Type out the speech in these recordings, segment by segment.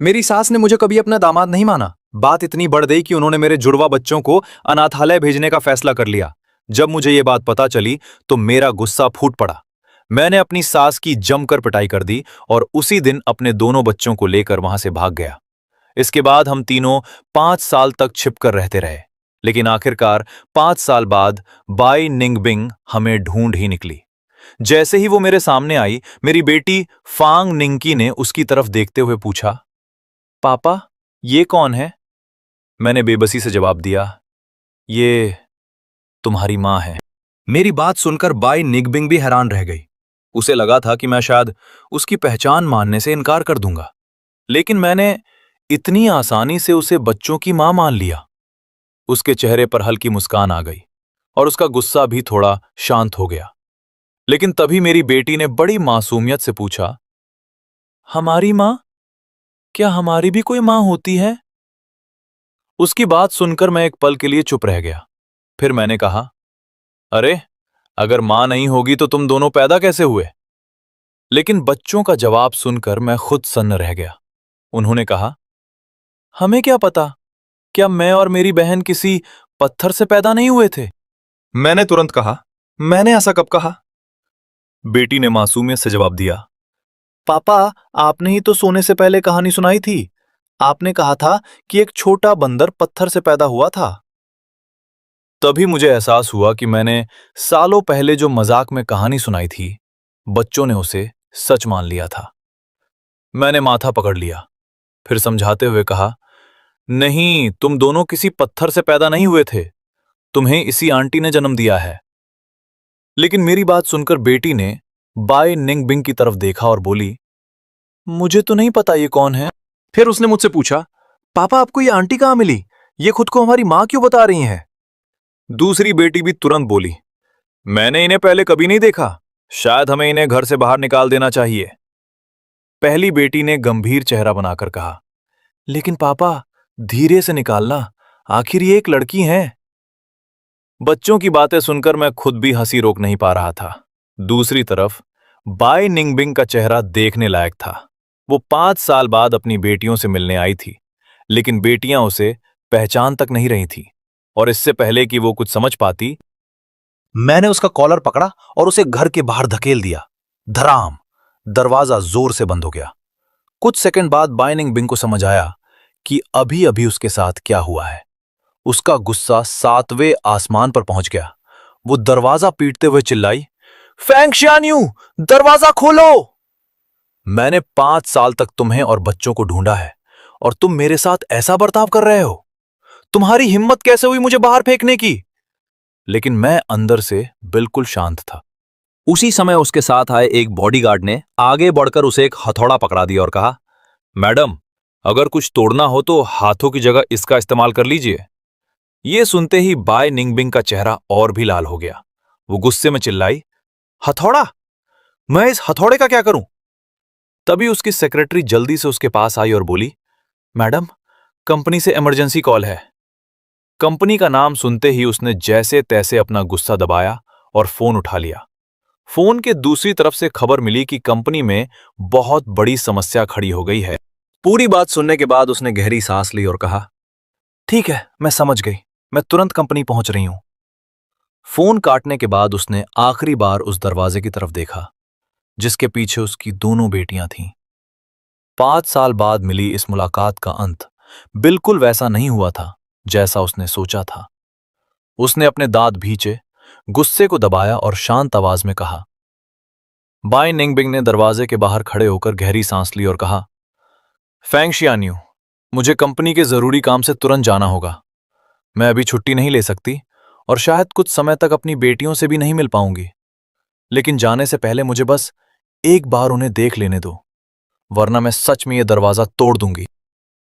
मेरी सास ने मुझे कभी अपना दामाद नहीं माना। बात इतनी बढ़ गई कि उन्होंने मेरे जुड़वा बच्चों को अनाथालय भेजने का फैसला कर लिया। जब मुझे ये बात पता चली तो मेरा गुस्सा फूट पड़ा। मैंने अपनी सास की जमकर पिटाई कर दी और उसी दिन अपने दोनों बच्चों को लेकर वहां से भाग गया। इसके बाद हम तीनों 5 साल तक छिपकर रहते रहे, लेकिन आखिरकार 5 साल बाद बाई निंगबिंग हमें ढूंढ ही निकली। जैसे ही वो मेरे सामने आई, मेरी बेटी फांग निंगकी ने उसकी तरफ देखते हुए पूछा, पापा, ये कौन है? मैंने बेबसी से जवाब दिया, ये तुम्हारी मां है। मेरी बात सुनकर बाई निगबिंग भी हैरान रह गई। उसे लगा था कि मैं शायद उसकी पहचान मानने से इनकार कर दूंगा, लेकिन मैंने इतनी आसानी से उसे बच्चों की मां मान लिया। उसके चेहरे पर हल्की मुस्कान आ गई और उसका गुस्सा भी थोड़ा शांत हो गया। लेकिन तभी मेरी बेटी ने बड़ी मासूमियत से पूछा, हमारी मां? क्या हमारी भी कोई मां होती है? उसकी बात सुनकर मैं एक पल के लिए चुप रह गया। फिर मैंने कहा, अरे, अगर मां नहीं होगी तो तुम दोनों पैदा कैसे हुए? लेकिन बच्चों का जवाब सुनकर मैं खुद सन्न रह गया। उन्होंने कहा, हमें क्या पता, क्या मैं और मेरी बहन किसी पत्थर से पैदा नहीं हुए थे? मैंने तुरंत कहा, मैंने ऐसा कब कहा? बेटी ने मासूमियत से जवाब दिया, पापा, आपने ही तो सोने से पहले कहानी सुनाई थी। आपने कहा था कि एक छोटा बंदर पत्थर से पैदा हुआ था। तभी मुझे एहसास हुआ कि मैंने सालों पहले जो मजाक में कहानी सुनाई थी, बच्चों ने उसे सच मान लिया था। मैंने माथा पकड़ लिया, फिर समझाते हुए कहा, नहीं, तुम दोनों किसी पत्थर से पैदा नहीं हुए थे। तुम्हें इसी आंटी ने जन्म दिया है। लेकिन मेरी बात सुनकर बेटी ने बाय निंगबिंग की तरफ देखा और बोली, मुझे तो नहीं पता ये कौन है। फिर उसने मुझसे पूछा, पापा, आपको ये आंटी कहां मिली? ये खुद को हमारी मां क्यों बता रही हैं? दूसरी बेटी भी तुरंत बोली, मैंने इन्हें पहले कभी नहीं देखा। शायद हमें इन्हें घर से बाहर निकाल देना चाहिए। पहली बेटी ने गंभीर चेहरा बनाकर कहा, लेकिन पापा, धीरे से निकालना, आखिर ये एक लड़की है। बच्चों की बातें सुनकर मैं खुद भी हंसी रोक नहीं पा रहा था। दूसरी तरफ बाय निंगबिंग का चेहरा देखने लायक था। वो 5 साल बाद अपनी बेटियों से मिलने आई थी, लेकिन बेटियां उसे पहचान तक नहीं रही थी। और इससे पहले कि वो कुछ समझ पाती, मैंने उसका कॉलर पकड़ा और उसे घर के बाहर धकेल दिया। धड़ाम! दरवाजा जोर से बंद हो गया। कुछ सेकंड बाद बाय निंगबिंग को समझ आया कि अभी अभी उसके साथ क्या हुआ है। उसका गुस्सा 7वें आसमान पर पहुंच गया। वो दरवाजा पीटते हुए चिल्लाई, फैंग शियान्यू, दरवाजा खोलो! मैंने 5 साल तक तुम्हें और बच्चों को ढूंढा है और तुम मेरे साथ ऐसा बर्ताव कर रहे हो? तुम्हारी हिम्मत कैसे हुई मुझे बाहर फेंकने की? लेकिन मैं अंदर से बिल्कुल शांत था। उसी समय उसके साथ आए एक बॉडीगार्ड ने आगे बढ़कर उसे एक हथौड़ा पकड़ा दिया और कहा, मैडम, अगर कुछ तोड़ना हो तो हाथों की जगह इसका इस्तेमाल कर लीजिए। ये सुनते ही बाय निंगबिंग का चेहरा और भी लाल हो गया। वो गुस्से में चिल्लाई, हथौड़ा? मैं इस हथौड़े का क्या करूं? तभी उसकी सेक्रेटरी जल्दी से उसके पास आई और बोली, मैडम, कंपनी से इमरजेंसी कॉल है। कंपनी का नाम सुनते ही उसने जैसे तैसे अपना गुस्सा दबाया और फोन उठा लिया। फोन के दूसरी तरफ से खबर मिली कि कंपनी में बहुत बड़ी समस्या खड़ी हो गई है। पूरी बात सुनने के बाद उसने गहरी सांस ली और कहा, ठीक है, मैं समझ गई, मैं तुरंत कंपनी पहुंच रही हूं। फोन काटने के बाद उसने आखिरी बार उस दरवाजे की तरफ देखा, जिसके पीछे उसकी दोनों बेटियां थीं। 5 साल बाद मिली इस मुलाकात का अंत बिल्कुल वैसा नहीं हुआ था जैसा उसने सोचा था। उसने अपने दांत भींचे, गुस्से को दबाया और शांत आवाज में कहा, बाय निंगबिंग ने दरवाजे के बाहर खड़े होकर गहरी सांस ली और कहा, फैंग शियान्यू, मुझे कंपनी के जरूरी काम से तुरंत जाना होगा। मैं अभी छुट्टी नहीं ले सकती और शायद कुछ समय तक अपनी बेटियों से भी नहीं मिल पाऊंगी। लेकिन जाने से पहले मुझे बस एक बार उन्हें देख लेने दो, वरना मैं सच में यह दरवाजा तोड़ दूंगी।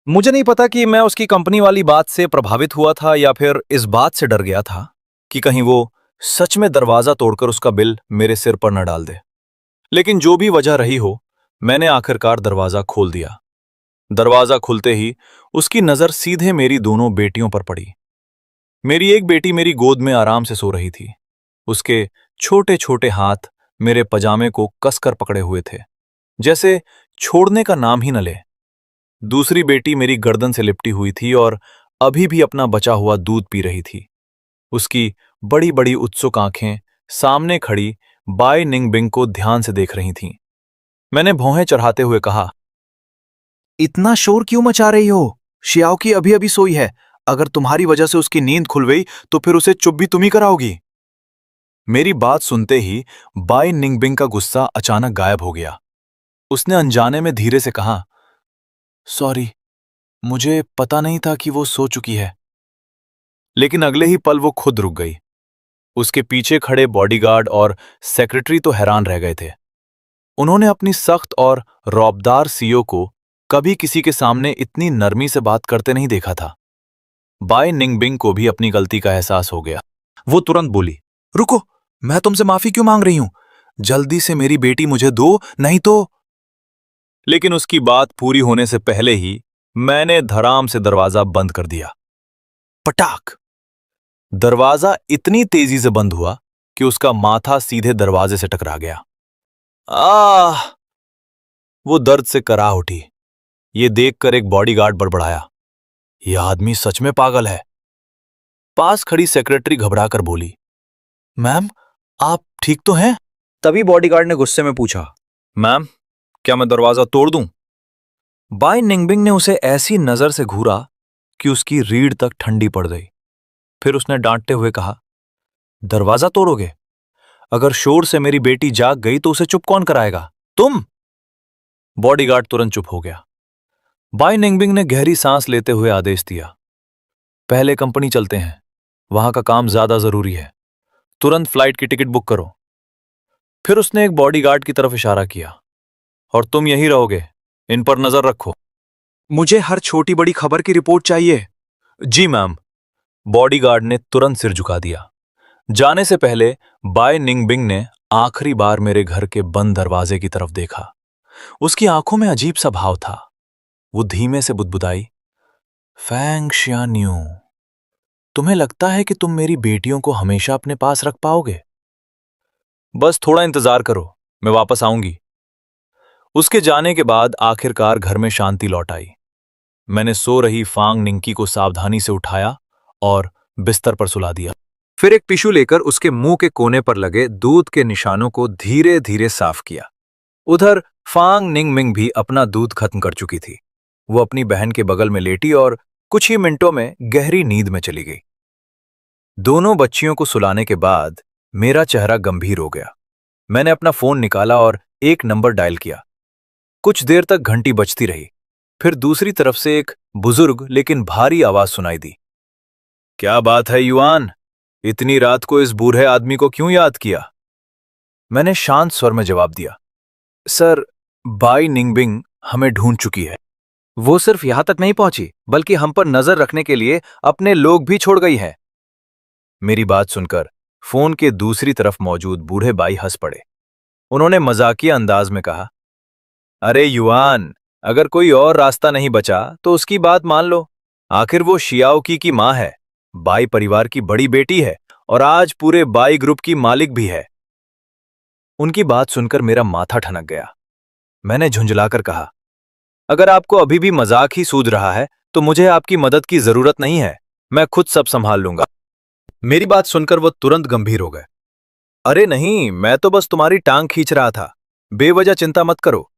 मुझे नहीं पता कि मैं उसकी कंपनी वाली बात से प्रभावित हुआ था या फिर इस बात से डर गया था कि कहीं वो सच में दरवाजा तोड़कर उसका बिल मेरे सिर पर न डाल दे। लेकिन जो भी वजह रही हो, मैंने आखिरकार दरवाजा खोल दिया। दरवाजा खुलते ही उसकी नजर सीधे मेरी दोनों बेटियों पर पड़ी। मेरी एक बेटी मेरी गोद में आराम से सो रही थी। उसके छोटे छोटे हाथ मेरे पजामे को कसकर पकड़े हुए थे, जैसे छोड़ने का नाम ही न ले। दूसरी बेटी मेरी गर्दन से लिपटी हुई थी और अभी भी अपना बचा हुआ दूध पी रही थी। उसकी बड़ी बड़ी उत्सुक आंखें सामने खड़ी बाई निंगबिंग को ध्यान से देख रही थीं। मैंने भौहें चढ़ाते हुए कहा, इतना शोर क्यों मचा रही हो? शियाओ की अभी अभी सोई है। अगर तुम्हारी वजह से उसकी नींद खुल गई तो फिर उसे चुप भी तुम ही कराओगी। मेरी बात सुनते ही बाई निंगबिंग का गुस्सा अचानक गायब हो गया। उसने अनजाने में धीरे से कहा, सॉरी, मुझे पता नहीं था कि वो सो चुकी है। लेकिन अगले ही पल वो खुद रुक गई। उसके पीछे खड़े बॉडीगार्ड और सेक्रेटरी तो हैरान रह गए थे। उन्होंने अपनी सख्त और रौबदार सीईओ को कभी किसी के सामने इतनी नरमी से बात करते नहीं देखा था। बाई निंगबिंग को भी अपनी गलती का एहसास हो गया। वो तुरंत बोली, रुको, मैं तुमसे माफी क्यों मांग रही हूं? जल्दी से मेरी बेटी मुझे दो, नहीं तो। लेकिन उसकी बात पूरी होने से पहले ही मैंने धड़ाम से दरवाजा बंद कर दिया। पटाक! दरवाजा इतनी तेजी से बंद हुआ कि उसका माथा सीधे दरवाजे से टकरा गया। आह! वो दर्द से कराह उठी। ये देखकर एक बॉडीगार्ड बड़बड़ाया, यह आदमी सच में पागल है। पास खड़ी सेक्रेटरी घबराकर बोली, मैम, आप ठीक तो हैं? तभी बॉडीगार्ड ने गुस्से में पूछा, मैम, क्या मैं दरवाजा तोड़ दूं? बाई निंगबिंग ने उसे ऐसी नजर से घूरा कि उसकी रीढ़ तक ठंडी पड़ गई। फिर उसने डांटते हुए कहा, दरवाजा तोड़ोगे? अगर शोर से मेरी बेटी जाग गई तो उसे चुप कौन कराएगा? तुम? बॉडीगार्ड तुरंत चुप हो गया। बाई निंगबिंग ने गहरी सांस लेते हुए आदेश दिया, पहले कंपनी चलते हैं, वहां का काम ज्यादा जरूरी है। तुरंत फ्लाइट की टिकट बुक करो। फिर उसने एक बॉडीगार्ड की तरफ इशारा किया, और तुम यहीं रहोगे, इन पर नजर रखो। मुझे हर छोटी बड़ी खबर की रिपोर्ट चाहिए। जी मैम। बॉडीगार्ड ने तुरंत सिर झुका दिया। जाने से पहले बाय निंगबिंग ने आखिरी बार मेरे घर के बंद दरवाजे की तरफ देखा। उसकी आंखों में अजीब सा भाव था। वो धीमे से बुदबुदाई, फैंग शियान्यू, तुम्हें लगता है कि तुम मेरी बेटियों को हमेशा अपने पास रख पाओगे? बस थोड़ा इंतजार करो, मैं वापस आऊंगी। उसके जाने के बाद आखिरकार घर में शांति लौट आई। मैंने सो रही फांग निंकी को सावधानी से उठाया और बिस्तर पर सुला दिया। फिर एक टिश्यू लेकर उसके मुंह के कोने पर लगे दूध के निशानों को धीरे धीरे साफ किया। उधर फांग निंगमिंग भी अपना दूध खत्म कर चुकी थी। वो अपनी बहन के बगल में लेटी और कुछ ही मिनटों में गहरी नींद में चली गई। दोनों बच्चियों को सुलाने के बाद मेरा चेहरा गंभीर हो गया। मैंने अपना फोन निकाला और एक नंबर डायल किया। कुछ देर तक घंटी बजती रही। फिर दूसरी तरफ से एक बुजुर्ग लेकिन भारी आवाज सुनाई दी। क्या बात है युआन, इतनी रात को इस बूढ़े आदमी को क्यों याद किया? मैंने शांत स्वर में जवाब दिया, सर, बाई निंगबिंग हमें ढूंढ चुकी है। वो सिर्फ यहां तक नहीं पहुंची, बल्कि हम पर नजर रखने के लिए अपने लोग भी छोड़ गई है। मेरी बात सुनकर फोन के दूसरी तरफ मौजूद बूढ़े बाई हंस पड़े। उन्होंने मजाकिया अंदाज में कहा, अरे युआन, अगर कोई और रास्ता नहीं बचा तो उसकी बात मान लो। आखिर वो शियाओकी की मां है, बाई परिवार की बड़ी बेटी है और आज पूरे बाई ग्रुप की मालिक भी है। उनकी बात सुनकर मेरा माथा ठनक गया। मैंने झुंझलाकर कहा, अगर आपको अभी भी मजाक ही सूझ रहा है तो मुझे आपकी मदद की जरूरत नहीं है, मैं खुद सब संभाल लूंगा। मेरी बात सुनकर वो तुरंत गंभीर हो गए। अरे नहीं, मैं तो बस तुम्हारी टांग खींच रहा था, बेवजह चिंता मत करो।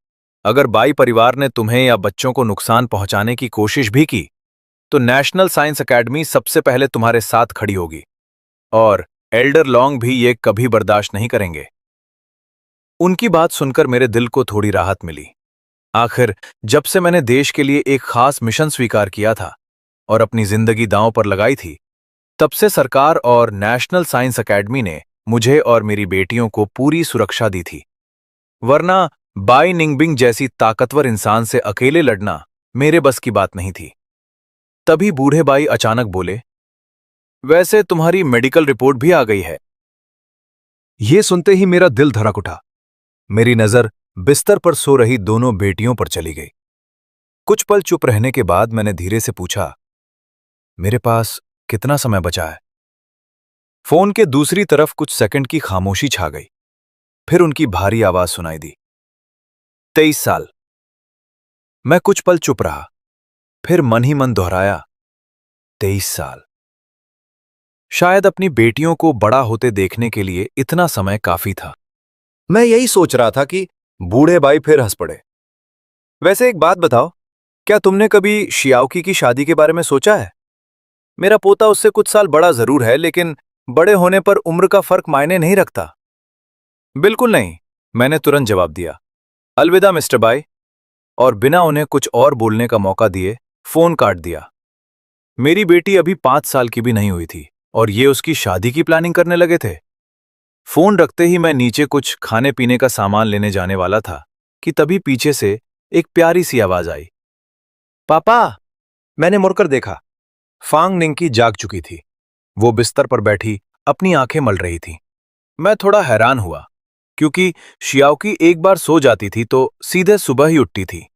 अगर बाई परिवार ने तुम्हें या बच्चों को नुकसान पहुंचाने की कोशिश भी की तो नेशनल साइंस एकेडमी सबसे पहले तुम्हारे साथ खड़ी होगी, और एल्डर लॉन्ग भी ये कभी बर्दाश्त नहीं करेंगे। उनकी बात सुनकर मेरे दिल को थोड़ी राहत मिली। आखिर जब से मैंने देश के लिए एक खास मिशन स्वीकार किया था और अपनी जिंदगी दांव पर लगाई थी, तब से सरकार और नेशनल साइंस एकेडमी ने मुझे और मेरी बेटियों को पूरी सुरक्षा दी थी। वरना बाई निंगबिंग जैसी ताकतवर इंसान से अकेले लड़ना मेरे बस की बात नहीं थी। तभी बूढ़े बाई अचानक बोले, वैसे तुम्हारी मेडिकल रिपोर्ट भी आ गई है। यह सुनते ही मेरा दिल धड़क उठा। मेरी नजर बिस्तर पर सो रही दोनों बेटियों पर चली गई। कुछ पल चुप रहने के बाद मैंने धीरे से पूछा, मेरे पास कितना समय बचा है? फोन के दूसरी तरफ कुछ सेकंड की खामोशी छा गई। फिर उनकी भारी आवाज सुनाई दी, 23 साल। मैं कुछ पल चुप रहा, फिर मन ही मन दोहराया, 23 साल। शायद अपनी बेटियों को बड़ा होते देखने के लिए इतना समय काफी था। मैं यही सोच रहा था कि बूढ़े भाई फिर हंस पड़े। वैसे एक बात बताओ, क्या तुमने कभी शियाओकी की शादी के बारे में सोचा है? मेरा पोता उससे कुछ साल बड़ा जरूर है, लेकिन बड़े होने पर उम्र का फर्क मायने नहीं रखता। बिल्कुल नहीं, मैंने तुरंत जवाब दिया। अलविदा मिस्टर बाई। और बिना उन्हें कुछ और बोलने का मौका दिए फोन काट दिया। मेरी बेटी अभी 5 साल की भी नहीं हुई थी और ये उसकी शादी की प्लानिंग करने लगे थे। फोन रखते ही मैं नीचे कुछ खाने पीने का सामान लेने जाने वाला था कि तभी पीछे से एक प्यारी सी आवाज आई। पापा! मैंने मुड़कर देखा। फांग निंकी जाग चुकी थी। वो बिस्तर पर बैठी अपनी आंखें मल रही थी। मैं थोड़ा हैरान हुआ, क्योंकि शियाओकी एक बार सो जाती थी तो सीधे सुबह ही उठती थी।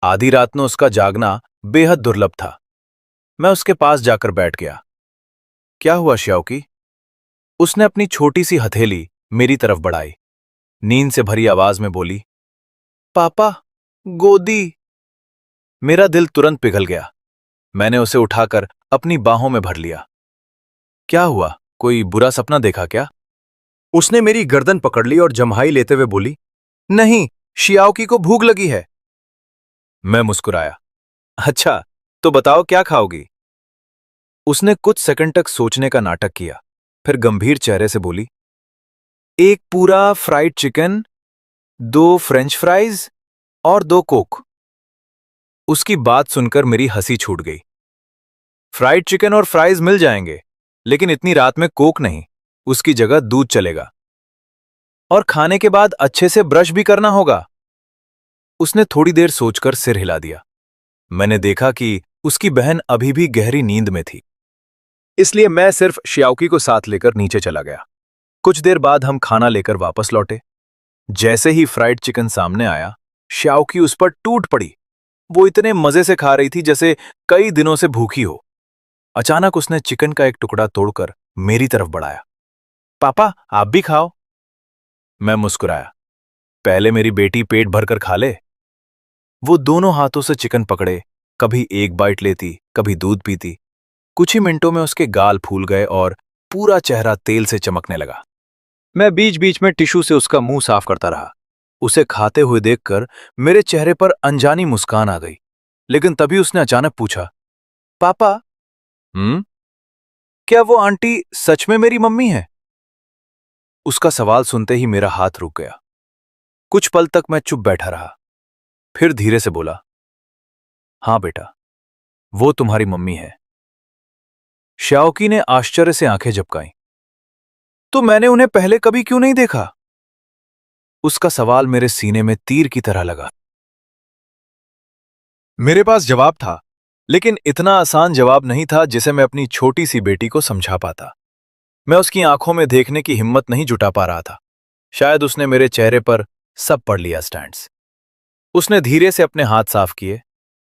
आधी रात में उसका जागना बेहद दुर्लभ था। मैं उसके पास जाकर बैठ गया। क्या हुआ शियाओकी? उसने अपनी छोटी सी हथेली मेरी तरफ बढ़ाई। नींद से भरी आवाज में बोली, पापा, गोदी। मेरा दिल तुरंत पिघल गया। मैंने उसे उठाकर अपनी बाहों में भर लिया। क्या हुआ, कोई बुरा सपना देखा क्या? उसने मेरी गर्दन पकड़ ली और जम्हाई लेते हुए बोली, नहीं, शियाओकी को भूख लगी है। मैं मुस्कुराया। अच्छा, तो बताओ क्या खाओगी? उसने कुछ सेकंड तक सोचने का नाटक किया, फिर गंभीर चेहरे से बोली, एक पूरा फ्राइड चिकन, 2 फ्रेंच फ्राइज और 2 कोक। उसकी बात सुनकर मेरी हंसी छूट गई। फ्राइड चिकन और फ्राइज मिल जाएंगे, लेकिन इतनी रात में कोक नहीं, उसकी जगह दूध चलेगा। और खाने के बाद अच्छे से ब्रश भी करना होगा। उसने थोड़ी देर सोचकर सिर हिला दिया। मैंने देखा कि उसकी बहन अभी भी गहरी नींद में थी, इसलिए मैं सिर्फ शियाओकी को साथ लेकर नीचे चला गया। कुछ देर बाद हम खाना लेकर वापस लौटे। जैसे ही फ्राइड चिकन सामने आया, शियाओकी उस पर टूट पड़ी। वो इतने मजे से खा रही थी जैसे कई दिनों से भूखी हो। अचानक उसने चिकन का एक टुकड़ा तोड़कर मेरी तरफ बढ़ाया। पापा, आप भी खाओ। मैं मुस्कुराया। पहले मेरी बेटी पेट भरकर खा ले। वो दोनों हाथों से चिकन पकड़े, कभी एक बाइट लेती, कभी दूध पीती। कुछ ही मिनटों में उसके गाल फूल गए और पूरा चेहरा तेल से चमकने लगा। मैं बीच बीच में टिश्यू से उसका मुंह साफ करता रहा। उसे खाते हुए देखकर मेरे चेहरे पर अनजानी मुस्कान आ गई। लेकिन तभी उसने अचानक पूछा, पापा, क्या वो आंटी सच में मेरी मम्मी है? उसका सवाल सुनते ही मेरा हाथ रुक गया। कुछ पल तक मैं चुप बैठा रहा, फिर धीरे से बोला, हां बेटा, वो तुम्हारी मम्मी है। शियाओकी ने आश्चर्य से आंखें झपकाईं। तो मैंने उन्हें पहले कभी क्यों नहीं देखा? उसका सवाल मेरे सीने में तीर की तरह लगा। मेरे पास जवाब था, लेकिन इतना आसान जवाब नहीं था जिसे मैं अपनी छोटी सी बेटी को समझा पाता। मैं उसकी आंखों में देखने की हिम्मत नहीं जुटा पा रहा था। शायद उसने मेरे चेहरे पर सब पढ़ लिया स्टैंड्स। उसने धीरे से अपने हाथ साफ किए,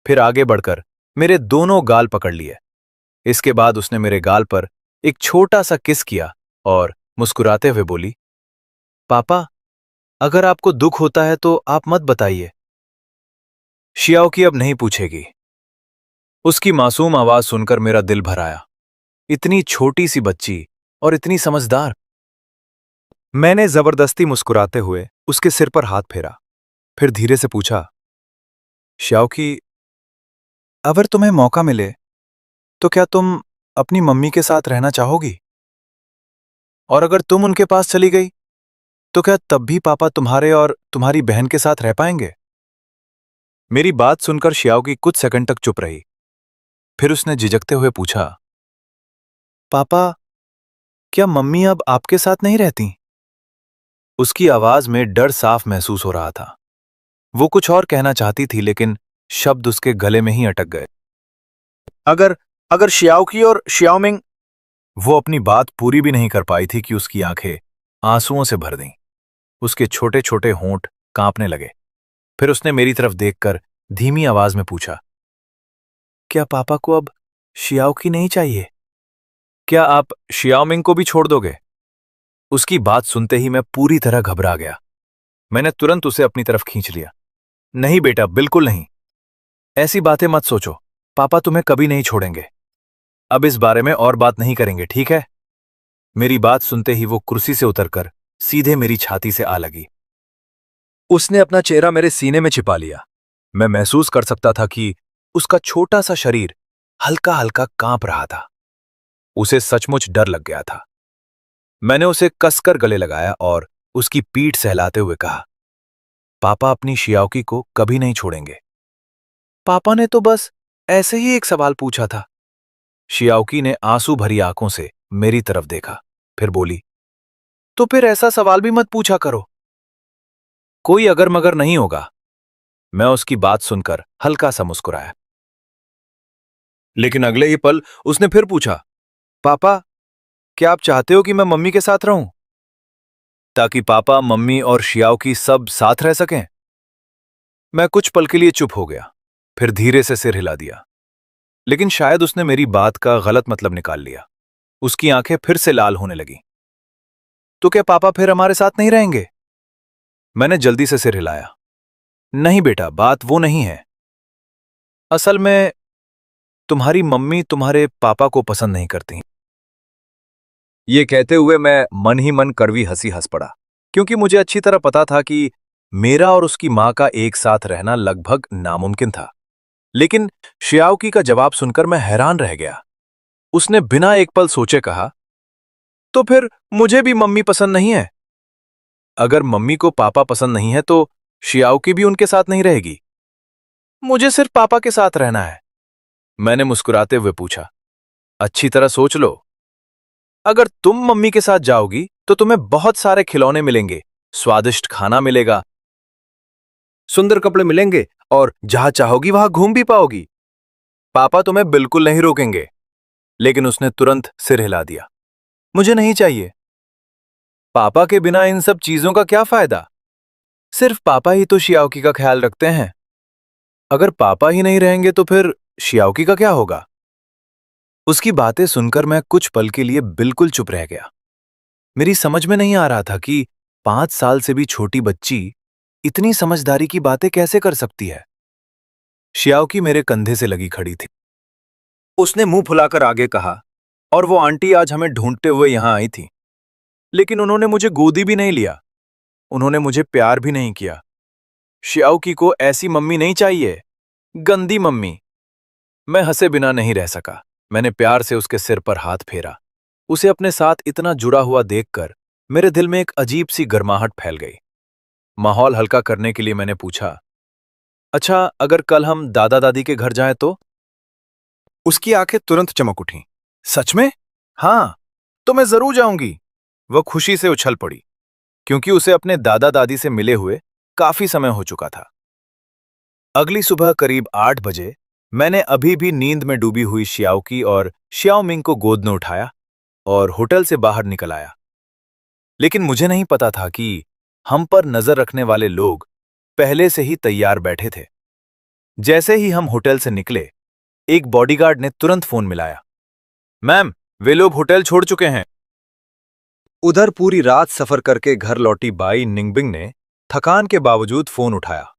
फिर आगे बढ़कर मेरे दोनों गाल पकड़ लिए। इसके बाद उसने मेरे गाल पर एक छोटा सा किस किया और मुस्कुराते हुए बोली, पापा, अगर आपको दुख होता है तो आप मत बताइए। शियाओकी अब नहीं पूछेगी। उसकी मासूम आवाज सुनकर मेरा दिल भर आया। इतनी छोटी सी बच्ची और इतनी समझदार। मैंने जबरदस्ती मुस्कुराते हुए उसके सिर पर हाथ फेरा, फिर धीरे से पूछा, शियाओकी, अगर तुम्हें मौका मिले तो क्या तुम अपनी मम्मी के साथ रहना चाहोगी? और अगर तुम उनके पास चली गई तो क्या तब भी पापा तुम्हारे और तुम्हारी बहन के साथ रह पाएंगे? मेरी बात सुनकर शियाओकी कुछ सेकंड तक चुप रही। फिर उसने झिझकते हुए पूछा, पापा, क्या मम्मी अब आपके साथ नहीं रहती? उसकी आवाज में डर साफ महसूस हो रहा था। वो कुछ और कहना चाहती थी, लेकिन शब्द उसके गले में ही अटक गए। अगर अगर शियाओकी और शियाओमिंग। वो अपनी बात पूरी भी नहीं कर पाई थी कि उसकी आंखें आंसुओं से भर गईं। उसके छोटे छोटे होंठ कांपने लगे। फिर उसने मेरी तरफ देखकर धीमी आवाज में पूछा, क्या पापा को अब शियाओकी नहीं चाहिए? क्या आप शियाओमिंग को भी छोड़ दोगे? उसकी बात सुनते ही मैं पूरी तरह घबरा गया। मैंने तुरंत उसे अपनी तरफ खींच लिया। नहीं बेटा, बिल्कुल नहीं। ऐसी बातें मत सोचो। पापा तुम्हें कभी नहीं छोड़ेंगे। अब इस बारे में और बात नहीं करेंगे, ठीक है? मेरी बात सुनते ही वो कुर्सी से उतरकर सीधे मेरी छाती से आ लगी। उसने अपना चेहरा मेरे सीने में छिपा लिया। मैं महसूस कर सकता था कि उसका छोटा सा शरीर हल्का हल्का कांप रहा था। उसे सचमुच डर लग गया था। मैंने उसे कसकर गले लगाया और उसकी पीठ सहलाते हुए कहा, पापा अपनी शियाओकी को कभी नहीं छोड़ेंगे। पापा ने तो बस ऐसे ही एक सवाल पूछा था। शियाओकी ने आंसू भरी आंखों से मेरी तरफ देखा, फिर बोली, तो फिर ऐसा सवाल भी मत पूछा करो। कोई अगर मगर नहीं होगा। मैं उसकी बात सुनकर हल्का सा मुस्कुराया। लेकिन अगले ही पल उसने फिर पूछा, पापा क्या आप चाहते हो कि मैं मम्मी के साथ रहूं, ताकि पापा मम्मी और शियाओकी सब साथ रह सकें? मैं कुछ पल के लिए चुप हो गया, फिर धीरे से सिर हिला दिया। लेकिन शायद उसने मेरी बात का गलत मतलब निकाल लिया। उसकी आंखें फिर से लाल होने लगी। तो क्या पापा फिर हमारे साथ नहीं रहेंगे? मैंने जल्दी से सिर हिलाया। नहीं बेटा, बात वो नहीं है। असल में तुम्हारी मम्मी तुम्हारे पापा को पसंद नहीं करती। ये कहते हुए मैं मन ही मन कड़वी हंसी हंस पड़ा, क्योंकि मुझे अच्छी तरह पता था कि मेरा और उसकी मां का एक साथ रहना लगभग नामुमकिन था। लेकिन शियाओकी का जवाब सुनकर मैं हैरान रह गया। उसने बिना एक पल सोचे कहा, तो फिर मुझे भी मम्मी पसंद नहीं है। अगर मम्मी को पापा पसंद नहीं है तो शियाओकी भी उनके साथ नहीं रहेगी। मुझे सिर्फ पापा के साथ रहना है। मैंने मुस्कुराते हुए पूछा, अच्छी तरह सोच लो। अगर तुम मम्मी के साथ जाओगी तो तुम्हें बहुत सारे खिलौने मिलेंगे, स्वादिष्ट खाना मिलेगा, सुंदर कपड़े मिलेंगे और जहां चाहोगी वहां घूम भी पाओगी। पापा तुम्हें बिल्कुल नहीं रोकेंगे। लेकिन उसने तुरंत सिर हिला दिया। मुझे नहीं चाहिए। पापा के बिना इन सब चीजों का क्या फायदा? सिर्फ पापा ही तो शियाओकी का ख्याल रखते हैं। अगर पापा ही नहीं रहेंगे तो फिर शियाओकी का क्या होगा? उसकी बातें सुनकर मैं कुछ पल के लिए बिल्कुल चुप रह गया। मेरी समझ में नहीं आ रहा था कि 5 साल से भी छोटी बच्ची इतनी समझदारी की बातें कैसे कर सकती है। शियाओकी मेरे कंधे से लगी खड़ी थी। उसने मुंह फुलाकर आगे कहा, और वो आंटी आज हमें ढूंढते हुए यहां आई थी। लेकिन उन्होंने मुझे गोदी भी नहीं लिया। उन्होंने मुझे प्यार भी नहीं किया। शियाओकी को ऐसी मम्मी नहीं चाहिए, गंदी मम्मी। मैं हंसे बिना नहीं रह सका। मैंने प्यार से उसके सिर पर हाथ फेरा। उसे अपने साथ इतना जुड़ा हुआ देखकर मेरे दिल में एक अजीब सी गर्माहट फैल गई। माहौल हल्का करने के लिए मैंने पूछा, अच्छा अगर कल हम दादा दादी के घर जाएं तो? उसकी आंखें तुरंत चमक उठीं। सच में? हाँ, तो मैं जरूर जाऊंगी। वह खुशी से उछल पड़ी, क्योंकि उसे अपने दादा दादी से मिले हुए काफी समय हो चुका था। अगली सुबह करीब 8 बजे मैंने अभी भी नींद में डूबी हुई शियाओकी और शियाओमिंग को गोद में उठाया और होटल से बाहर निकल आया। लेकिन मुझे नहीं पता था कि हम पर नजर रखने वाले लोग पहले से ही तैयार बैठे थे। जैसे ही हम होटल से निकले, एक बॉडीगार्ड ने तुरंत फोन मिलाया, मैम वे लोग होटल छोड़ चुके हैं। उधर पूरी रात सफर करके घर लौटी बाई निंगबिंग ने थकान के बावजूद फोन उठाया।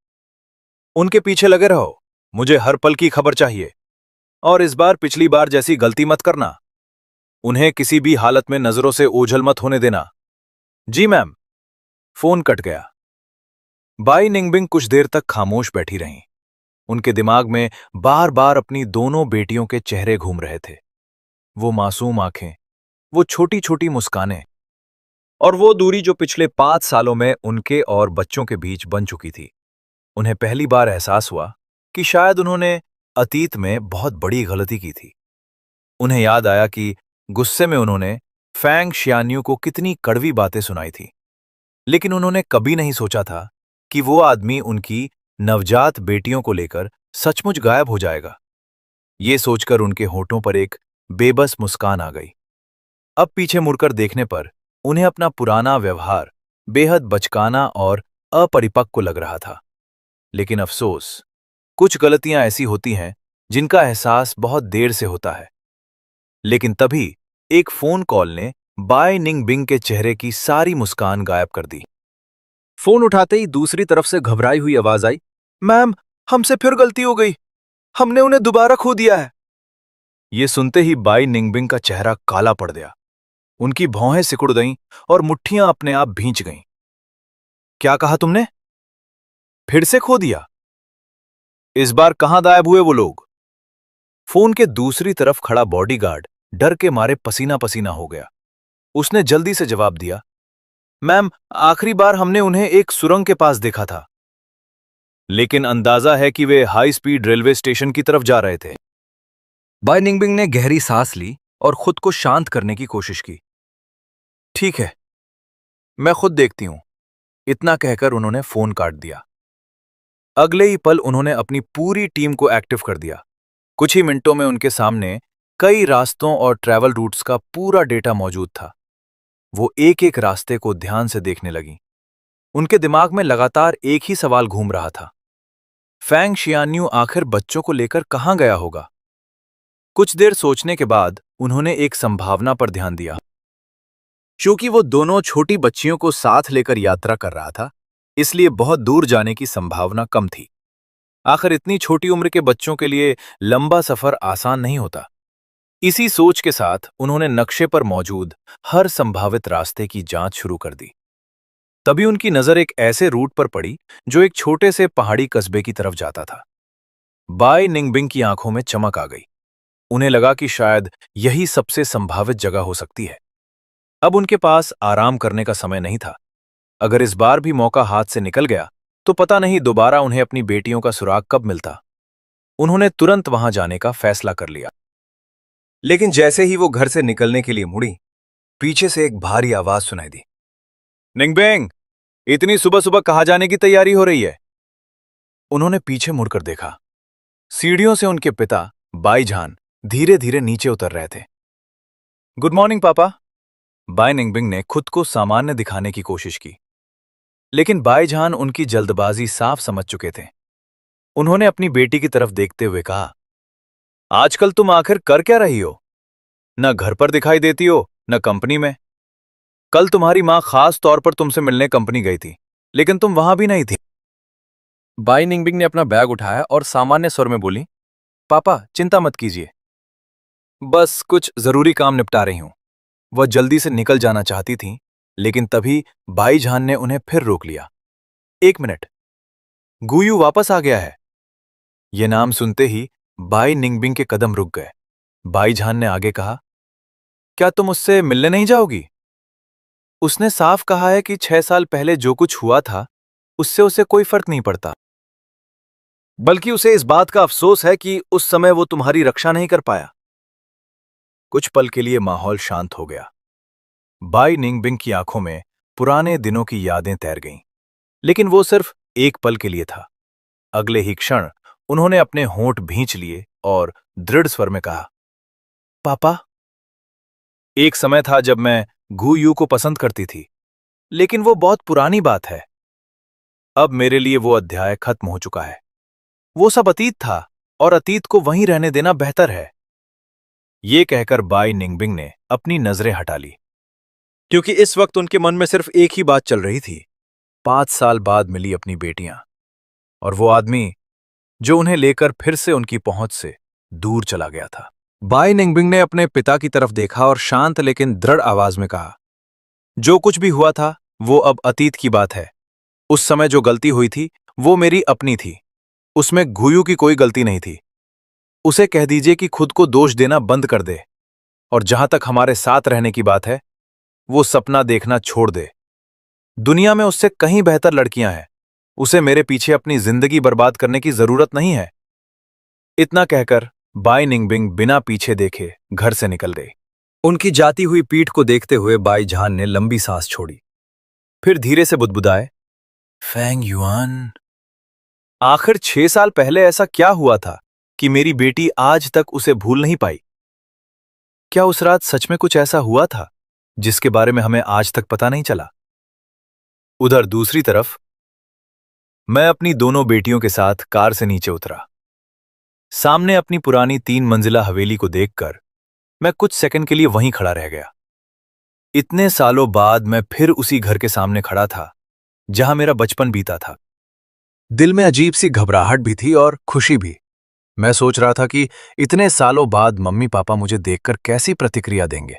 उनके पीछे लगे रहो, मुझे हर पल की खबर चाहिए, और इस बार पिछली बार जैसी गलती मत करना। उन्हें किसी भी हालत में नजरों से ओझल मत होने देना। जी मैम। फोन कट गया। बाई निंगबिंग कुछ देर तक खामोश बैठी रहीं। उनके दिमाग में बार बार अपनी दोनों बेटियों के चेहरे घूम रहे थे। वो मासूम आंखें, वो छोटी छोटी मुस्कानें, और वो दूरी जो पिछले 5 सालों में उनके और बच्चों के बीच बन चुकी थी। उन्हें पहली बार एहसास हुआ कि शायद उन्होंने अतीत में बहुत बड़ी गलती की थी। उन्हें याद आया कि गुस्से में उन्होंने फैंग शियान्यू को कितनी कड़वी बातें सुनाई थी। लेकिन उन्होंने कभी नहीं सोचा था कि वो आदमी उनकी नवजात बेटियों को लेकर सचमुच गायब हो जाएगा। ये सोचकर उनके होठों पर एक बेबस मुस्कान आ गई। अब पीछे मुड़कर देखने पर उन्हें अपना पुराना व्यवहार बेहद बचकाना और अपरिपक्व लग रहा था। लेकिन अफसोस, कुछ गलतियां ऐसी होती हैं जिनका एहसास बहुत देर से होता है। लेकिन तभी एक फोन कॉल ने बाय निंगबिंग के चेहरे की सारी मुस्कान गायब कर दी। फोन उठाते ही दूसरी तरफ से घबराई हुई आवाज आई, मैम हमसे फिर गलती हो गई। हमने उन्हें दोबारा खो दिया है। ये सुनते ही बाई निंगबिंग का चेहरा काला पड़ गया। उनकी भौहें सिकुड़ गईं और मुट्ठियां अपने आप भींच गईं। क्या कहा तुमने? फिर से खो दिया? इस बार कहां गायब हुए वो लोग? फोन के दूसरी तरफ खड़ा बॉडीगार्ड डर के मारे पसीना पसीना हो गया। उसने जल्दी से जवाब दिया, मैम, आखिरी बार हमने उन्हें एक सुरंग के पास देखा था, लेकिन अंदाजा है कि वे हाई स्पीड रेलवे स्टेशन की तरफ जा रहे थे। बाई निंगबिंग ने गहरी सांस ली और खुद को शांत करने की कोशिश की। ठीक है, मैं खुद देखती हूं। इतना कहकर उन्होंने फोन काट दिया। अगले ही पल उन्होंने अपनी पूरी टीम को एक्टिव कर दिया। कुछ ही मिनटों में उनके सामने कई रास्तों और ट्रैवल रूट्स का पूरा डेटा मौजूद था। वो एक एक रास्ते को ध्यान से देखने लगी। उनके दिमाग में लगातार एक ही सवाल घूम रहा था, फैंग शियान्यू आखिर बच्चों को लेकर कहां गया होगा? कुछ देर सोचने के बाद उन्होंने एक संभावना पर ध्यान दिया। क्योंकि वो दोनों छोटी बच्चियों को साथ लेकर यात्रा कर रहा था, इसलिए बहुत दूर जाने की संभावना कम थी। आखिर इतनी छोटी उम्र के बच्चों के लिए लंबा सफर आसान नहीं होता। इसी सोच के साथ उन्होंने नक्शे पर मौजूद हर संभावित रास्ते की जांच शुरू कर दी। तभी उनकी नजर एक ऐसे रूट पर पड़ी जो एक छोटे से पहाड़ी कस्बे की तरफ जाता था। बाई निंगबिंग की आंखों में चमक आ गई। उन्हें लगा कि शायद यही सबसे संभावित जगह हो सकती है। अब उनके पास आराम करने का समय नहीं था। अगर इस बार भी मौका हाथ से निकल गया तो पता नहीं दोबारा उन्हें अपनी बेटियों का सुराग कब मिलता। उन्होंने तुरंत वहां जाने का फैसला कर लिया। लेकिन जैसे ही वो घर से निकलने के लिए मुड़ी, पीछे से एक भारी आवाज सुनाई दी। निंगबिंग, इतनी सुबह सुबह कहां जाने की तैयारी हो रही है? उन्होंने पीछे मुड़कर देखा। सीढ़ियों से उनके पिता बाईजान धीरे धीरे नीचे उतर रहे थे। गुड मॉर्निंग पापा। बाई निंगबिंग ने खुद को सामान्य दिखाने की कोशिश की, लेकिन बाईजान उनकी जल्दबाजी साफ समझ चुके थे। उन्होंने अपनी बेटी की तरफ देखते हुए कहा, आजकल तुम आखिर कर क्या रही हो? न घर पर दिखाई देती हो, न कंपनी में। कल तुम्हारी मां खास तौर पर तुमसे मिलने कंपनी गई थी, लेकिन तुम वहां भी नहीं थी। बाई निंगबिंग ने अपना बैग उठाया और सामान्य स्वर में बोली, पापा चिंता मत कीजिए, बस कुछ जरूरी काम निपटा रही हूं। वह जल्दी से निकल जाना चाहती थीं, लेकिन तभी बाईजान ने उन्हें फिर रोक लिया। एक मिनट, गुयू वापस आ गया है। यह नाम सुनते ही बाई निंगबिंग के कदम रुक गए। बाईजान ने आगे कहा, क्या तुम उससे मिलने नहीं जाओगी? उसने साफ कहा है कि 6 साल पहले जो कुछ हुआ था उससे उसे कोई फर्क नहीं पड़ता, बल्कि उसे इस बात का अफसोस है कि उस समय वो तुम्हारी रक्षा नहीं कर पाया। कुछ पल के लिए माहौल शांत हो गया। बाई निंगबिंग की आंखों में पुराने दिनों की यादें तैर गईं, लेकिन वो सिर्फ एक पल के लिए था। अगले ही क्षण उन्होंने अपने होंठ भींच लिए और दृढ़ स्वर में कहा, पापा, एक समय था जब मैं गुयू को पसंद करती थी, लेकिन वो बहुत पुरानी बात है। अब मेरे लिए वो अध्याय खत्म हो चुका है। वो सब अतीत था और अतीत को वहीं रहने देना बेहतर है। ये कहकर बाई निंगबिंग ने अपनी नजरें हटा ली, क्योंकि इस वक्त उनके मन में सिर्फ एक ही बात चल रही थी, 5 साल बाद मिली अपनी बेटियां और वो आदमी जो उन्हें लेकर फिर से उनकी पहुंच से दूर चला गया था। बाई निंगबिंग ने अपने पिता की तरफ देखा और शांत लेकिन दृढ़ आवाज में कहा, जो कुछ भी हुआ था वो अब अतीत की बात है। उस समय जो गलती हुई थी वो मेरी अपनी थी, उसमें गुयू की कोई गलती नहीं थी। उसे कह दीजिए कि खुद को दोष देना बंद कर दे, और जहां तक हमारे साथ रहने की बात है, वो सपना देखना छोड़ दे। दुनिया में उससे कहीं बेहतर लड़कियां हैं। उसे मेरे पीछे अपनी जिंदगी बर्बाद करने की जरूरत नहीं है। इतना कहकर बाई निंगबिंग बिना पीछे देखे घर से निकल गई। उनकी जाती हुई पीठ को देखते हुए बाईजान ने लंबी सांस छोड़ी, फिर धीरे से बुदबुदाए, फैंग युआन, आखिर 6 साल पहले ऐसा क्या हुआ था कि मेरी बेटी आज तक उसे भूल नहीं पाई? क्या उस रात सच में कुछ ऐसा हुआ था जिसके बारे में हमें आज तक पता नहीं चला? उधर दूसरी तरफ मैं अपनी दोनों बेटियों के साथ कार से नीचे उतरा। सामने अपनी पुरानी 3 मंजिला हवेली को देखकर मैं कुछ सेकंड के लिए वहीं खड़ा रह गया। इतने सालों बाद मैं फिर उसी घर के सामने खड़ा था जहां मेरा बचपन बीता था। दिल में अजीब सी घबराहट भी थी और खुशी भी। मैं सोच रहा था कि इतने सालों बाद मम्मी पापा मुझे देखकर कैसी प्रतिक्रिया देंगे,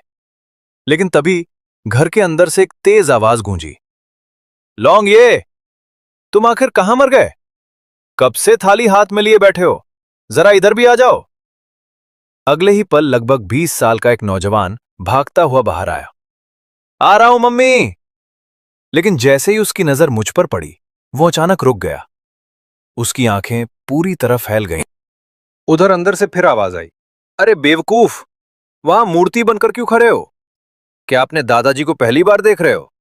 लेकिन तभी घर के अंदर से एक तेज आवाज गूंजी। लौंग, ये तुम आखिर कहां मर गए? कब से थाली हाथ में लिए बैठे हो? जरा इधर भी आ जाओ। अगले ही पल लगभग 20 साल का एक नौजवान भागता हुआ बाहर आया। आ रहा हूं मम्मी। लेकिन जैसे ही उसकी नजर मुझ पर पड़ी, वो अचानक रुक गया। उसकी आंखें पूरी तरह फैल गईं। उधर अंदर से फिर आवाज आई। अरे बेवकूफ, वहां मूर्ति बनकर क्यों खड़े हो? क्या आपने दादाजी को पहली बार देख रहे हो?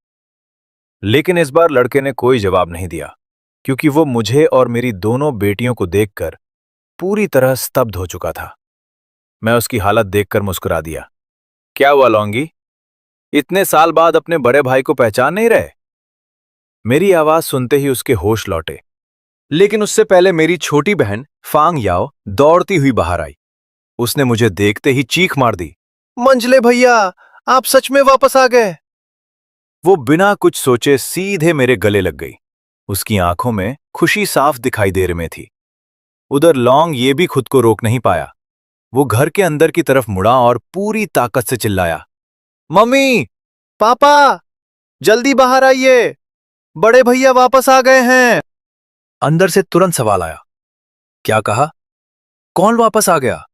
लेकिन इस बार लड़के ने कोई जवाब नहीं दिया, क्योंकि वो मुझे और मेरी दोनों बेटियों को देखकर पूरी तरह स्तब्ध हो चुका था। मैं उसकी हालत देखकर मुस्कुरा दिया। क्या हुआ लौंगी? इतने साल बाद अपने बड़े भाई को पहचान नहीं रहे? मेरी आवाज सुनते ही उसके होश लौटे, लेकिन उससे पहले मेरी छोटी बहन फांग याओ दौड़ती हुई बाहर आई। उसने मुझे देखते ही चीख मार दी। मंजले भैया, आप सच में वापस आ गए? वो बिना कुछ सोचे सीधे मेरे गले लग गई। उसकी आंखों में खुशी साफ दिखाई दे रही थी। उधर लौंग ये भी खुद को रोक नहीं पाया। वो घर के अंदर की तरफ मुड़ा और पूरी ताकत से चिल्लाया, मम्मी, पापा, जल्दी बाहर आइए, बड़े भैया वापस आ गए हैं। अंदर से तुरंत सवाल आया, क्या कहा? कौन वापस आ गया?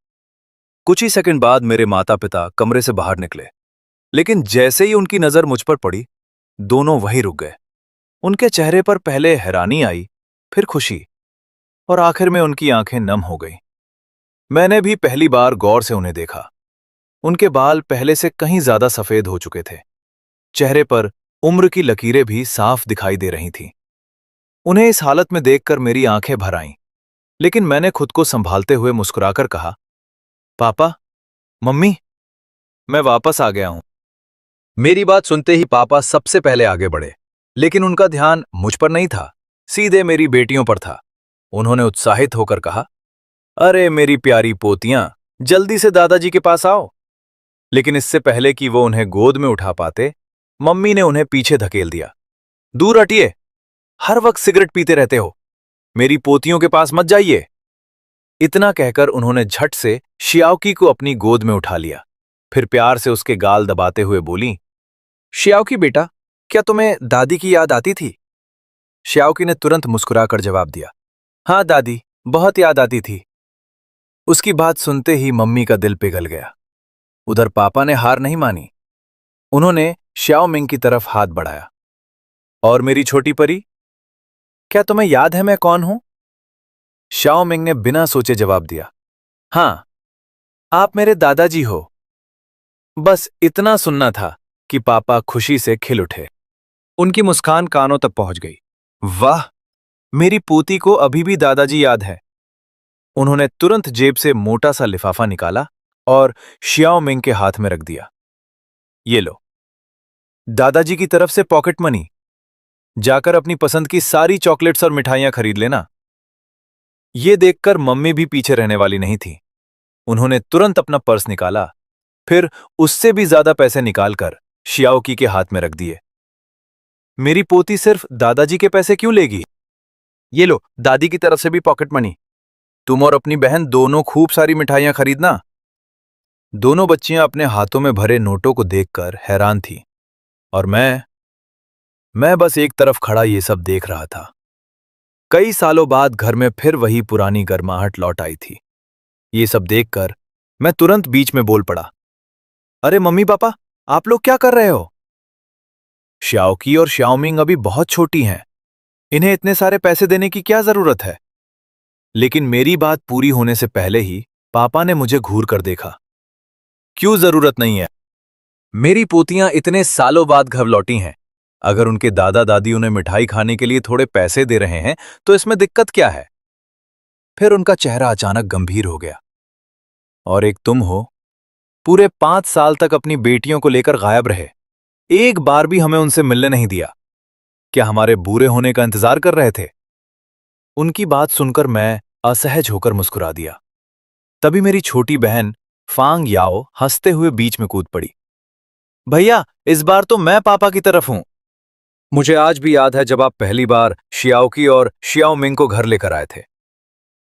कुछ ही सेकंड बाद मेरे माता पिता कमरे से बाहर निकले, लेकिन जैसे ही उनकी नजर मुझ पर पड़ी, दोनों वहीं रुक गए। उनके चेहरे पर पहले हैरानी आई, फिर खुशी, और आखिर में उनकी आंखें नम हो गईं। मैंने भी पहली बार गौर से उन्हें देखा। उनके बाल पहले से कहीं ज्यादा सफेद हो चुके थे। चेहरे पर उम्र की लकीरें भी साफ दिखाई दे रही थीं। उन्हें इस हालत में देखकर मेरी आंखें भर आईं, लेकिन मैंने खुद को संभालते हुए मुस्कुराकर कहा, पापा, मम्मी, मैं वापस आ गया हूं। मेरी बात सुनते ही पापा सबसे पहले आगे बढ़े, लेकिन उनका ध्यान मुझ पर नहीं था, सीधे मेरी बेटियों पर था। उन्होंने उत्साहित होकर कहा, अरे मेरी प्यारी पोतियां, जल्दी से दादाजी के पास आओ। लेकिन इससे पहले कि वो उन्हें गोद में उठा पाते, मम्मी ने उन्हें पीछे धकेल दिया। दूर हटिए, हर वक्त सिगरेट पीते रहते हो, मेरी पोतियों के पास मत जाइए। इतना कहकर उन्होंने झट से शियाओकी को अपनी गोद में उठा लिया। फिर प्यार से उसके गाल दबाते हुए बोली, शियाओकी बेटा, क्या तुम्हें दादी की याद आती थी? शियाओकी ने तुरंत मुस्कुराकर जवाब दिया, हाँ दादी, बहुत याद आती थी। उसकी बात सुनते ही मम्मी का दिल पिघल गया। उधर पापा ने हार नहीं मानी। उन्होंने श्याओ मिंग की तरफ हाथ बढ़ाया, और मेरी छोटी परी, क्या तुम्हें याद है मैं कौन हूं? श्याओ मिंग ने बिना सोचे जवाब दिया, हां, आप मेरे दादाजी हो। बस इतना सुनना था कि पापा खुशी से खिल उठे। उनकी मुस्कान कानों तक पहुंच गई। वाह, मेरी पोती को अभी भी दादाजी याद है। उन्होंने तुरंत जेब से मोटा सा लिफाफा निकाला और श्याओ मिंग के हाथ में रख दिया। ये लो, दादाजी की तरफ से पॉकेट मनी, जाकर अपनी पसंद की सारी चॉकलेट्स और मिठाइयां खरीद लेना। ये देखकर मम्मी भी पीछे रहने वाली नहीं थी। उन्होंने तुरंत अपना पर्स निकाला, फिर उससे भी ज्यादा पैसे निकालकर शियाओकी के हाथ में रख दिए। मेरी पोती सिर्फ दादाजी के पैसे क्यों लेगी? ये लो, दादी की तरफ से भी पॉकेट मनी। तुम और अपनी बहन दोनों खूब सारी मिठाइयां खरीदना। दोनों बच्चियां अपने हाथों में भरे नोटों को देखकर हैरान थी, और मैं बस एक तरफ खड़ा ये सब देख रहा था। कई सालों बाद घर में फिर वही पुरानी गर्माहट लौट आई थी। ये सब देखकर मैं तुरंत बीच में बोल पड़ा, अरे मम्मी पापा, आप लोग क्या कर रहे हो? श्याओकी और श्याओमिंग अभी बहुत छोटी हैं, इन्हें इतने सारे पैसे देने की क्या जरूरत है? लेकिन मेरी बात पूरी होने से पहले ही पापा ने मुझे घूर कर देखा। क्यों जरूरत नहीं है? मेरी पोतियां इतने सालों बाद घर लौटी हैं। अगर उनके दादा दादी उन्हें मिठाई खाने के लिए थोड़े पैसे दे रहे हैं, तो इसमें दिक्कत क्या है? फिर उनका चेहरा अचानक गंभीर हो गया। और एक तुम हो, पूरे 5 साल तक अपनी बेटियों को लेकर गायब रहे, एक बार भी हमें उनसे मिलने नहीं दिया। क्या हमारे बूढ़े होने का इंतजार कर रहे थे? उनकी बात सुनकर मैं असहज होकर मुस्कुरा दिया। तभी मेरी छोटी बहन फांग याओ हंसते हुए बीच में कूद पड़ी। भैया, इस बार तो मैं पापा की तरफ हूं। मुझे आज भी याद है जब आप पहली बार शियाओकी और शियाओ मिंग को घर लेकर आए थे।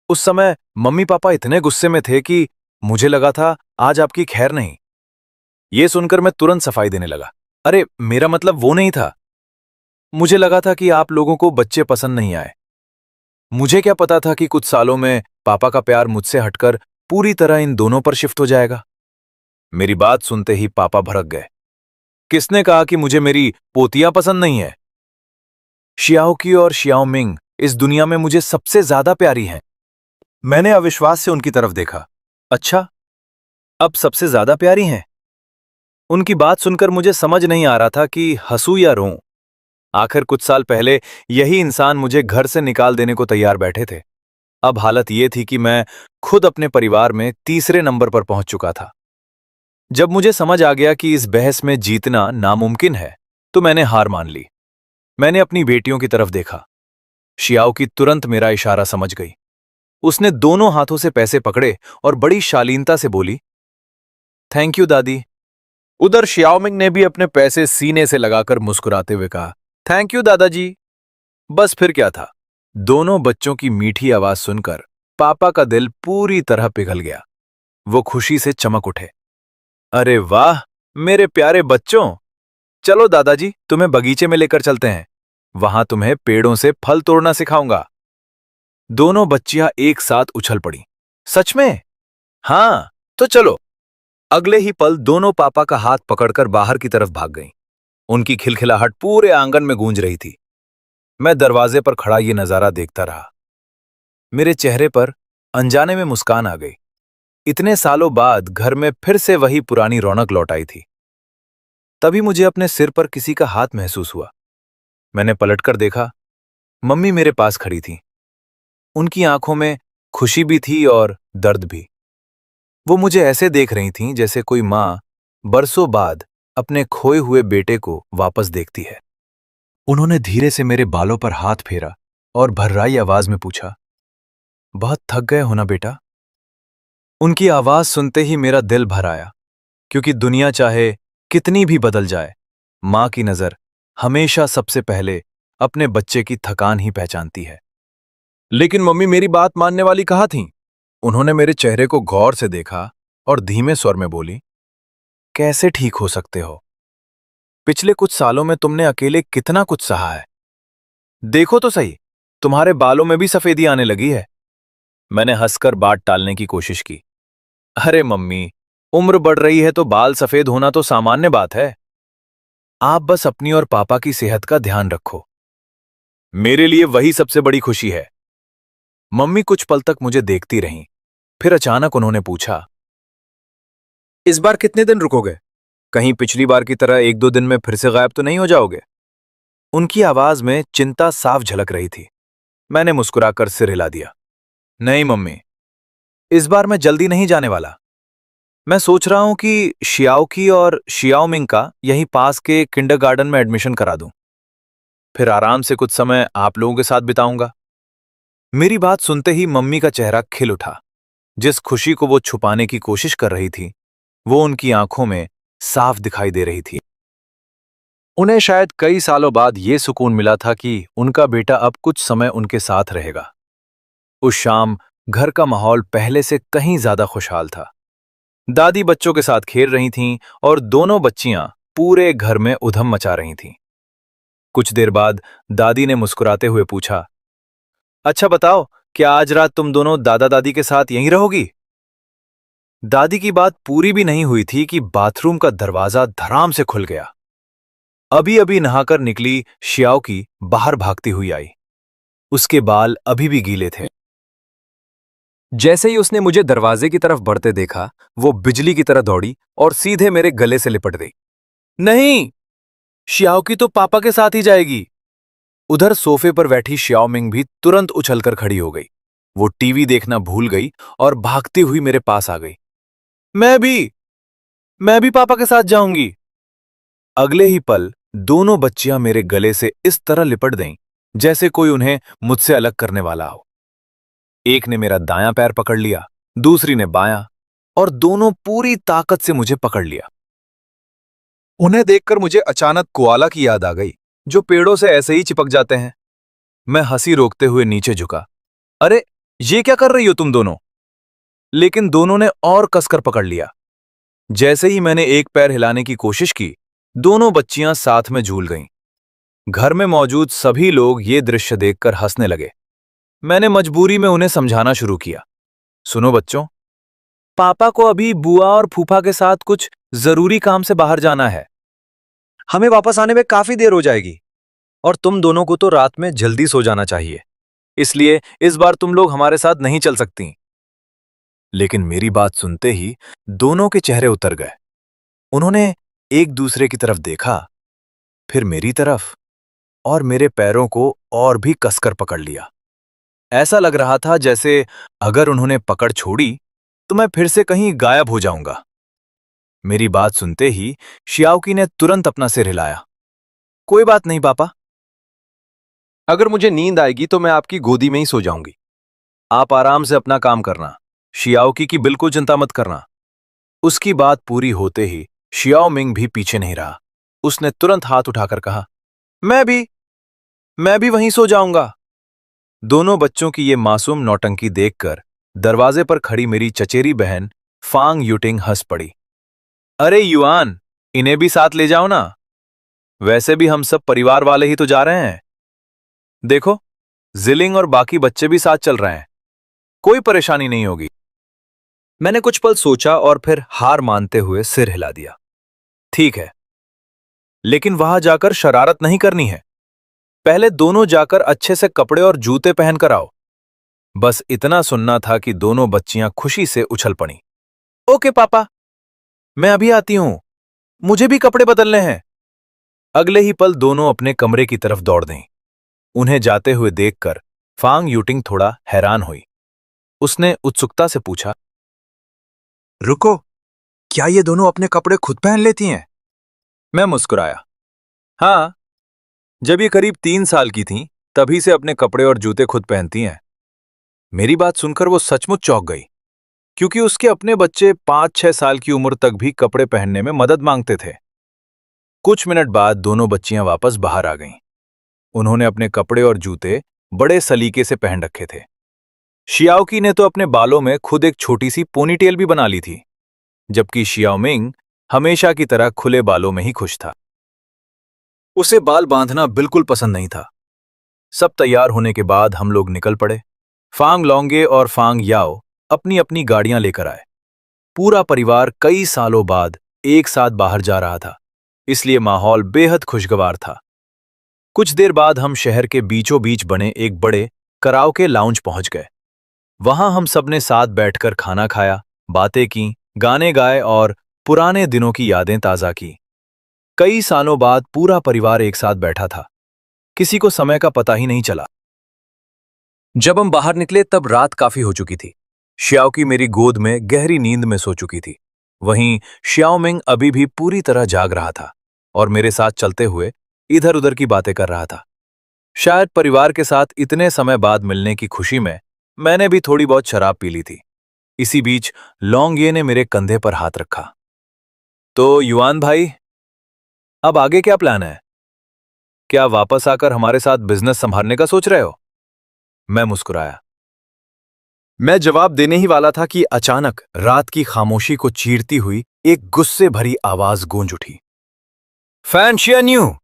उस समय मम्मी पापा इतने गुस्से में थे कि मुझे लगा था आज आपकी खैर नहीं। ये सुनकर मैं तुरंत सफाई देने लगा। अरे मेरा मतलब वो नहीं था। मुझे लगा था कि आप लोगों को बच्चे पसंद नहीं आए। मुझे क्या पता था कि कुछ सालों में पापा का प्यार मुझसे हटकर पूरी तरह इन दोनों पर शिफ्ट हो जाएगा। मेरी बात सुनते ही पापा भड़क गए। किसने कहा कि मुझे मेरी पोतियां पसंद नहीं है? शियाओकी और शियाओमिंग इस दुनिया में मुझे सबसे ज्यादा प्यारी हैं। मैंने अविश्वास से उनकी तरफ देखा। अच्छा, अब सबसे ज्यादा प्यारी हैं? उनकी बात सुनकर मुझे समझ नहीं आ रहा था कि हंसूं या रोऊं। आखिर कुछ साल पहले यही इंसान मुझे घर से निकाल देने को तैयार बैठे थे। अब हालत यह थी कि मैं खुद अपने परिवार में तीसरे नंबर पर पहुंच चुका था। जब मुझे समझ आ गया कि इस बहस में जीतना नामुमकिन है, तो मैंने हार मान ली। मैंने अपनी बेटियों की तरफ देखा। शियाओ की तुरंत मेरा इशारा समझ गई। उसने दोनों हाथों से पैसे पकड़े और बड़ी शालीनता से बोली, थैंक यू दादी। उधर शियाओमिंग ने भी अपने पैसे सीने से लगाकर मुस्कुराते हुए कहा, थैंक यू दादाजी। बस फिर क्या था, दोनों बच्चों की मीठी आवाज सुनकर पापा का दिल पूरी तरह पिघल गया। वो खुशी से चमक उठे। अरे वाह मेरे प्यारे बच्चों, चलो दादाजी तुम्हें बगीचे में लेकर चलते हैं। वहां तुम्हें पेड़ों से फल तोड़ना सिखाऊंगा। दोनों बच्चियां एक साथ उछल पड़ी। सच में? हाँ, तो चलो। अगले ही पल दोनों पापा का हाथ पकड़कर बाहर की तरफ भाग गईं। उनकी खिलखिलाहट पूरे आंगन में गूंज रही थी। मैं दरवाजे पर खड़ा ये नजारा देखता रहा। मेरे चेहरे पर अनजाने में मुस्कान आ गई। इतने सालों बाद घर में फिर से वही पुरानी रौनक लौट आई थी। तभी मुझे अपने सिर पर किसी का हाथ महसूस हुआ। मैंने पलटकर देखा, मम्मी मेरे पास खड़ी थी। उनकी आंखों में खुशी भी थी और दर्द भी। वो मुझे ऐसे देख रही थीं जैसे कोई माँ बरसों बाद अपने खोए हुए बेटे को वापस देखती है। उन्होंने धीरे से मेरे बालों पर हाथ फेरा और भर्राई आवाज में पूछा, बहुत थक गए हो ना बेटा? उनकी आवाज सुनते ही मेरा दिल भर आया, क्योंकि दुनिया चाहे कितनी भी बदल जाए, मां की नजर हमेशा सबसे पहले अपने बच्चे की थकान ही पहचानती है। लेकिन मम्मी मेरी बात मानने वाली कहाँ थीं? उन्होंने मेरे चेहरे को गौर से देखा और धीमे स्वर में बोली, कैसे ठीक हो सकते हो? पिछले कुछ सालों में तुमने अकेले कितना कुछ सहा है। देखो तो सही, तुम्हारे बालों में भी सफेदी आने लगी है। मैंने हंसकर बात टालने की कोशिश की। अरे मम्मी, उम्र बढ़ रही है तो बाल सफेद होना तो सामान्य बात है। आप बस अपनी और पापा की सेहत का ध्यान रखो। मेरे लिए वही सबसे बड़ी खुशी है। मम्मी कुछ पल तक मुझे देखती रहीं, फिर अचानक उन्होंने पूछा, इस बार कितने दिन रुकोगे? कहीं पिछली बार की तरह एक दो दिन में फिर से गायब तो नहीं हो जाओगे? उनकी आवाज में चिंता साफ झलक रही थी। मैंने मुस्कुराकर सिर हिला दिया। नहीं मम्मी, इस बार मैं जल्दी नहीं जाने वाला। मैं सोच रहा हूं कि शियाओकी और शियाओमिंग का यहीं पास के किंडरगार्टन में एडमिशन करा दूं। फिर आराम से कुछ समय आप लोगों के साथ बिताऊंगा। मेरी बात सुनते ही मम्मी का चेहरा खिल उठा। जिस खुशी को वो छुपाने की कोशिश कर रही थी, वो उनकी आंखों में साफ दिखाई दे रही थी। उन्हें शायद कई सालों बाद ये सुकून मिला था कि उनका बेटा अब कुछ समय उनके साथ रहेगा। उस शाम घर का माहौल पहले से कहीं ज्यादा खुशहाल था। दादी बच्चों के साथ खेल रही थीं और दोनों बच्चियां पूरे घर में उधम मचा रही थीं। कुछ देर बाद दादी ने मुस्कुराते हुए पूछा, अच्छा बताओ, क्या आज रात तुम दोनों दादा दादी के साथ यहीं रहोगी? दादी की बात पूरी भी नहीं हुई थी कि बाथरूम का दरवाजा धड़ाम से खुल गया। अभी अभी नहाकर निकली शियाओकी बाहर भागती हुई आई। उसके बाल अभी भी गीले थे। जैसे ही उसने मुझे दरवाजे की तरफ बढ़ते देखा, वो बिजली की तरह दौड़ी और सीधे मेरे गले से लिपट गई। नहीं, शियाओकी तो पापा के साथ ही जाएगी। उधर सोफे पर बैठी शियाओमिंग भी तुरंत उछलकर खड़ी हो गई। वो टीवी देखना भूल गई और भागती हुई मेरे पास आ गई। मैं भी पापा के साथ जाऊंगी। अगले ही पल दोनों बच्चियां मेरे गले से इस तरह लिपट गईं जैसे कोई उन्हें मुझसे अलग करने वाला हो। एक ने मेरा दायां पैर पकड़ लिया, दूसरी ने बायां, और दोनों पूरी ताकत से मुझे पकड़ लिया। उन्हें देखकर मुझे अचानक कोआला की याद आ गई, जो पेड़ों से ऐसे ही चिपक जाते हैं। मैं हंसी रोकते हुए नीचे झुका। अरे ये क्या कर रही हो तुम दोनों? लेकिन दोनों ने और कसकर पकड़ लिया। जैसे ही मैंने एक पैर हिलाने की कोशिश की, दोनों बच्चियां साथ में झूल गईं। घर में मौजूद सभी लोग ये दृश्य देखकर हंसने लगे। मैंने मजबूरी में उन्हें समझाना शुरू किया। सुनो बच्चों, पापा को अभी बुआ और फूफा के साथ कुछ जरूरी काम से बाहर जाना है। हमें वापस आने में काफी देर हो जाएगी और तुम दोनों को तो रात में जल्दी सो जाना चाहिए, इसलिए इस बार तुम लोग हमारे साथ नहीं चल सकती। लेकिन मेरी बात सुनते ही दोनों के चेहरे उतर गए। उन्होंने एक दूसरे की तरफ देखा, फिर मेरी तरफ, और मेरे पैरों को और भी कसकर पकड़ लिया। ऐसा लग रहा था जैसे अगर उन्होंने पकड़ छोड़ी तो मैं फिर से कहीं गायब हो जाऊंगा। मेरी बात सुनते ही शियाओकी ने तुरंत अपना सिर हिलाया। कोई बात नहीं पापा, अगर मुझे नींद आएगी तो मैं आपकी गोदी में ही सो जाऊंगी। आप आराम से अपना काम करना, शियाओकी की बिल्कुल चिंता मत करना। उसकी बात पूरी होते ही शियाओ मिंग भी पीछे नहीं रहा। उसने तुरंत हाथ उठाकर कहा, मैं भी वहीं सो जाऊंगा। दोनों बच्चों की ये मासूम नौटंकी देखकर दरवाजे पर खड़ी मेरी चचेरी बहन फांग यूटिंग हंस पड़ी। अरे युआन, इन्हें भी साथ ले जाओ ना, वैसे भी हम सब परिवार वाले ही तो जा रहे हैं। देखो, जिलिंग और बाकी बच्चे भी साथ चल रहे हैं, कोई परेशानी नहीं होगी। मैंने कुछ पल सोचा और फिर हार मानते हुए सिर हिला दिया। ठीक है, लेकिन वहां जाकर शरारत नहीं करनी है। पहले दोनों जाकर अच्छे से कपड़े और जूते पहनकर आओ। बस इतना सुनना था कि दोनों बच्चियां खुशी से उछल पड़ी। ओके पापा, मैं अभी आती हूं, मुझे भी कपड़े बदलने हैं। अगले ही पल दोनों अपने कमरे की तरफ दौड़ गईं। उन्हें जाते हुए देखकर फांग यूटिंग थोड़ा हैरान हुई। उसने उत्सुकता से पूछा, रुको, क्या ये दोनों अपने कपड़े खुद पहन लेती हैं? मैं मुस्कुराया। हाँ, जब ये करीब 3 साल की थीं, तभी से अपने कपड़े और जूते खुद पहनती हैं। मेरी बात सुनकर वो सचमुच चौंक गई, क्योंकि उसके अपने बच्चे 5-6 साल की उम्र तक भी कपड़े पहनने में मदद मांगते थे। कुछ मिनट बाद दोनों बच्चियां वापस बाहर आ गईं। उन्होंने अपने कपड़े और जूते बड़े सलीके से पहन रखे थे। शियाओकी ने तो अपने बालों में खुद एक छोटी सी पोनीटेल भी बना ली थी, जबकि शियाओमिंग हमेशा की तरह खुले बालों में ही खुश था। उसे बाल बांधना बिल्कुल पसंद नहीं था। सब तैयार होने के बाद हम लोग निकल पड़े। फांग लौंगे और फांग याओ अपनी अपनी गाड़ियां लेकर आए। पूरा परिवार कई सालों बाद एक साथ बाहर जा रहा था, इसलिए माहौल बेहद खुशगवार था। कुछ देर बाद हम शहर के बीचों बीच बने एक बड़े कराओके लाउंज पहुंच गए। वहां हम सबने साथ बैठकर खाना खाया, बातें की, गाने गाए और पुराने दिनों की यादें ताजा की। कई सालों बाद पूरा परिवार एक साथ बैठा था। किसी को समय का पता ही नहीं चला। जब हम बाहर निकले तब रात काफी हो चुकी थी। श्याओकी मेरी गोद में गहरी नींद में सो चुकी थी। वहीं श्याओमिंग अभी भी पूरी तरह जाग रहा था और मेरे साथ चलते हुए इधर उधर की बातें कर रहा था। शायद परिवार के साथ इतने समय बाद मिलने की खुशी में मैंने भी थोड़ी बहुत शराब पी ली थी। इसी बीच लौंगिये ने मेरे कंधे पर हाथ रखा। तो युआन भाई, अब आगे क्या प्लान है? क्या वापस आकर हमारे साथ बिजनेस संभालने का सोच रहे हो? मैं मुस्कुराया। मैं जवाब देने ही वाला था कि अचानक रात की खामोशी को चीरती हुई एक गुस्से भरी आवाज गूंज उठी। फैन शियान्यू,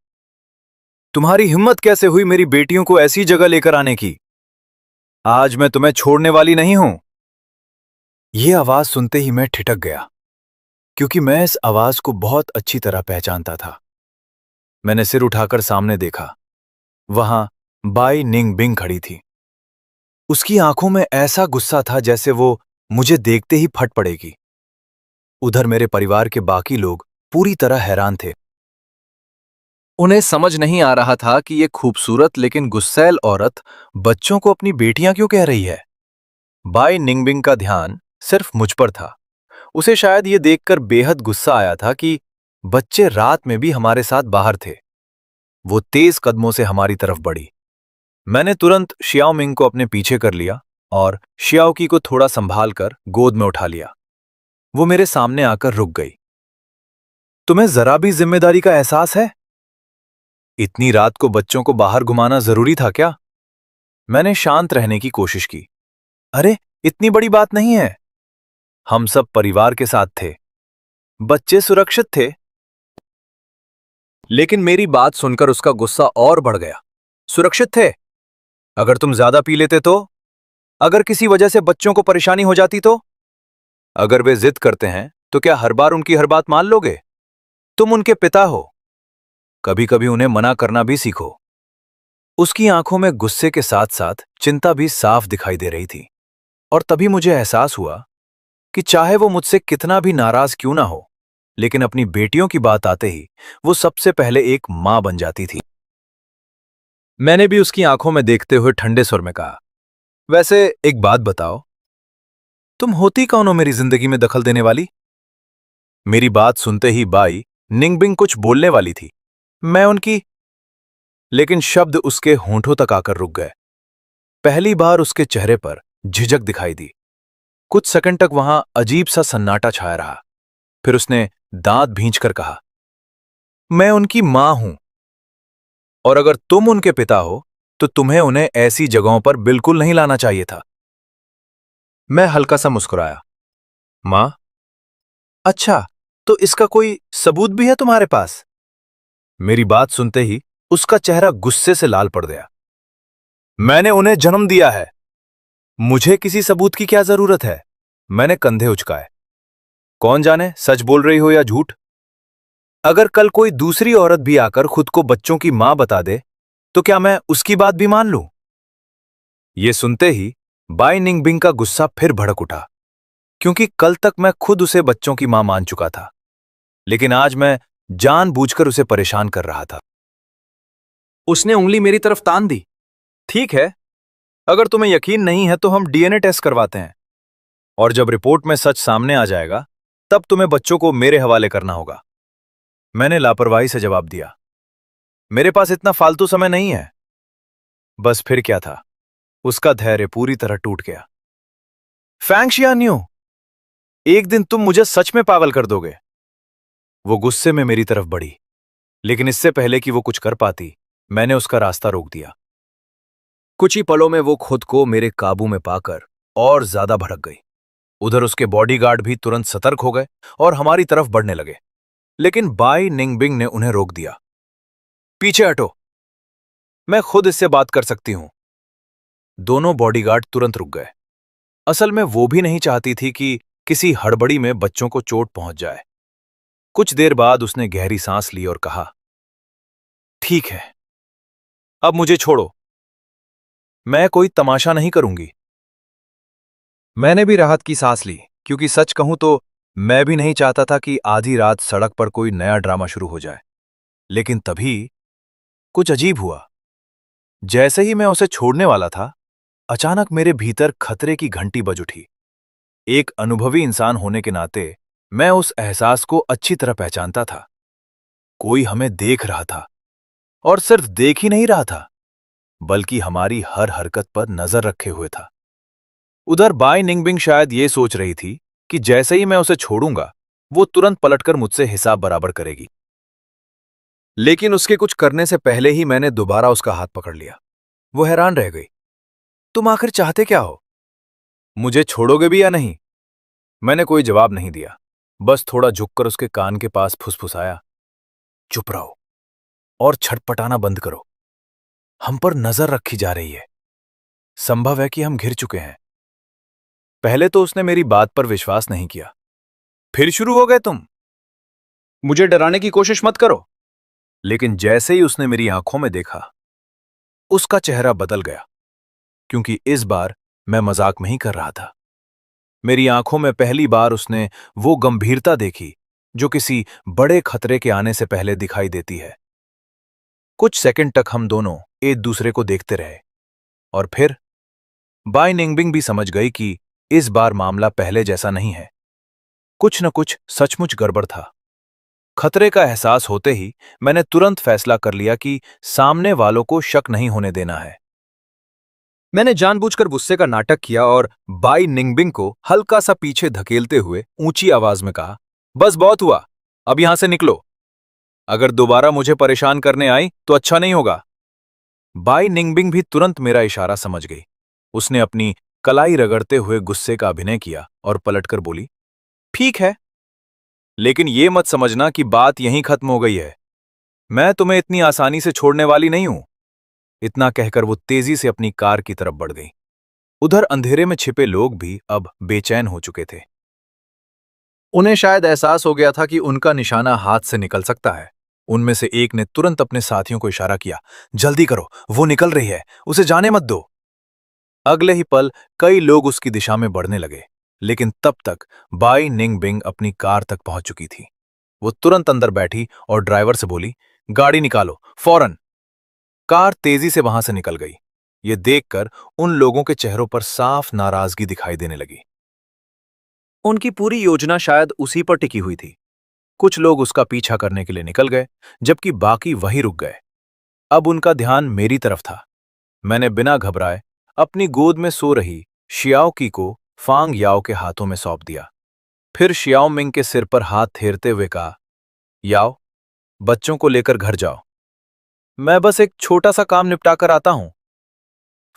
तुम्हारी हिम्मत कैसे हुई मेरी बेटियों को ऐसी जगह लेकर आने की? आज मैं तुम्हें छोड़ने वाली नहीं हूं। यह आवाज सुनते ही मैं ठिठक गया, क्योंकि मैं इस आवाज को बहुत अच्छी तरह पहचानता था। मैंने सिर उठाकर सामने देखा। वहां बाई निंगबिंग खड़ी थी। उसकी आंखों में ऐसा गुस्सा था जैसे वो मुझे देखते ही फट पड़ेगी। उधर मेरे परिवार के बाकी लोग पूरी तरह हैरान थे। उन्हें समझ नहीं आ रहा था कि ये खूबसूरत लेकिन गुस्सैल औरत बच्चों को अपनी बेटियां क्यों कह रही है। बाई निंगबिंग का ध्यान सिर्फ मुझ पर था। उसे शायद ये देखकर बेहद गुस्सा आया था कि बच्चे रात में भी हमारे साथ बाहर थे। वो तेज कदमों से हमारी तरफ बढ़ी। मैंने तुरंत शियाओमिंग को अपने पीछे कर लिया और शियाओकी को थोड़ा संभाल कर गोद में उठा लिया। वो मेरे सामने आकर रुक गई। तुम्हें जरा भी जिम्मेदारी का एहसास है? इतनी रात को बच्चों को बाहर घुमाना जरूरी था क्या? मैंने शांत रहने की कोशिश की। अरे, इतनी बड़ी बात नहीं है। हम सब परिवार के साथ थे, बच्चे सुरक्षित थे। लेकिन मेरी बात सुनकर उसका गुस्सा और बढ़ गया। सुरक्षित थे? अगर तुम ज्यादा पी लेते तो? अगर किसी वजह से बच्चों को परेशानी हो जाती तो? अगर वे जिद करते हैं तो क्या हर बार उनकी हर बात मान लोगे? तुम उनके पिता हो, कभी कभी उन्हें मना करना भी सीखो। उसकी आंखों में गुस्से के साथ साथ चिंता भी साफ दिखाई दे रही थी। और तभी मुझे एहसास हुआ कि चाहे वो मुझसे कितना भी नाराज क्यों ना हो, लेकिन अपनी बेटियों की बात आते ही वो सबसे पहले एक मां बन जाती थी। मैंने भी उसकी आंखों में देखते हुए ठंडे स्वर में कहा, वैसे एक बात बताओ, तुम होती कौन हो मेरी जिंदगी में दखल देने वाली? मेरी बात सुनते ही बाई निंगबिंग कुछ बोलने वाली थी। मैं उनकी, लेकिन शब्द उसके होंठों तक आकर रुक गए। पहली बार उसके चेहरे पर झिझक दिखाई दी। कुछ सेकंड तक वहां अजीब सा सन्नाटा छाया रहा। फिर उसने दांत भींचकर कहा, मैं उनकी मां हूं, और अगर तुम उनके पिता हो तो तुम्हें उन्हें ऐसी जगहों पर बिल्कुल नहीं लाना चाहिए था। मैं हल्का सा मुस्कुराया। मां? अच्छा, तो इसका कोई सबूत भी है तुम्हारे पास? मेरी बात सुनते ही उसका चेहरा गुस्से से लाल पड़ गया। मैंने उन्हें जन्म दिया है, मुझे किसी सबूत की क्या जरूरत है? मैंने कंधे उचकाए। कौन जाने सच बोल रही हो या झूठ। अगर कल कोई दूसरी औरत भी आकर खुद को बच्चों की मां बता दे तो क्या मैं उसकी बात भी मान लूं? यह सुनते ही बाई निंगबिंग का गुस्सा फिर भड़क उठा, क्योंकि कल तक मैं खुद उसे बच्चों की मां मान चुका था, लेकिन आज मैं जानबूझकर उसे परेशान कर रहा था। उसने उंगली मेरी तरफ तान दी। ठीक है, अगर तुम्हें यकीन नहीं है तो हम डीएनए टेस्ट करवाते हैं, और जब रिपोर्ट में सच सामने आ जाएगा तब तुम्हें बच्चों को मेरे हवाले करना होगा। मैंने लापरवाही से जवाब दिया, मेरे पास इतना फालतू समय नहीं है। बस फिर क्या था, उसका धैर्य पूरी तरह टूट गया। फैंगशियान्यू, एक दिन तुम मुझे सच में पागल कर दोगे। वो गुस्से में मेरी तरफ बढ़ी, लेकिन इससे पहले कि वो कुछ कर पाती, मैंने उसका रास्ता रोक दिया। कुछ ही पलों में वो खुद को मेरे काबू में पाकर और ज्यादा भड़क गई। उधर उसके बॉडीगार्ड भी तुरंत सतर्क हो गए और हमारी तरफ बढ़ने लगे, लेकिन बाई निंगबिंग ने उन्हें रोक दिया। पीछे हटो, मैं खुद इससे बात कर सकती हूं। दोनों बॉडीगार्ड तुरंत रुक गए। असल में वो भी नहीं चाहती थी कि किसी हड़बड़ी में बच्चों को चोट पहुंच जाए। कुछ देर बाद उसने गहरी सांस ली और कहा, ठीक है, अब मुझे छोड़ो, मैं कोई तमाशा नहीं करूंगी। मैंने भी राहत की सांस ली, क्योंकि सच कहूं तो मैं भी नहीं चाहता था कि आधी रात सड़क पर कोई नया ड्रामा शुरू हो जाए। लेकिन तभी कुछ अजीब हुआ। जैसे ही मैं उसे छोड़ने वाला था, अचानक मेरे भीतर खतरे की घंटी बज उठी। एक अनुभवी इंसान होने के नाते मैं उस एहसास को अच्छी तरह पहचानता था। कोई हमें देख रहा था, और सिर्फ देख ही नहीं रहा था, बल्कि हमारी हर हरकत पर नजर रखे हुए था। उधर बाई निंगबिंग शायद ये सोच रही थी कि जैसे ही मैं उसे छोड़ूंगा, वो तुरंत पलटकर मुझसे हिसाब बराबर करेगी। लेकिन उसके कुछ करने से पहले ही मैंने दोबारा उसका हाथ पकड़ लिया। वो हैरान रह गई। तुम आखिर चाहते क्या हो? मुझे छोड़ोगे भी या नहीं? मैंने कोई जवाब नहीं दिया, बस थोड़ा झुककर उसके कान के पास फुसफुसाया, चुप रहो और छटपटाना बंद करो। हम पर नजर रखी जा रही है। संभव है कि हम घिर चुके हैं। पहले तो उसने मेरी बात पर विश्वास नहीं किया। फिर शुरू हो गए तुम? मुझे डराने की कोशिश मत करो। लेकिन जैसे ही उसने मेरी आंखों में देखा, उसका चेहरा बदल गया, क्योंकि इस बार मैं मजाक में ही कर रहा था। मेरी आंखों में पहली बार उसने वो गंभीरता देखी जो किसी बड़े खतरे के आने से पहले दिखाई देती है। कुछ सेकंड तक हम दोनों एक दूसरे को देखते रहे, और फिर बाई निंगबिंग भी समझ गई कि इस बार मामला पहले जैसा नहीं है। कुछ न कुछ सचमुच गड़बड़ था। खतरे का एहसास होते ही मैंने तुरंत फैसला कर लिया कि सामने वालों को शक नहीं होने देना है। मैंने जानबूझकर गुस्से का नाटक किया और बाई निंगबिंग को हल्का सा पीछे धकेलते हुए ऊंची आवाज में कहा, बस बहुत हुआ, अब यहां से निकलो। अगर दोबारा मुझे परेशान करने आई तो अच्छा नहीं होगा। बाई निंगबिंग भी तुरंत मेरा इशारा समझ गई। उसने अपनी कलाई रगड़ते हुए गुस्से का अभिनय किया और पलटकर बोली, ठीक है, लेकिन ये मत समझना कि बात यहीं खत्म हो गई है। मैं तुम्हें इतनी आसानी से छोड़ने वाली नहीं हूं। इतना कहकर वो तेजी से अपनी कार की तरफ बढ़ गई। उधर अंधेरे में छिपे लोग भी अब बेचैन हो चुके थे। उन्हें शायद एहसास हो गया था कि उनका निशाना हाथ से निकल सकता है। उनमें से एक ने तुरंत अपने साथियों को इशारा किया, जल्दी करो, वो निकल रही है, उसे जाने मत दो। अगले ही पल कई लोग उसकी दिशा में बढ़ने लगे, लेकिन तब तक बाई निंगबिंग अपनी कार तक पहुंच चुकी थी। वो तुरंत अंदर बैठी और ड्राइवर से बोली, गाड़ी निकालो, फौरन। कार तेजी से वहां से निकल गई। ये देखकर उन लोगों के चेहरों पर साफ नाराजगी दिखाई देने लगी। उनकी पूरी योजना शायद उसी पर टिकी हुई थी। कुछ लोग उसका पीछा करने के लिए निकल गए, जबकि बाकी वहीं रुक गए। अब उनका ध्यान मेरी तरफ था। मैंने बिना घबराए अपनी गोद में सो रही शियाओ की को फांग याओ के हाथों में सौंप दिया। फिर शियाओ मिंग के सिर पर हाथ फेरते हुए कहा, याओ, बच्चों को लेकर घर जाओ, मैं बस एक छोटा सा काम निपटा कर आता हूं।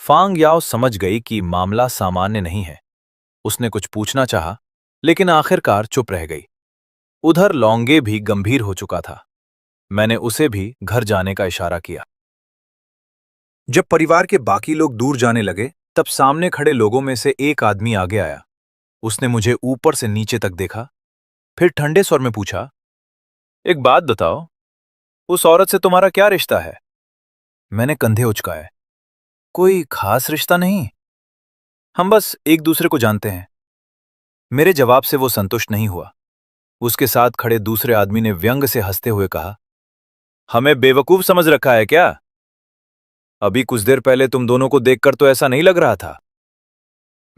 फांग याओ समझ गई कि मामला सामान्य नहीं है। उसने कुछ पूछना चाहा, लेकिन आखिरकार चुप रह गई। उधर लौंगे भी गंभीर हो चुका था। मैंने उसे भी घर जाने का इशारा किया। जब परिवार के बाकी लोग दूर जाने लगे, तब सामने खड़े लोगों में से एक आदमी आगे आया। उसने मुझे ऊपर से नीचे तक देखा, फिर ठंडे स्वर में पूछा, एक बात बताओ, उस औरत से तुम्हारा क्या रिश्ता है? मैंने कंधे उचकाए, कोई खास रिश्ता नहीं, हम बस एक दूसरे को जानते हैं। मेरे जवाब से वो संतुष्ट नहीं हुआ। उसके साथ खड़े दूसरे आदमी ने व्यंग से हंसते हुए कहा, हमें बेवकूफ समझ रखा है क्या? अभी कुछ देर पहले तुम दोनों को देखकर तो ऐसा नहीं लग रहा था।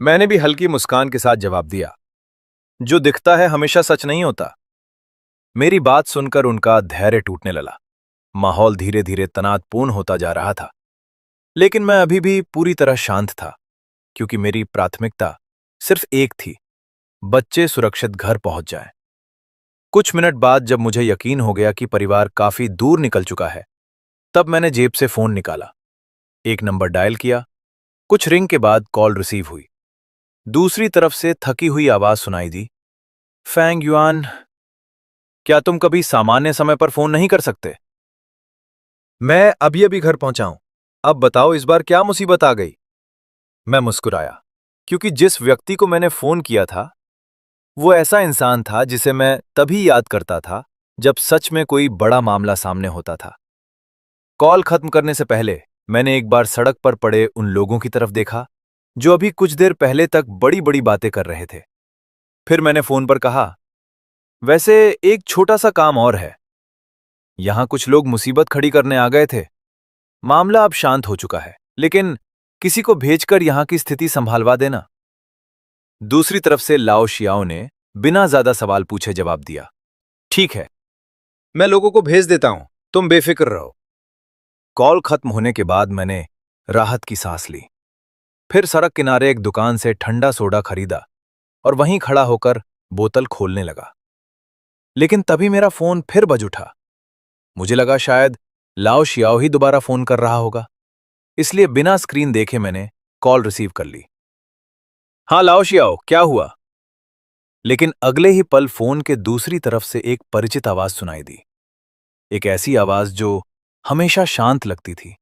मैंने भी हल्की मुस्कान के साथ जवाब दिया, जो दिखता है हमेशा सच नहीं होता। मेरी बात सुनकर उनका धैर्य टूटने लगा। माहौल धीरे धीरे तनावपूर्ण होता जा रहा था, लेकिन मैं अभी भी पूरी तरह शांत था, क्योंकि मेरी प्राथमिकता सिर्फ एक थी, बच्चे सुरक्षित घर पहुंच जाएं। कुछ मिनट बाद जब मुझे यकीन हो गया कि परिवार काफी दूर निकल चुका है, तब मैंने जेब से फोन निकाला, एक नंबर डायल किया। कुछ रिंग के बाद कॉल रिसीव हुई। दूसरी तरफ से थकी हुई आवाज सुनाई दी, फैंग युआन, क्या तुम कभी सामान्य समय पर फोन नहीं कर सकते? मैं अभी अभी घर पहुंचा हूं, अब बताओ इस बार क्या मुसीबत आ गई? मैं मुस्कुराया, क्योंकि जिस व्यक्ति को मैंने फोन किया था वो ऐसा इंसान था जिसे मैं तभी याद करता था जब सच में कोई बड़ा मामला सामने होता था। कॉल खत्म करने से पहले मैंने एक बार सड़क पर पड़े उन लोगों की तरफ देखा जो अभी कुछ देर पहले तक बड़ी बड़ी बातें कर रहे थे। फिर मैंने फोन पर कहा, वैसे एक छोटा सा काम और है। यहां कुछ लोग मुसीबत खड़ी करने आ गए थे। मामला अब शांत हो चुका है, लेकिन किसी को भेजकर यहां की स्थिति संभालवा देना। दूसरी तरफ से लाओ शियाओ ने बिना ज्यादा सवाल पूछे जवाब दिया, ठीक है, मैं लोगों को भेज देता हूं, तुम बेफिक्र रहो। कॉल खत्म होने के बाद मैंने राहत की सांस ली। फिर सड़क किनारे एक दुकान से ठंडा सोडा खरीदा और वहीं खड़ा होकर बोतल खोलने लगा। लेकिन तभी मेरा फोन फिर बज उठा। मुझे लगा शायद लाओ शियाओ ही दोबारा फोन कर रहा होगा, इसलिए बिना स्क्रीन देखे मैंने कॉल रिसीव कर ली। हाँ लाओ शियाओ, क्या हुआ? लेकिन अगले ही पल फोन के दूसरी तरफ से एक परिचित आवाज सुनाई दी। एक ऐसी आवाज जो हमेशा शांत लगती थी,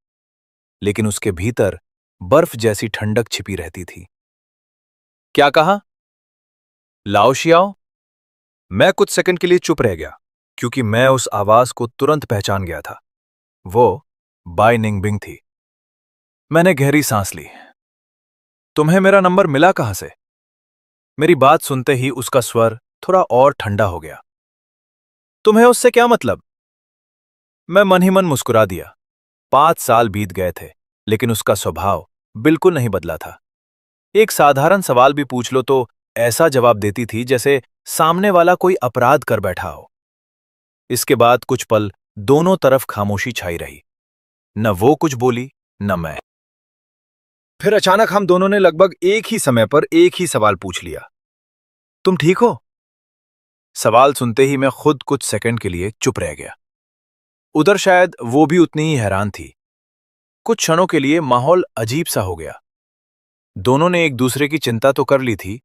लेकिन उसके भीतर बर्फ जैसी ठंडक छिपी रहती थी। क्या कहा? लाओ शियाओ? मैं कुछ सेकंड के लिए चुप रह गया, क्योंकि मैं उस आवाज को तुरंत पहचान गया था। वो बाई निंगबिंग थी। मैंने गहरी सांस ली। तुम्हें मेरा नंबर मिला कहां से? मेरी बात सुनते ही उसका स्वर थोड़ा और ठंडा हो गया। तुम्हें उससे क्या मतलब? मैं मन ही मन मुस्कुरा दिया। 5 साल बीत गए थे, लेकिन उसका स्वभाव बिल्कुल नहीं बदला था। एक साधारण सवाल भी पूछ लो तो ऐसा जवाब देती थी जैसे सामने वाला कोई अपराध कर बैठा हो। इसके बाद कुछ पल दोनों तरफ खामोशी छाई रही। न वो कुछ बोली, न मैं। फिर अचानक हम दोनों ने लगभग एक ही समय पर एक ही सवाल पूछ लिया, तुम ठीक हो? सवाल सुनते ही मैं खुद कुछ सेकंड के लिए चुप रह गया। उधर शायद वो भी उतनी ही हैरान थी। कुछ क्षणों के लिए माहौल अजीब सा हो गया। दोनों ने एक दूसरे की चिंता तो कर ली थी,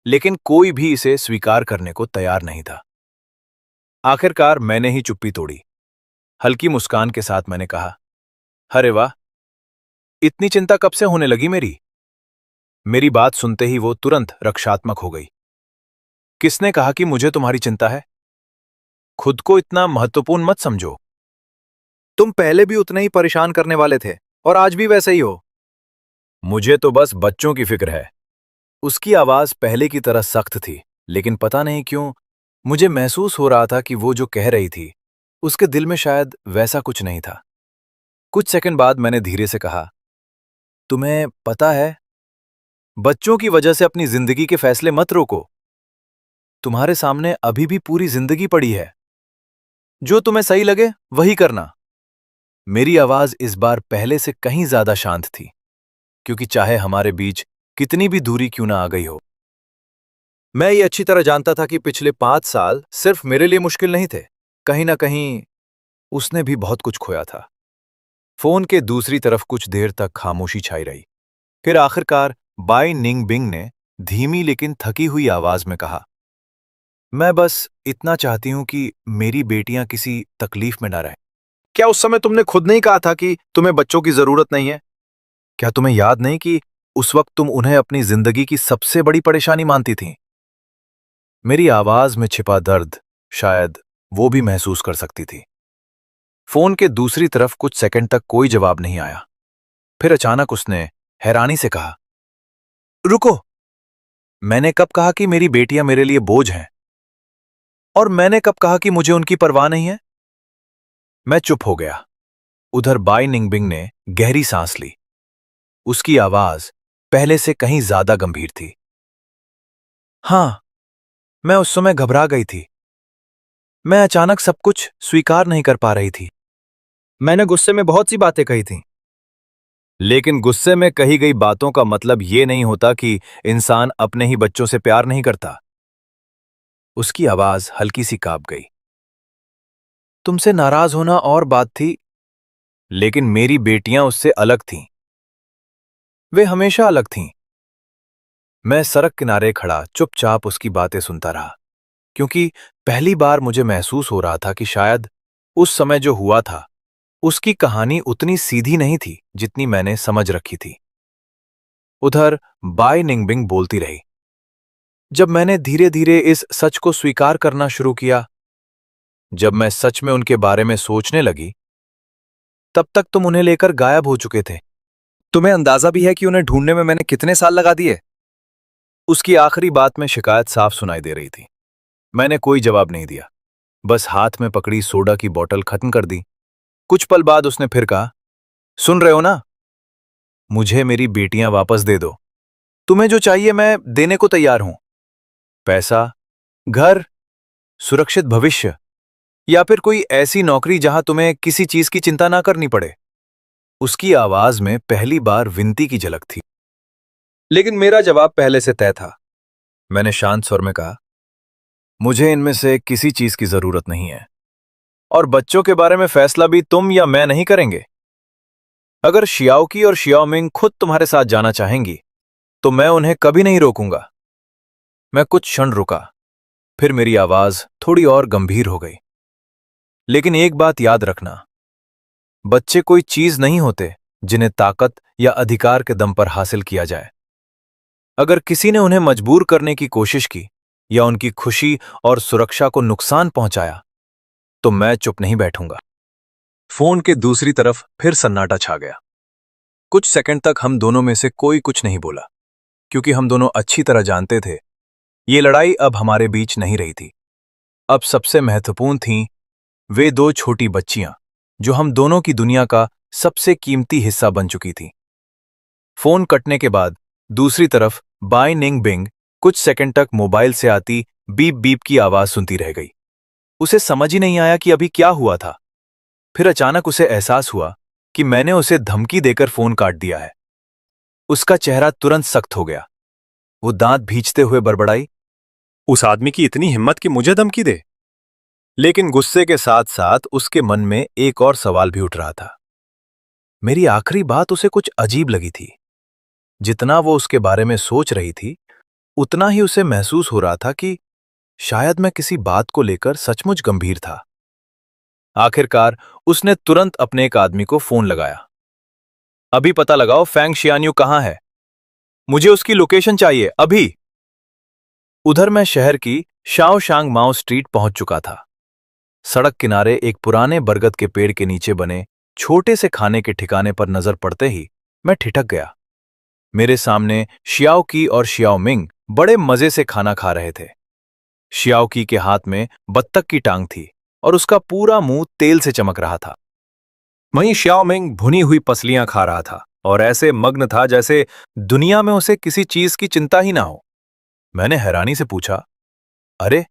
लेकिन कोई भी इसे स्वीकार करने को तैयार नहीं था। आखिरकार मैंने ही चुप्पी तोड़ी। हल्की मुस्कान के साथ मैंने कहा, अरे वाह, इतनी चिंता कब से होने लगी मेरी? मेरी बात सुनते ही वो तुरंत रक्षात्मक हो गई। किसने कहा कि मुझे तुम्हारी चिंता है? खुद को इतना महत्वपूर्ण मत समझो। तुम पहले भी उतने ही परेशान करने वाले थे और आज भी वैसे ही हो। मुझे तो बस बच्चों की फिक्र है। उसकी आवाज पहले की तरह सख्त थी, लेकिन पता नहीं क्यों मुझे महसूस हो रहा था कि वो जो कह रही थी उसके दिल में शायद वैसा कुछ नहीं था। कुछ सेकंड बाद मैंने धीरे से कहा, तुम्हें पता है, बच्चों की वजह से अपनी जिंदगी के फैसले मत रोको। तुम्हारे सामने अभी भी पूरी जिंदगी पड़ी है। जो तुम्हें सही लगे वही करना। मेरी आवाज इस बार पहले से कहीं ज्यादा शांत थी, क्योंकि चाहे हमारे बीच कितनी भी दूरी क्यों ना आ गई हो, मैं ये अच्छी तरह जानता था कि पिछले 5 साल सिर्फ मेरे लिए मुश्किल नहीं थे। कहीं ना कहीं उसने भी बहुत कुछ खोया था। फोन के दूसरी तरफ कुछ देर तक खामोशी छाई रही। फिर आखिरकार बाई निंगबिंग ने धीमी लेकिन थकी हुई आवाज में कहा, मैं बस इतना चाहती हूं कि मेरी बेटियां किसी तकलीफ में ना रहें। क्या उस समय तुमने खुद नहीं कहा था कि तुम्हें बच्चों की जरूरत नहीं है? क्या तुम्हें याद नहीं कि उस वक्त तुम उन्हें अपनी जिंदगी की सबसे बड़ी परेशानी मानती थीं? मेरी आवाज में छिपा दर्द शायद वो भी महसूस कर सकती थी। फोन के दूसरी तरफ कुछ सेकंड तक कोई जवाब नहीं आया। फिर अचानक उसने हैरानी से कहा, रुको, मैंने कब कहा कि मेरी बेटियां मेरे लिए बोझ हैं? और मैंने कब कहा कि मुझे उनकी परवाह नहीं है? मैं चुप हो गया। उधर बाई निंगबिंग ने गहरी सांस ली। उसकी आवाज पहले से कहीं ज्यादा गंभीर थी। हां, मैं उस समय घबरा गई थी। मैं अचानक सब कुछ स्वीकार नहीं कर पा रही थी। मैंने गुस्से में बहुत सी बातें कही थीं। लेकिन गुस्से में कही गई बातों का मतलब ये नहीं होता कि इंसान अपने ही बच्चों से प्यार नहीं करता। उसकी आवाज हल्की सी कांप गई। तुमसे नाराज होना और बात थी, लेकिन मेरी बेटियां उससे अलग थीं। वे हमेशा अलग थीं। मैं सड़क किनारे खड़ा चुपचाप उसकी बातें सुनता रहा, क्योंकि पहली बार मुझे महसूस हो रहा था कि शायद उस समय जो हुआ था उसकी कहानी उतनी सीधी नहीं थी जितनी मैंने समझ रखी थी। उधर बाई निंगबिंग बोलती रही, जब मैंने धीरे धीरे इस सच को स्वीकार करना शुरू किया, जब मैं सच में उनके बारे में सोचने लगी, तब तक तुम उन्हें लेकर गायब हो चुके थे। तुम्हें अंदाजा भी है कि उन्हें ढूंढने में मैंने कितने साल लगा दिए? उसकी आखिरी बात में शिकायत साफ सुनाई दे रही थी। मैंने कोई जवाब नहीं दिया, बस हाथ में पकड़ी सोडा की बोतल खत्म कर दी। कुछ पल बाद उसने फिर कहा, सुन रहे हो ना, मुझे मेरी बेटियां वापस दे दो। तुम्हें जो चाहिए मैं देने को तैयार हूं। पैसा, घर, सुरक्षित भविष्य, या फिर कोई ऐसी नौकरी जहां तुम्हें किसी चीज की चिंता ना करनी पड़े। उसकी आवाज में पहली बार विनती की झलक थी। लेकिन मेरा जवाब पहले से तय था। मैंने शांत स्वर में कहा, मुझे इनमें से किसी चीज की जरूरत नहीं है, और बच्चों के बारे में फैसला भी तुम या मैं नहीं करेंगे। अगर शियाओकी और शियाओमिंग खुद तुम्हारे साथ जाना चाहेंगी, तो मैं उन्हें कभी नहीं रोकूंगा। मैं कुछ क्षण रुका, फिर मेरी आवाज थोड़ी और गंभीर हो गई। लेकिन एक बात याद रखना, बच्चे कोई चीज नहीं होते जिन्हें ताकत या अधिकार के दम पर हासिल किया जाए। अगर किसी ने उन्हें मजबूर करने की कोशिश की या उनकी खुशी और सुरक्षा को नुकसान पहुंचाया, तो मैं चुप नहीं बैठूंगा। फोन के दूसरी तरफ फिर सन्नाटा छा गया। कुछ सेकंड तक हम दोनों में से कोई कुछ नहीं बोला, क्योंकि हम दोनों अच्छी तरह जानते थे ये लड़ाई अब हमारे बीच नहीं रही थी। अब सबसे महत्वपूर्ण थीं वे दो छोटी बच्चियां, जो हम दोनों की दुनिया का सबसे कीमती हिस्सा बन चुकी थीं। फोन कटने के बाद दूसरी तरफ बाई निंगबिंग कुछ सेकंड तक मोबाइल से आती बीप बीप की आवाज सुनती रह गई। उसे समझ ही नहीं आया कि अभी क्या हुआ था। फिर अचानक उसे एहसास हुआ कि मैंने उसे धमकी देकर फोन काट दिया है। उसका चेहरा तुरंत सख्त हो गया। वो दांत भींचते हुए बड़बड़ाई, उस आदमी की इतनी हिम्मत कि मुझे धमकी दे। लेकिन गुस्से के साथ साथ उसके मन में एक और सवाल भी उठ रहा था। मेरी आखिरी बात उसे कुछ अजीब लगी थी। जितना वो उसके बारे में सोच रही थी, उतना ही उसे महसूस हो रहा था कि शायद मैं किसी बात को लेकर सचमुच गंभीर था। आखिरकार उसने तुरंत अपने एक आदमी को फोन लगाया। अभी पता लगाओ फैंग शियान्यू कहाँ है, मुझे उसकी लोकेशन चाहिए अभी। उधर मैं शहर की शाओशांग माओ स्ट्रीट पहुंच चुका था। सड़क किनारे एक पुराने बरगद के पेड़ के नीचे बने छोटे से खाने के ठिकाने पर नजर पड़ते ही मैं ठिठक गया। मेरे सामने शियाओ की और शियाओ मिंग बड़े मजे से खाना खा रहे थे। शियाओ की के हाथ में बत्तख की टांग थी और उसका पूरा मुंह तेल से चमक रहा था। वहीं शियाओ मिंग भुनी हुई पसलियां खा रहा था और ऐसे मग्न था जैसे दुनिया में उसे किसी चीज की चिंता ही ना हो। मैंने हैरानी से पूछा, अरे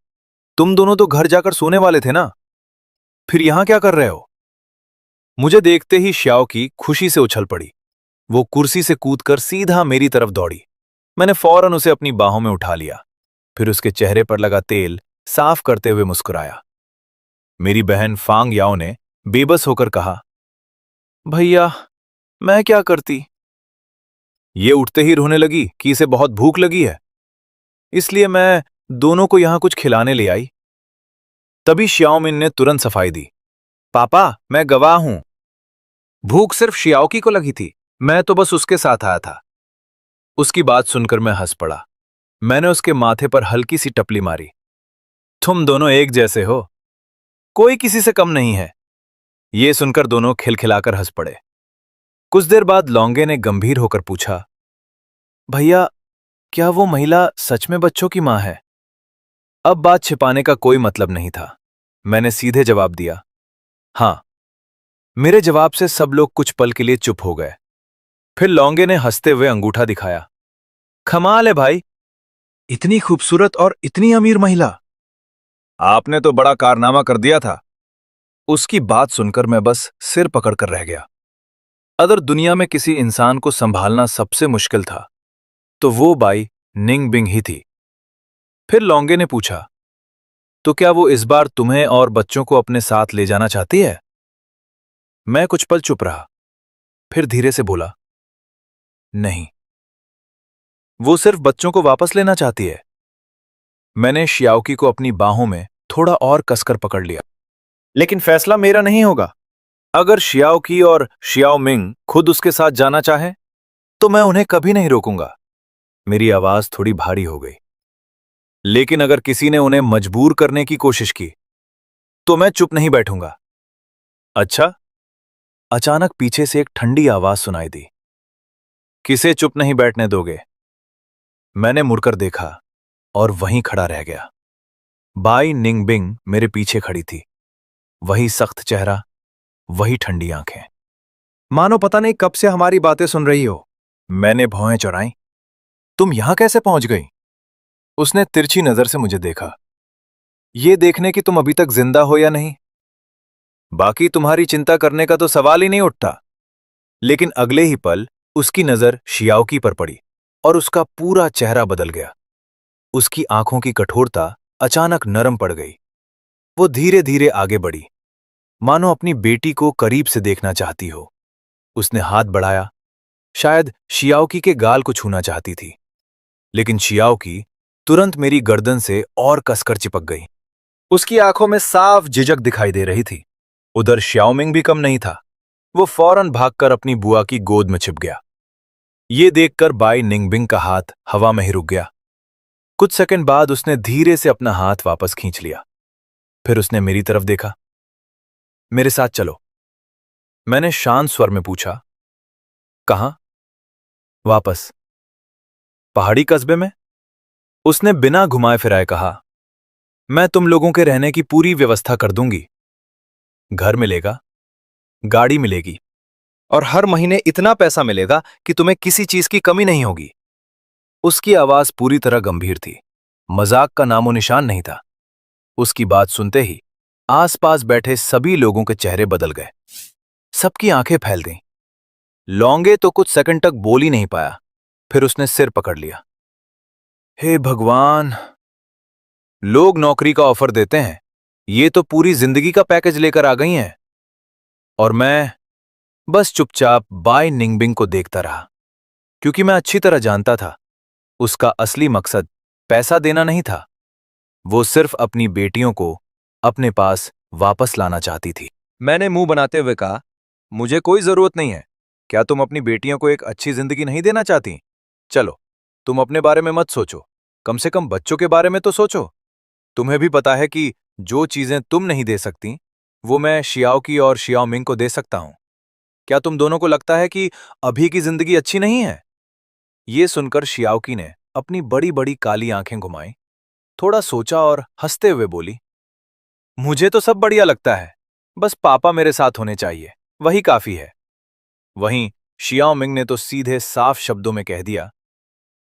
तुम दोनों तो घर जाकर सोने वाले थे ना, फिर यहां क्या कर रहे हो? मुझे देखते ही शियाओ की खुशी से उछल पड़ी। वो कुर्सी से कूदकर सीधा मेरी तरफ दौड़ी। मैंने फौरन उसे अपनी बाहों में उठा लिया, फिर उसके चेहरे पर लगा तेल साफ करते हुए मुस्कुराया। मेरी बहन फांग याओ ने बेबस होकर कहा, भैया मैं क्या करती? ये उठते ही रोने लगी कि इसे बहुत भूख लगी है, इसलिए मैं दोनों को यहां कुछ खिलाने ले आई। तभी श्याओमिन ने तुरंत सफाई दी, पापा मैं गवाह हूं, भूख सिर्फ शियाओकी को लगी थी, मैं तो बस उसके साथ आया था। उसकी बात सुनकर मैं हंस पड़ा। मैंने उसके माथे पर हल्की सी टपली मारी। तुम दोनों एक जैसे हो, कोई किसी से कम नहीं है। ये सुनकर दोनों खिलखिलाकर हंस पड़े। कुछ देर बाद लौंगे ने गंभीर होकर पूछा, भैया क्या वो महिला सच में बच्चों की मां है? अब बात छिपाने का कोई मतलब नहीं था। मैंने सीधे जवाब दिया, हां। मेरे जवाब से सब लोग कुछ पल के लिए चुप हो गए। फिर लौंगे ने हंसते हुए अंगूठा दिखाया, कमाल है भाई, इतनी खूबसूरत और इतनी अमीर महिला, आपने तो बड़ा कारनामा कर दिया था। उसकी बात सुनकर मैं बस सिर पकड़कर रह गया। अगर दुनिया में किसी इंसान को संभालना सबसे मुश्किल था तो वो बाई निंग बिंग ही थी। फिर लौंगे ने पूछा, तो क्या वो इस बार तुम्हें और बच्चों को अपने साथ ले जाना चाहती है? मैं कुछ पल चुप रहा, फिर धीरे से बोला, नहीं, वो सिर्फ बच्चों को वापस लेना चाहती है। मैंने शियाओकी को अपनी बाहों में थोड़ा और कसकर पकड़ लिया। लेकिन फैसला मेरा नहीं होगा। अगर शियाओकी और शियाओ मिंग खुद उसके साथ जाना चाहें तो मैं उन्हें कभी नहीं रोकूंगा। मेरी आवाज थोड़ी भारी हो गई। लेकिन अगर किसी ने उन्हें मजबूर करने की कोशिश की तो मैं चुप नहीं बैठूंगा। अच्छा? अचानक पीछे से एक ठंडी आवाज सुनाई दी, किसे चुप नहीं बैठने दोगे? मैंने मुड़कर देखा और वहीं खड़ा रह गया। बाई निंगबिंग मेरे पीछे खड़ी थी। वही सख्त चेहरा, वही ठंडी आंखें, मानो पता नहीं कब से हमारी बातें सुन रही हो। मैंने भौहें चौड़ाई, तुम यहां कैसे पहुंच गई? उसने तिरछी नजर से मुझे देखा, ये देखने की तुम अभी तक जिंदा हो या नहीं। बाकी तुम्हारी चिंता करने का तो सवाल ही नहीं उठता। लेकिन अगले ही पल उसकी नजर शियाओकी पर पड़ी और उसका पूरा चेहरा बदल गया। उसकी आंखों की कठोरता अचानक नरम पड़ गई। वो धीरे धीरे आगे बढ़ी, मानो अपनी बेटी को करीब से देखना चाहती हो। उसने हाथ बढ़ाया, शायद शियाओकी के गाल को छूना चाहती थी, लेकिन शियाओकी तुरंत मेरी गर्दन से और कसकर चिपक गई। उसकी आंखों में साफ झिझक दिखाई दे रही थी। उधर श्याओमिंग भी कम नहीं था। वो फौरन भागकर अपनी बुआ की गोद में छिप गया। ये देखकर बाई निंगबिंग का हाथ हवा में ही रुक गया। कुछ सेकंड बाद उसने धीरे से अपना हाथ वापस खींच लिया। फिर उसने मेरी तरफ देखा। मेरे साथ चलो, मैंने शांत स्वर में पूछा। कहां? वापस पहाड़ी कस्बे में। उसने बिना घुमाए फिराए कहा, मैं तुम लोगों के रहने की पूरी व्यवस्था कर दूंगी। घर मिलेगा, गाड़ी मिलेगी और हर महीने इतना पैसा मिलेगा कि तुम्हें किसी चीज की कमी नहीं होगी। उसकी आवाज पूरी तरह गंभीर थी, मजाक का नामो निशान नहीं था। उसकी बात सुनते ही आसपास बैठे सभी लोगों के चेहरे बदल गए। सबकी आंखें फैल गईं। लौंगे तो कुछ सेकंड तक बोल ही नहीं पाया। फिर उसने सिर पकड़ लिया। हे भगवान, लोग नौकरी का ऑफर देते हैं, ये तो पूरी जिंदगी का पैकेज लेकर आ गई हैं। और मैं बस चुपचाप बाई निंगबिंग को देखता रहा। क्योंकि मैं अच्छी तरह जानता था उसका असली मकसद पैसा देना नहीं था। वो सिर्फ अपनी बेटियों को अपने पास वापस लाना चाहती थी। मैंने मुंह बनाते हुए कहा, मुझे कोई जरूरत नहीं है। क्या तुम अपनी बेटियों को एक अच्छी जिंदगी नहीं देना चाहती? चलो, तुम अपने बारे में मत सोचो, कम से कम बच्चों के बारे में तो सोचो। तुम्हें भी पता है कि जो चीजें तुम नहीं दे सकती वो मैं शियाओकी और शियाओमिंग को दे सकता हूं। क्या तुम दोनों को लगता है कि अभी की जिंदगी अच्छी नहीं है? ये सुनकर शियाओकी ने अपनी बड़ी बड़ी काली आंखें घुमाई, थोड़ा सोचा और हंसते हुए बोली, मुझे तो सब बढ़िया लगता है, बस पापा मेरे साथ होने चाहिए, वही काफी है। वहीं शियाओमिंग ने तो सीधे साफ शब्दों में कह दिया,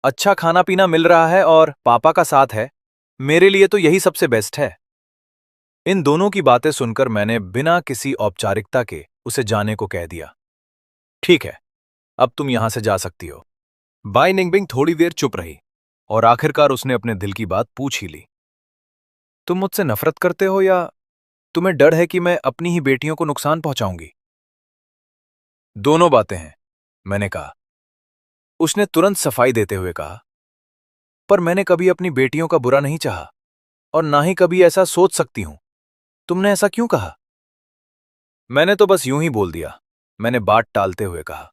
अच्छा खाना पीना मिल रहा है और पापा का साथ है, मेरे लिए तो यही सबसे बेस्ट है। इन दोनों की बातें सुनकर मैंने बिना किसी औपचारिकता के उसे जाने को कह दिया। ठीक है, अब तुम यहां से जा सकती हो। बाई निंगबिंग थोड़ी देर चुप रही और आखिरकार उसने अपने दिल की बात पूछ ही ली। तुम मुझसे नफरत करते हो या तुम्हें डर है कि मैं अपनी ही बेटियों को नुकसान पहुंचाऊंगी? दोनों बातें हैं, मैंने कहा। उसने तुरंत सफाई देते हुए कहा, पर मैंने कभी अपनी बेटियों का बुरा नहीं चाहा और ना ही कभी ऐसा सोच सकती हूं। तुमने ऐसा क्यों कहा? मैंने तो बस यूं ही बोल दिया, मैंने बात टालते हुए कहा।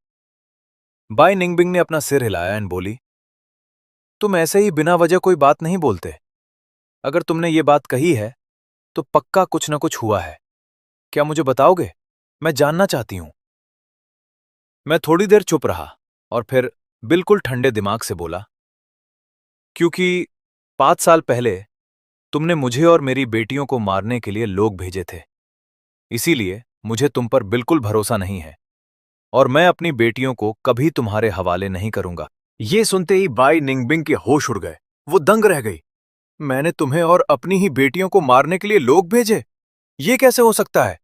बाई निंगबिंग ने अपना सिर हिलाया एंड बोली, तुम ऐसे ही बिना वजह कोई बात नहीं बोलते। अगर तुमने ये बात कही है तो पक्का कुछ न कुछ हुआ है। क्या मुझे बताओगे? मैं जानना चाहती हूं। मैं थोड़ी देर चुप रहा और फिर बिल्कुल ठंडे दिमाग से बोला, क्योंकि 5 साल पहले तुमने मुझे और मेरी बेटियों को मारने के लिए लोग भेजे थे। इसीलिए मुझे तुम पर बिल्कुल भरोसा नहीं है और मैं अपनी बेटियों को कभी तुम्हारे हवाले नहीं करूंगा। ये सुनते ही बाई निंगबिंग के होश उड़ गए। वो दंग रह गई। मैंने तुम्हें और अपनी ही बेटियों को मारने के लिए लोग भेजे? ये कैसे हो सकता है?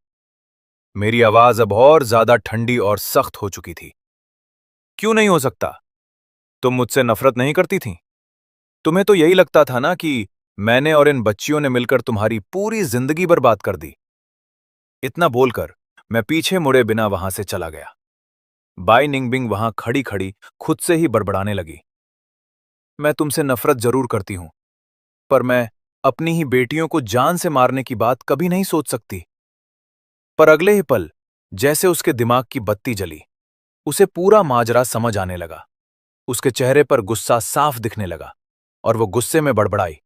मेरी आवाज अब और ज्यादा ठंडी और सख्त हो चुकी थी। क्यों नहीं हो सकता? तुम मुझसे नफरत नहीं करती थीं? तुम्हें तो यही लगता था ना कि मैंने और इन बच्चियों ने मिलकर तुम्हारी पूरी जिंदगी बर्बाद कर दी। इतना बोलकर मैं पीछे मुड़े बिना वहां से चला गया। बाई निंगबिंग वहां खड़ी खड़ी खुद से ही बड़बड़ाने लगी, मैं तुमसे नफरत जरूर करती हूं, पर मैं अपनी ही बेटियों को जान से मारने की बात कभी नहीं सोच सकती। पर अगले ही पल जैसे उसके दिमाग की बत्ती जली, उसे पूरा माजरा समझ आने लगा। उसके चेहरे पर गुस्सा साफ दिखने लगा और वो गुस्से में बड़बड़ाई,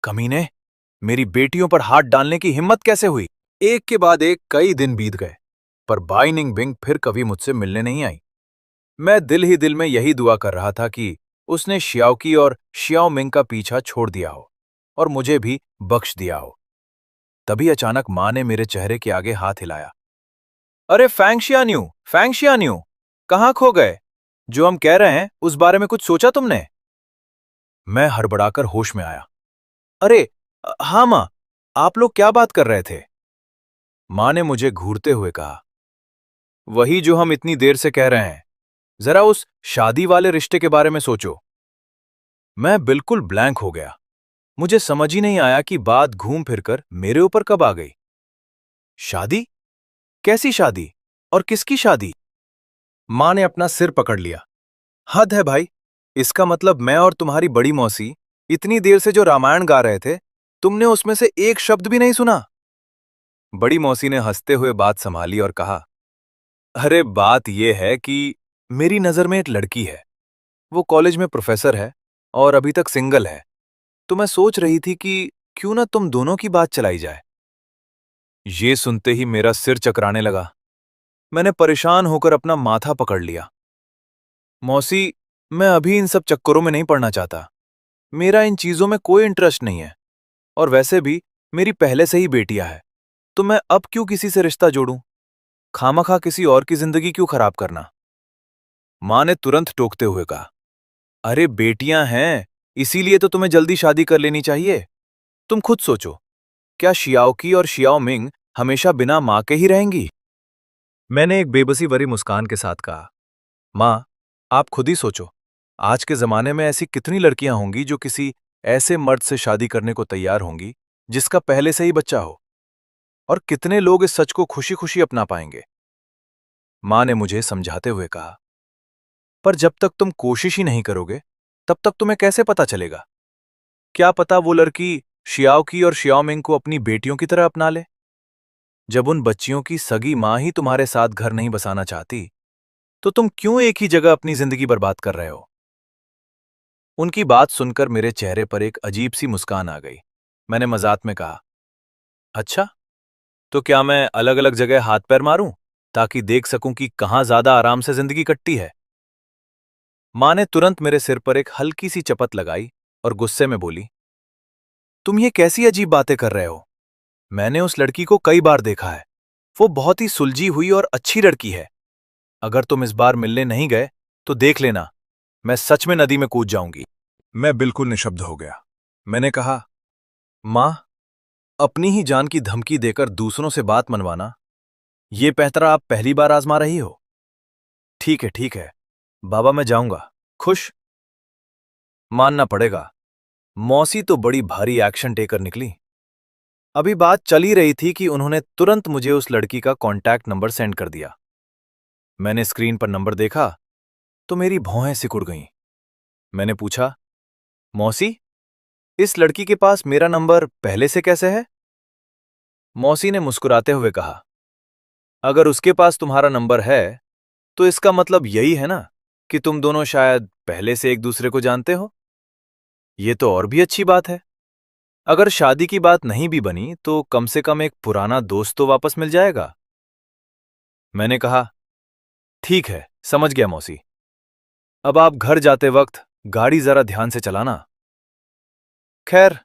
कमीने, मेरी बेटियों पर हाथ डालने की हिम्मत कैसे हुई? एक के बाद एक कई दिन बीत गए, पर बाई निंगबिंग फिर कभी मुझसे मिलने नहीं आई। मैं दिल ही दिल में यही दुआ कर रहा था कि उसने शियाओकी और शियाओमिंग का पीछा छोड़ दिया हो और मुझे भी बख्श दिया हो। तभी अचानक मां ने मेरे चेहरे के आगे हाथ हिलाया। अरे फैंगशियान्यू, फैंगशियान्यू, कहाँ खो गए? जो हम कह रहे हैं उस बारे में कुछ सोचा तुमने? मैं हड़बड़ाकर होश में आया। अरे, हाँ मां, आप लोग क्या बात कर रहे थे? मां ने मुझे घूरते हुए कहा, वही जो हम इतनी देर से कह रहे हैं, जरा उस शादी वाले रिश्ते के बारे में सोचो। मैं बिल्कुल ब्लैंक हो गया। मुझे समझ ही नहीं आया कि बात घूम फिरकर मेरे ऊपर कब आ गई। शादी? कैसी शादी? और किसकी शादी? मां ने अपना सिर पकड़ लिया। हद है भाई, इसका मतलब मैं और तुम्हारी बड़ी मौसी इतनी देर से जो रामायण गा रहे थे, तुमने उसमें से एक शब्द भी नहीं सुना? बड़ी मौसी ने हंसते हुए बात संभाली और कहा, अरे बात यह है कि मेरी नजर में एक लड़की है। वो कॉलेज में प्रोफेसर है और अभी तक सिंगल है। तो मैं सोच रही थी कि क्यों ना तुम दोनों की बात चलाई जाए। ये सुनते ही मेरा सिर चकराने लगा। मैंने परेशान होकर अपना माथा पकड़ लिया। मौसी, मैं अभी इन सब चक्करों में नहीं पड़ना चाहता। मेरा इन चीजों में कोई इंटरेस्ट नहीं है और वैसे भी मेरी पहले से ही बेटियां हैं, तो मैं अब क्यों किसी से रिश्ता जोड़ूं? खामखा किसी और की जिंदगी क्यों खराब करना? मां ने तुरंत टोकते हुए कहा, अरे बेटियां हैं, इसीलिए तो तुम्हें जल्दी शादी कर लेनी चाहिए। तुम खुद सोचो, क्या शियाओकी और शियाओमिंग हमेशा बिना मां के ही रहेंगी? मैंने एक बेबसी भरी मुस्कान के साथ कहा, मां, आप खुद ही सोचो, आज के जमाने में ऐसी कितनी लड़कियां होंगी जो किसी ऐसे मर्द से शादी करने को तैयार होंगी जिसका पहले से ही बच्चा हो, और कितने लोग इस सच को खुशी खुशी अपना पाएंगे? मां ने मुझे समझाते हुए कहा, पर जब तक तुम कोशिश ही नहीं करोगे तब तक तुम्हें कैसे पता चलेगा? क्या पता वो लड़की शियाओ की और शियाओमिंग को अपनी बेटियों की तरह अपना ले। जब उन बच्चियों की सगी मां ही तुम्हारे साथ घर नहीं बसाना चाहती तो तुम क्यों एक ही जगह अपनी जिंदगी बर्बाद कर रहे हो? उनकी बात सुनकर मेरे चेहरे पर एक अजीब सी मुस्कान आ गई। मैंने मजाक में कहा, अच्छा, तो क्या मैं अलग अलग जगह हाथ पैर मारूं ताकि देख सकूं कि कहां ज्यादा आराम से जिंदगी कटती है? मां ने तुरंत मेरे सिर पर एक हल्की सी चपत लगाई और गुस्से में बोली, तुम ये कैसी अजीब बातें कर रहे हो? मैंने उस लड़की को कई बार देखा है। वो बहुत ही सुलझी हुई और अच्छी लड़की है। अगर तुम इस बार मिलने नहीं गए तो देख लेना, मैं सच में नदी में कूद जाऊंगी। मैं बिल्कुल निशब्द हो गया। मैंने कहा, मां, अपनी ही जान की धमकी देकर दूसरों से बात मनवाना, ये पैंतरा आप पहली बार आजमा रही हो? ठीक है, बाबा मैं जाऊंगा। खुश? मानना पड़ेगा, मौसी तो बड़ी भारी एक्शन टेकर निकली। अभी बात चल ही रही थी कि उन्होंने तुरंत मुझे उस लड़की का कॉन्टैक्ट नंबर सेंड कर दिया। मैंने स्क्रीन पर नंबर देखा तो मेरी भौहें सिकुड़ गईं। मैंने पूछा, मौसी, इस लड़की के पास मेरा नंबर पहले से कैसे है? मौसी ने मुस्कुराते हुए कहा, अगर उसके पास तुम्हारा नंबर है तो इसका मतलब यही है ना कि तुम दोनों शायद पहले से एक दूसरे को जानते हो। ये तो और भी अच्छी बात है। अगर शादी की बात नहीं भी बनी तो कम से कम एक पुराना दोस्त तो वापस मिल जाएगा। मैंने कहा, ठीक है, समझ गया मौसी। अब आप घर जाते वक्त गाड़ी जरा ध्यान से चलाना। खैर,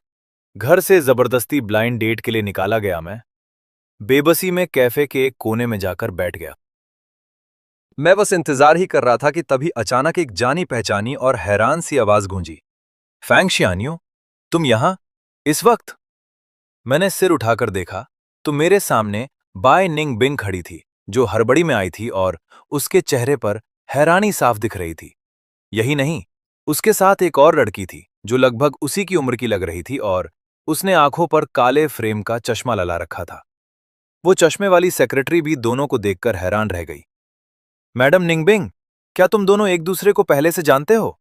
घर से जबरदस्ती ब्लाइंड डेट के लिए निकाला गया मैं बेबसी में कैफे के एक कोने में जाकर बैठ गया। मैं बस इंतजार ही कर रहा था कि तभी अचानक एक जानी पहचानी और हैरान सी आवाज गूंजी, फैंग शियानियो, तुम यहां इस वक्त? मैंने सिर उठाकर देखा तो मेरे सामने बाय निंग बिंग खड़ी थी, जो हड़बड़ी में आई थी और उसके चेहरे पर हैरानी साफ दिख रही थी। यही नहीं, उसके साथ एक और लड़की थी जो लगभग उसी की उम्र की लग रही थी और उसने आंखों पर काले फ्रेम का चश्मा लगा रखा था। वो चश्मे वाली सेक्रेटरी भी दोनों को देखकर हैरान रह गई। मैडम निंगबिंग, क्या तुम दोनों एक दूसरे को पहले से जानते हो?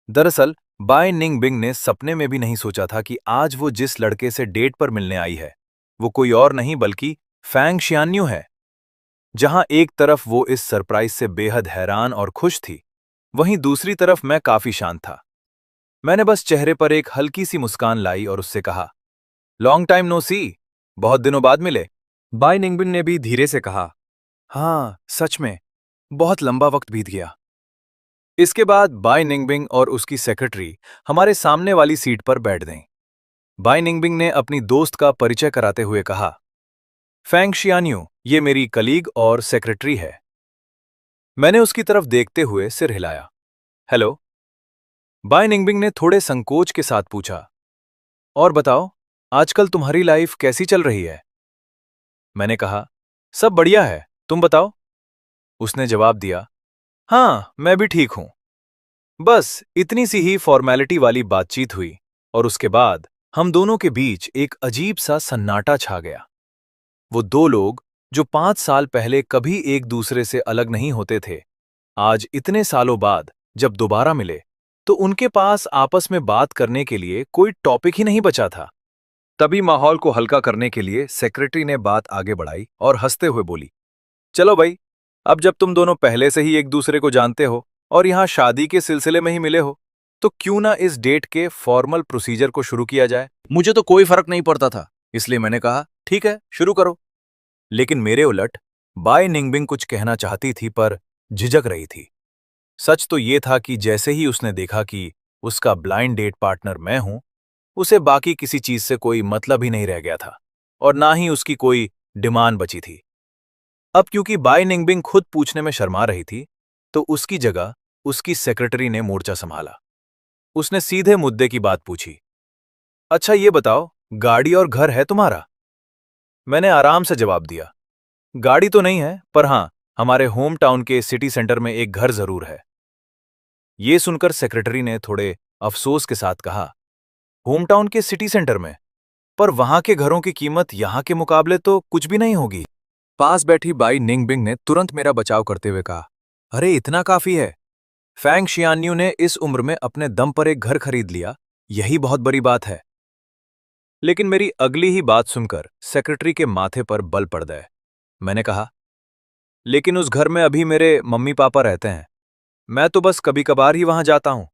दरअसल बाय निंगबिंग ने सपने में भी नहीं सोचा था कि आज वो जिस लड़के से डेट पर मिलने आई है वो कोई और नहीं बल्कि फैंग शियान्यू है। जहां एक तरफ वो इस सरप्राइज से बेहद हैरान और खुश थी, वहीं दूसरी तरफ मैं काफी शांत था। मैंने बस चेहरे पर एक हल्की सी मुस्कान लाई और उससे कहा, लॉन्ग टाइम नो सी, बहुत दिनों बाद मिले। बाय निंगबिन ने भी धीरे से कहा, हाँ सच में, बहुत लंबा वक्त बीत गया। इसके बाद बाय निंगबिंग और उसकी सेक्रेटरी हमारे सामने वाली सीट पर बैठ गईं। बाय निंगबिंग ने अपनी दोस्त का परिचय कराते हुए कहा, फैंग शियान्यू, ये मेरी कलीग और सेक्रेटरी है। मैंने उसकी तरफ देखते हुए सिर हिलाया, हेलो। बाय निंगबिंग ने थोड़े संकोच के साथ पूछा, और बताओ, आजकल तुम्हारी लाइफ कैसी चल रही है? मैंने कहा, सब बढ़िया है, तुम बताओ। उसने जवाब दिया, हाँ मैं भी ठीक हूं। बस इतनी सी ही फॉर्मेलिटी वाली बातचीत हुई और उसके बाद हम दोनों के बीच एक अजीब सा सन्नाटा छा गया। वो दो लोग जो 5 साल पहले कभी एक दूसरे से अलग नहीं होते थे, आज इतने सालों बाद जब दोबारा मिले तो उनके पास आपस में बात करने के लिए कोई टॉपिक ही नहीं बचा था। तभी माहौल को हल्का करने के लिए सेक्रेटरी ने बात आगे बढ़ाई और हंसते हुए बोली, चलो भाई, अब जब तुम दोनों पहले से ही एक दूसरे को जानते हो और यहां शादी के सिलसिले में ही मिले हो तो क्यों ना इस डेट के फॉर्मल प्रोसीजर को शुरू किया जाए। मुझे तो कोई फर्क नहीं पड़ता था, इसलिए मैंने कहा, ठीक है, शुरू करो। लेकिन मेरे उलट बाय निंगबिंग कुछ कहना चाहती थी पर झिझक रही थी। सच तो ये था कि जैसे ही उसने देखा कि उसका ब्लाइंड डेट पार्टनर मैं हूं, उसे बाकी किसी चीज से कोई मतलब ही नहीं रह गया था और ना ही उसकी कोई डिमांड बची थी। अब क्योंकि बाय निंगबिंग खुद पूछने में शर्मा रही थी तो उसकी जगह उसकी सेक्रेटरी ने मोर्चा संभाला। उसने सीधे मुद्दे की बात पूछी, अच्छा ये बताओ, गाड़ी और घर है तुम्हारा? मैंने आराम से जवाब दिया, गाड़ी तो नहीं है पर हां, हमारे होम टाउन के सिटी सेंटर में एक घर जरूर है। ये सुनकर सेक्रेटरी ने थोड़े अफसोस के साथ कहा, होम टाउन के सिटी सेंटर में? पर वहां के घरों की कीमत यहां के मुकाबले तो कुछ भी नहीं होगी। पास बैठी बाई निंगबिंग ने तुरंत मेरा बचाव करते हुए कहा, अरे इतना काफी है, फैंग शियान्यू ने इस उम्र में अपने दम पर एक घर खरीद लिया, यही बहुत बड़ी बात है। लेकिन मेरी अगली ही बात सुनकर सेक्रेटरी के माथे पर बल पड़ गए। मैंने कहा, लेकिन उस घर में अभी मेरे मम्मी पापा रहते हैं, मैं तो बस कभी कभार ही वहां जाता हूं।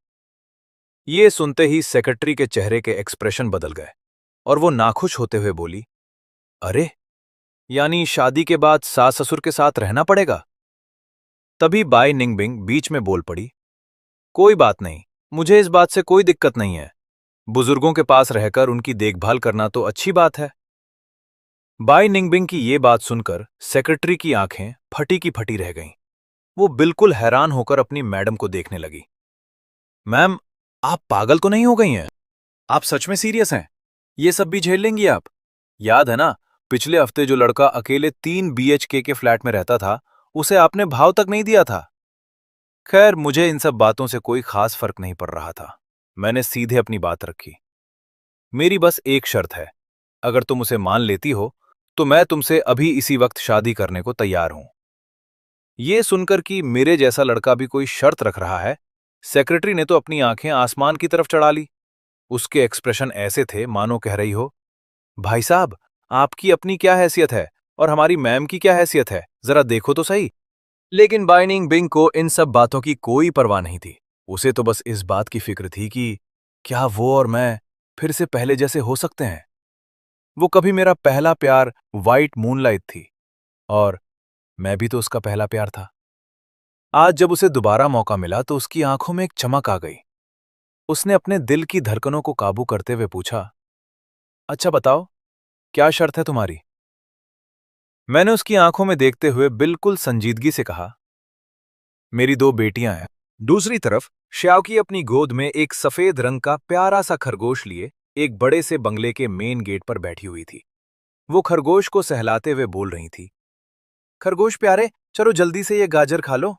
ये सुनते ही सेक्रेटरी के चेहरे के एक्सप्रेशन बदल गए और वो नाखुश होते हुए बोली, अरे, यानी शादी के बाद सास ससुर के साथ रहना पड़ेगा? तभी बाई निंगबिंग बीच में बोल पड़ी, कोई बात नहीं, मुझे इस बात से कोई दिक्कत नहीं है। बुजुर्गों के पास रहकर उनकी देखभाल करना तो अच्छी बात है। बाई निंगबिंग की ये बात सुनकर सेक्रेटरी की आंखें फटी की फटी रह गईं। वो बिल्कुल हैरान होकर अपनी मैडम को देखने लगी। मैम, आप पागल तो नहीं हो गई हैं? आप सच में सीरियस हैं? ये सब भी झेल लेंगी आप? याद है ना, पिछले हफ्ते जो लड़का अकेले 3 BHK के फ्लैट में रहता था, उसे आपने भाव तक नहीं दिया था। खैर, मुझे इन सब बातों से कोई खास फर्क नहीं पड़ रहा था। मैंने सीधे अपनी बात रखी। मेरी बस एक शर्त है, अगर तुम उसे मान लेती हो तो मैं तुमसे अभी इसी वक्त शादी करने को तैयार हूं। ये सुनकर कि मेरे जैसा लड़का भी कोई शर्त रख रहा है, सेक्रेटरी ने तो अपनी आंखें आसमान की तरफ चढ़ा ली। उसके एक्सप्रेशन ऐसे थे मानो कह रही हो, भाई साहब, आपकी अपनी क्या हैसियत है और हमारी मैम की क्या हैसियत है, जरा देखो तो सही। लेकिन बाइनिंग बिंग को इन सब बातों की कोई परवाह नहीं थी। उसे तो बस इस बात की फिक्र थी कि क्या वो और मैं फिर से पहले जैसे हो सकते हैं। वो कभी मेरा पहला प्यार वाइट मूनलाइट थी और मैं भी तो उसका पहला प्यार था। आज जब उसे दोबारा मौका मिला तो उसकी आंखों में एक चमक आ गई। उसने अपने दिल की धड़कनों को काबू करते हुए पूछा, अच्छा बताओ, क्या शर्त है तुम्हारी? मैंने उसकी आंखों में देखते हुए बिल्कुल संजीदगी से कहा, मेरी 2 बेटियां हैं। दूसरी तरफ श्याओकी अपनी गोद में एक सफेद रंग का प्यारा सा खरगोश लिए एक बड़े से बंगले के मेन गेट पर बैठी हुई थी। वो खरगोश को सहलाते हुए बोल रही थी, खरगोश प्यारे, चलो जल्दी से ये गाजर खा लो।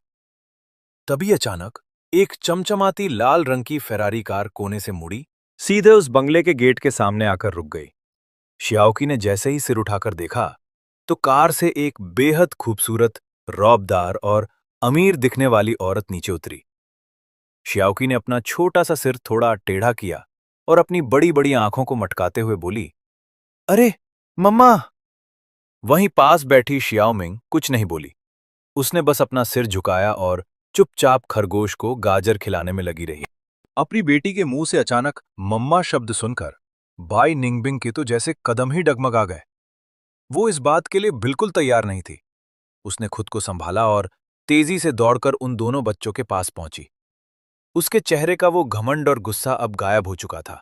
तभी अचानक एक चमचमाती लाल रंग की फेरारी कार कोने से मुड़ी, सीधे उस बंगले के गेट के सामने आकर रुक गई। श्याओकी ने जैसे ही सिर उठाकर देखा तो कार से एक बेहद खूबसूरत, रौबदार और अमीर दिखने वाली औरत नीचे उतरी। श्याओकी ने अपना छोटा सा सिर थोड़ा टेढ़ा किया और अपनी बड़ी बड़ी आंखों को मटकाते हुए बोली, अरे मम्मा। वहीं पास बैठी शियाओमिंग कुछ नहीं बोली। उसने बस अपना सिर झुकाया और चुपचाप खरगोश को गाजर खिलाने में लगी रही। अपनी बेटी के मुंह से अचानक मम्मा शब्द सुनकर बाई निंगबिंग के तो जैसे कदम ही डगमगा गए। वो इस बात के लिए बिल्कुल तैयार नहीं थी। उसने खुद को संभाला और तेजी से दौड़कर उन दोनों बच्चों के पास पहुंची। उसके चेहरे का वो घमंड और गुस्सा अब गायब हो चुका था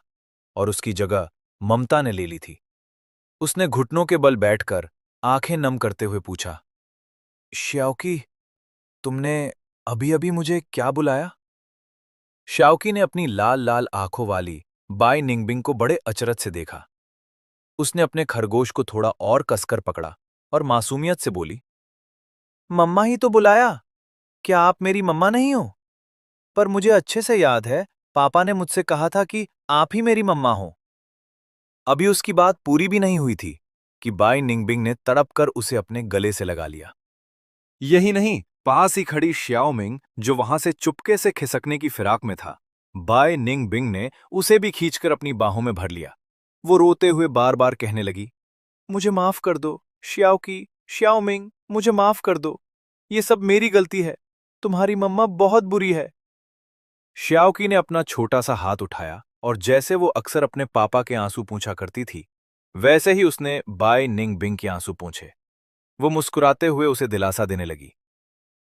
और उसकी जगह ममता ने ले ली थी। उसने घुटनों के बल बैठकर आंखें नम करते हुए पूछा, श्याओकी, तुमने अभी अभी मुझे क्या बुलाया? श्याओकी ने अपनी लाल लाल आंखों वाली बाई निंगबिंग को बड़े अचरज से देखा। उसने अपने खरगोश को थोड़ा और कसकर पकड़ा और मासूमियत से बोली, मम्मा ही तो बुलाया, क्या आप मेरी मम्मा नहीं हो? पर मुझे अच्छे से याद है, पापा ने मुझसे कहा था कि आप ही मेरी मम्मा हो। अभी उसकी बात पूरी भी नहीं हुई थी कि बाई निंगबिंग ने तड़प कर उसे अपने गले से लगा लिया। यही नहीं, पास ही खड़ी श्याओमिंग, जो वहां से चुपके से खिसकने की फिराक में था, बाय निंगबिंग ने उसे भी खींचकर अपनी बाहों में भर लिया। वो रोते हुए बार बार कहने लगी, मुझे माफ कर दो श्याओकी, श्याओमिंग, मुझे माफ कर दो। ये सब मेरी गलती है, तुम्हारी मम्मा बहुत बुरी है। श्याओकी ने अपना छोटा सा हाथ उठाया और जैसे वो अक्सर अपने पापा के आंसू पूंछा करती थी, वैसे ही उसने बाय निंगबिंग के आंसू पूंछे। वो मुस्कुराते हुए उसे दिलासा देने लगी,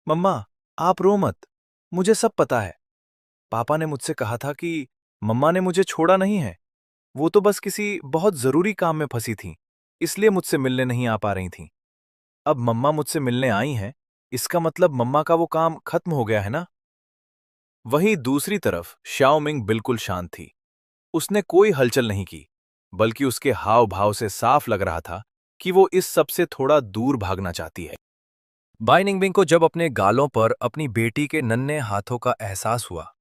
मम्मा, आप रो मत, मुझे सब पता है। पापा ने मुझसे कहा था कि मम्मा ने मुझे छोड़ा नहीं है, वो तो बस किसी बहुत जरूरी काम में फंसी थीं, इसलिए मुझसे मिलने नहीं आ पा रही थीं। अब मम्मा मुझसे मिलने आई हैं, इसका मतलब मम्मा का वो काम खत्म हो गया है ना? वहीं दूसरी तरफ श्याओमिंग बिल्कुल शांत थी। उसने कोई हलचल नहीं की, बल्कि उसके हाव भाव से साफ लग रहा था कि वो इस सब से थोड़ा दूर भागना चाहती है। बाई निंगबिंग को जब अपने गालों पर अपनी बेटी के नन्हे हाथों का एहसास हुआ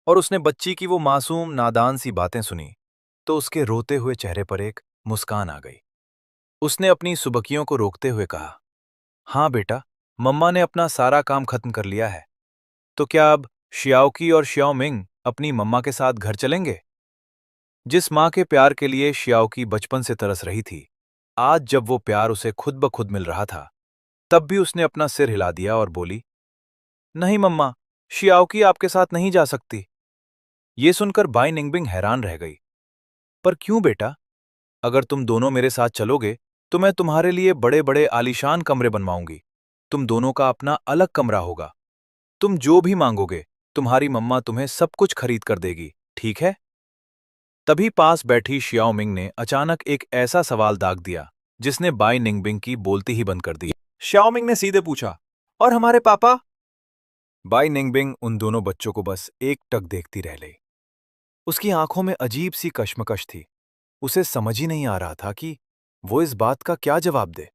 और उसने बच्ची की वो मासूम नादान सी बातें सुनी, तो उसके रोते हुए चेहरे पर एक मुस्कान आ गई। उसने अपनी सुबकियों को रोकते हुए कहा, हाँ बेटा, मम्मा ने अपना सारा काम खत्म कर लिया है, तो क्या अब शियाओकी और शियाओमिंग अपनी मम्मा के साथ घर चलेंगे। जिस माँ के प्यार के लिए शियाओकी बचपन से तरस रही थी, आज जब वो प्यार उसे खुद ब खुद मिल रहा था, तब भी उसने अपना सिर हिला दिया और बोली, नहीं मम्मा, शियाओकी आपके साथ नहीं जा सकती। ये सुनकर बाई निंगबिंग हैरान रह गई। पर क्यों बेटा? अगर तुम दोनों मेरे साथ चलोगे तो मैं तुम्हारे लिए बड़े बड़े आलीशान कमरे बनवाऊंगी। तुम दोनों का अपना अलग कमरा होगा। तुम जो भी मांगोगे, तुम्हारी मम्मा तुम्हें सब कुछ खरीद कर देगी, ठीक है? तभी पास बैठी शियाओमिंग ने अचानक एक ऐसा सवाल दाग दिया जिसने बाई निंगबिंग की बोलती ही बंद कर दी। शियाओमिंग ने सीधे पूछा, और हमारे पापा? बाई निंगबिंग उन दोनों बच्चों को बस एकटक देखती रह गई। उसकी आंखों में अजीब सी कश्मकश थी। उसे समझ ही नहीं आ रहा था कि वो इस बात का क्या जवाब दे।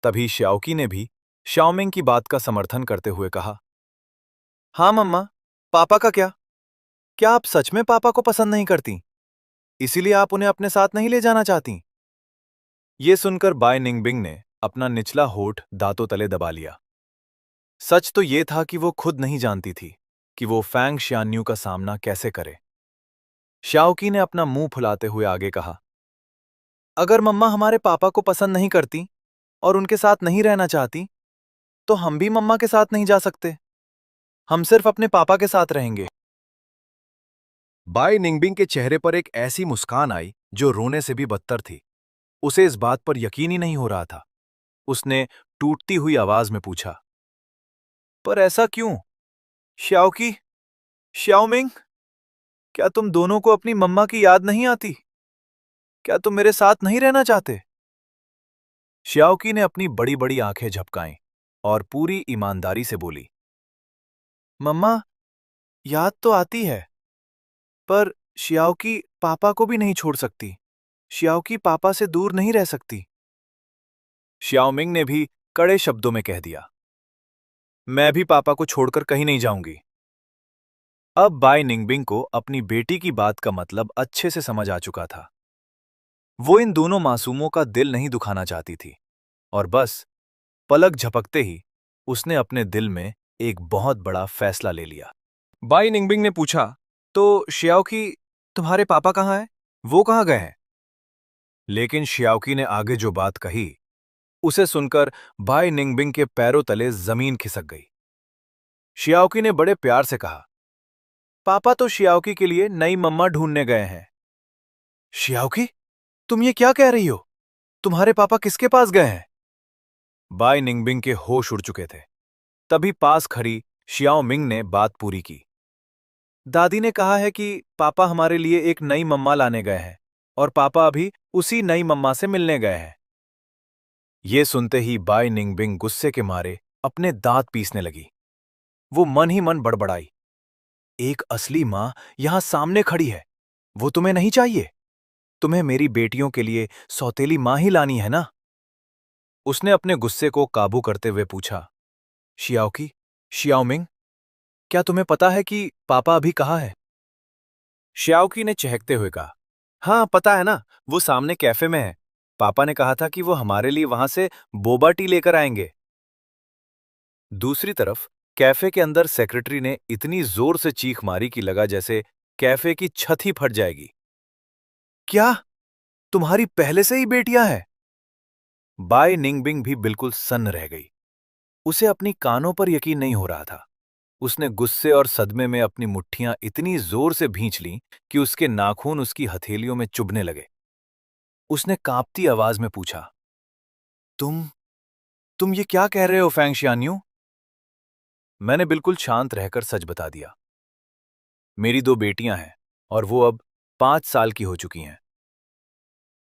तभी श्याओकी ने भी शाओमिंग की बात का समर्थन करते हुए कहा, हाँ मम्मा, पापा का क्या? क्या आप सच में पापा को पसंद नहीं करती? इसीलिए आप उन्हें अपने साथ नहीं ले जाना चाहती? ये सुनकर बाय निंगबिंग ने अपना निचला होठ दांतों तले दबा लिया। सच तो ये था कि वो खुद नहीं जानती थी कि वो फैंग शियान्यू का सामना कैसे करे। श्याओकी ने अपना मुंह फुलाते हुए आगे कहा, अगर मम्मा हमारे पापा को पसंद नहीं करती और उनके साथ नहीं रहना चाहती, तो हम भी मम्मा के साथ नहीं जा सकते। हम सिर्फ अपने पापा के साथ रहेंगे। बाई निंगबिंग के चेहरे पर एक ऐसी मुस्कान आई जो रोने से भी बदतर थी। उसे इस बात पर यकीन ही नहीं हो रहा था। उसने टूटती हुई आवाज में पूछा, पर ऐसा क्यों? श्याओकी, श्याओमिंग, क्या तुम दोनों को अपनी मम्मा की याद नहीं आती? क्या तुम मेरे साथ नहीं रहना चाहते? श्याओकी ने अपनी बड़ी बड़ी आंखें झपकाईं और पूरी ईमानदारी से बोली, मम्मा, याद तो आती है, पर श्याओकी पापा को भी नहीं छोड़ सकती। श्याओकी पापा से दूर नहीं रह सकती। श्याओमिंग ने भी कड़े शब्दों में कह दिया, मैं भी पापा को छोड़कर कहीं नहीं जाऊंगी। अब बाई निंगबिंग को अपनी बेटी की बात का मतलब अच्छे से समझ आ चुका था। वो इन दोनों मासूमों का दिल नहीं दुखाना चाहती थी और बस पलक झपकते ही उसने अपने दिल में एक बहुत बड़ा फैसला ले लिया। बाई निंगबिंग ने पूछा, तो श्याओकी, तुम्हारे पापा कहाँ हैं? वो कहाँ गए हैं? लेकिन श्याओकी ने आगे जो बात कही, उसे सुनकर बाई निंगबिंग के पैरों तले जमीन खिसक गई। श्याओकी ने बड़े प्यार से कहा, पापा तो श्याओकी के लिए नई मम्मा ढूंढने गए हैं। श्याओकी, तुम ये क्या कह रही हो? तुम्हारे पापा किसके पास गए हैं? बाई निंगबिंग के होश उड़ चुके थे। तभी पास खड़ी शियाओमिंग ने बात पूरी की। दादी ने कहा है कि पापा हमारे लिए एक नई मम्मा लाने गए हैं और पापा अभी उसी नई मम्मा से मिलने गए हैं। ये सुनते ही बाई निंगबिंग गुस्से के मारे अपने दांत पीसने लगी। वो मन ही मन बड़बड़ाई, एक असली मां यहां सामने खड़ी है। वो तुम्हें नहीं चाहिए? तुम्हें मेरी बेटियों के लिए सौतेली मां ही लानी है ना? उसने अपने गुस्से को काबू करते हुए पूछा, शियाओकी, शियाओमिंग, क्या तुम्हें पता है कि पापा अभी कहाँ है? श्याओकी ने चहकते हुए कहा, हाँ पता है ना, वो सामने कैफे में है। पापा ने कहा था कि वो हमारे लिए वहां से बोबा टी लेकर आएंगे। दूसरी तरफ कैफे के अंदर सेक्रेटरी ने इतनी जोर से चीख मारी कि लगा जैसे कैफे की छत ही फट जाएगी। क्या तुम्हारी पहले से ही बेटियां हैं? बाय निंगबिंग भी बिल्कुल सन्न रह गई। उसे अपनी कानों पर यकीन नहीं हो रहा था। उसने गुस्से और सदमे में अपनी मुट्ठियां इतनी जोर से भींच लीं कि उसके नाखून उसकी हथेलियों में चुभने लगे। उसने कांपती आवाज में पूछा, तुम ये क्या कह रहे हो फैंग शियान्यू? मैंने बिल्कुल शांत रहकर सच बता दिया। मेरी 2 बेटियां हैं और वो अब 5 साल की हो चुकी हैं।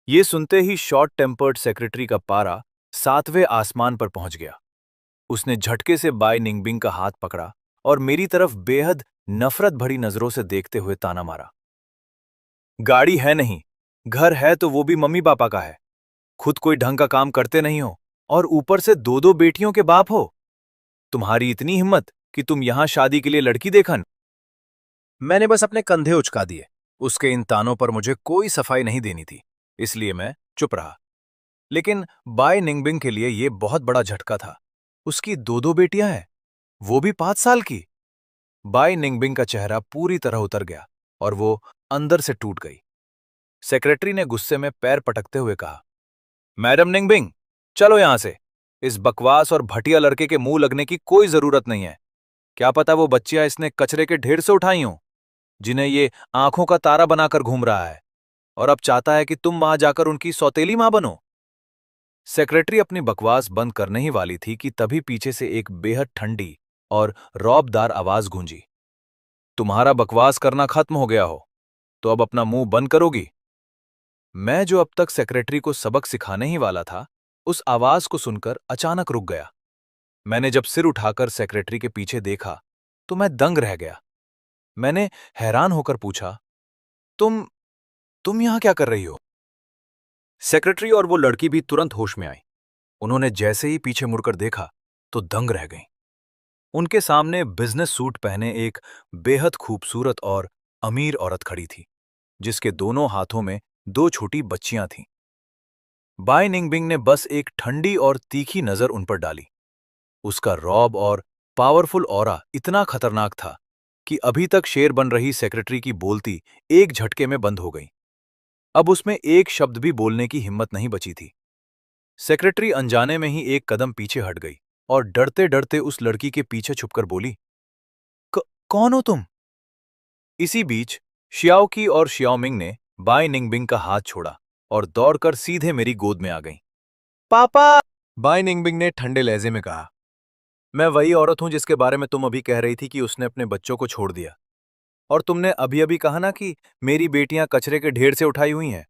ये सुनते ही शॉर्ट टेम्पर्ड सेक्रेटरी का पारा 7वें आसमान पर पहुंच गया। उसने झटके से बाय निंगबिंग का हाथ पकड़ा और मेरी तरफ बेहद नफरत भरी नजरों से देखते हुए ताना मारा। गाड़ी है नहीं, घर है तो वो भी मम्मी पापा का है। खुद कोई ढंग का काम करते नहीं हो और ऊपर से 2 बेटियों के बाप हो। तुम्हारी इतनी हिम्मत कि तुम यहां शादी के लिए लड़की देखन। मैंने बस अपने कंधे उचका दिए। उसके इन तानों पर मुझे कोई सफाई नहीं देनी थी, इसलिए मैं चुप रहा। लेकिन बाय निंगबिंग के लिए यह बहुत बड़ा झटका था। उसकी 2 बेटियां हैं, वो भी 5 साल की। बाई निंगबिंग का चेहरा पूरी तरह उतर गया और वो अंदर से टूट गई। सेक्रेटरी ने गुस्से में पैर पटकते हुए कहा, मैडम निंगबिंग, चलो यहां से। इस बकवास और घटिया लड़के के मुंह लगने की कोई जरूरत नहीं है। क्या पता वो बच्चियां इसने कचरे के ढेर से उठाई हों, जिन्हें ये आंखों का तारा बनाकर घूम रहा है, और अब चाहता है कि तुम वहां जाकर उनकी सौतेली मां बनो। सेक्रेटरी अपनी बकवास बंद करने ही वाली थी कि तभी पीछे से एक बेहद ठंडी और रौबदार आवाज गूंजी। तुम्हारा बकवास करना खत्म हो गया हो, तो अब अपना मुंह बंद करोगी? मैं जो अब तक सेक्रेटरी को सबक सिखाने ही वाला था, उस आवाज को सुनकर अचानक रुक गया। मैंने जब सिर उठाकर सेक्रेटरी के पीछे देखा, तो मैं दंग रह गया। मैंने हैरान होकर पूछा, तुम यहां क्या कर रही हो? सेक्रेटरी और वो लड़की भी तुरंत होश में आई। उन्होंने जैसे ही पीछे मुड़कर देखा, तो दंग रह गईं। उनके सामने बिजनेस सूट पहने एक बेहद खूबसूरत और अमीर औरत खड़ी थी, जिसके दोनों हाथों में दो छोटी बच्चियां थीं। बाय निंगबिंग ने बस एक ठंडी और तीखी नजर उन पर डाली। उसका रौब और पावरफुल ऑरा इतना खतरनाक था कि अभी तक शेर बन रही सेक्रेटरी की बोलती एक झटके में बंद हो गई। अब उसमें एक शब्द भी बोलने की हिम्मत नहीं बची थी। सेक्रेटरी अनजाने में ही एक कदम पीछे हट गई और डरते डरते उस लड़की के पीछे छुपकर बोली, कौन हो तुम? इसी बीच शियाओकी और शियाओमिंग ने बाय निंगबिंग का हाथ छोड़ा और दौड़कर सीधे मेरी गोद में आ गईं। पापा! बाय निंगबिंग ने ठंडे लहजे में कहा, मैं वही औरत हूं जिसके बारे में तुम अभी कह रही थी कि उसने अपने बच्चों को छोड़ दिया। और तुमने अभी अभी कहा ना कि मेरी बेटियां कचरे के ढेर से उठाई हुई हैं।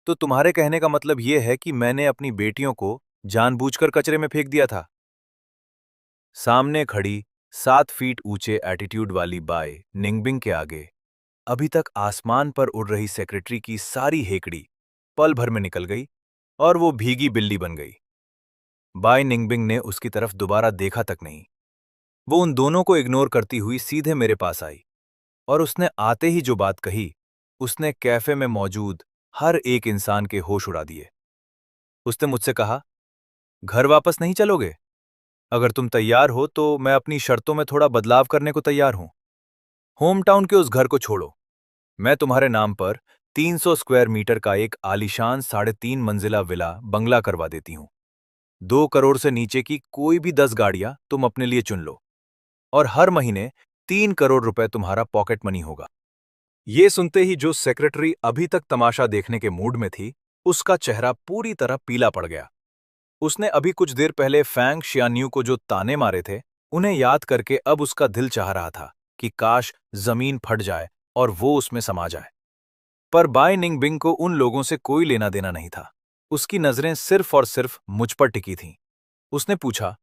तो तुम्हारे कहने का मतलब यह है कि मैंने अपनी बेटियों को जानबूझकर कचरे में फेंक दिया था? सामने खड़ी 7 फीट ऊंचे एटीट्यूड वाली बाय निंगबिंग के आगे अभी तक आसमान पर उड़ रही सेक्रेटरी की सारी हेकड़ी पल भर में निकल गई और वो भीगी बिल्ली बन गई। बाय निंगबिंग ने उसकी तरफ दोबारा देखा तक नहीं। वो उन दोनों को इग्नोर करती हुई सीधे मेरे पास आई और उसने आते ही जो बात कही, उसने कैफे में मौजूद हर एक इंसान के होश उड़ा दिए। उसने मुझसे कहा, घर वापस नहीं चलोगे? अगर तुम तैयार हो तो मैं अपनी शर्तों में थोड़ा बदलाव करने को तैयार हूं। होम टाउन के उस घर को छोड़ो। मैं तुम्हारे नाम पर 300 स्क्वायर मीटर का एक आलीशान 3.5 मंजिला विला बंगला करवा देती हूं। 2 करोड़ से नीचे की कोई भी 10 गाड़ियां तुम अपने लिए चुन लो, और हर महीने 3 करोड़ रुपए तुम्हारा पॉकेट मनी होगा। ये सुनते ही जो सेक्रेटरी अभी तक तमाशा देखने के मूड में थी, उसका चेहरा पूरी तरह पीला पड़ गया। उसने अभी कुछ देर पहले फैंग शियान्यू को जो ताने मारे थे, उन्हें याद करके अब उसका दिल चाह रहा था कि काश जमीन फट जाए और वो उसमें समा जाए। पर बाय निंगबिंग को उन लोगों से कोई लेना देना नहीं था। उसकी नजरें सिर्फ और सिर्फ मुझ पर टिकी थीं। उसने पूछा,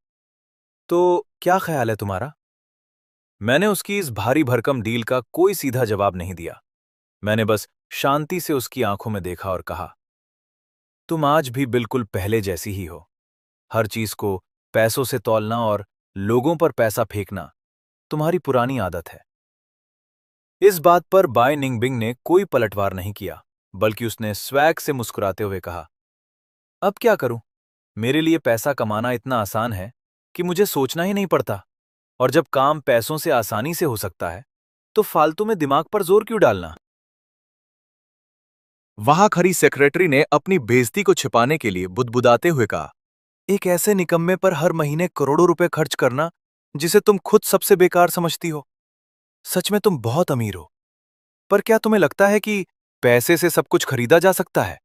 तो क्या ख्याल है तुम्हारा? मैंने उसकी इस भारी भरकम डील का कोई सीधा जवाब नहीं दिया। मैंने बस शांति से उसकी आंखों में देखा और कहा, तुम आज भी बिल्कुल पहले जैसी ही हो। हर चीज को पैसों से तौलना और लोगों पर पैसा फेंकना तुम्हारी पुरानी आदत है। इस बात पर बाय निंगबिंग ने कोई पलटवार नहीं किया, बल्कि उसने स्वैग से मुस्कुराते हुए कहा, अब क्या करूं? मेरे लिए पैसा कमाना इतना आसान है कि मुझे सोचना ही नहीं पड़ता, और जब काम पैसों से आसानी से हो सकता है, तो फालतू में दिमाग पर जोर क्यों डालना? वहां खड़ी सेक्रेटरी ने अपनी बेइज्जती को छिपाने के लिए बुदबुदाते हुए कहा, एक ऐसे निकम्मे पर हर महीने करोड़ों रुपए खर्च करना जिसे तुम खुद सबसे बेकार समझती हो। सच में तुम बहुत अमीर हो, पर क्या तुम्हें लगता है कि पैसे से सब कुछ खरीदा जा सकता है?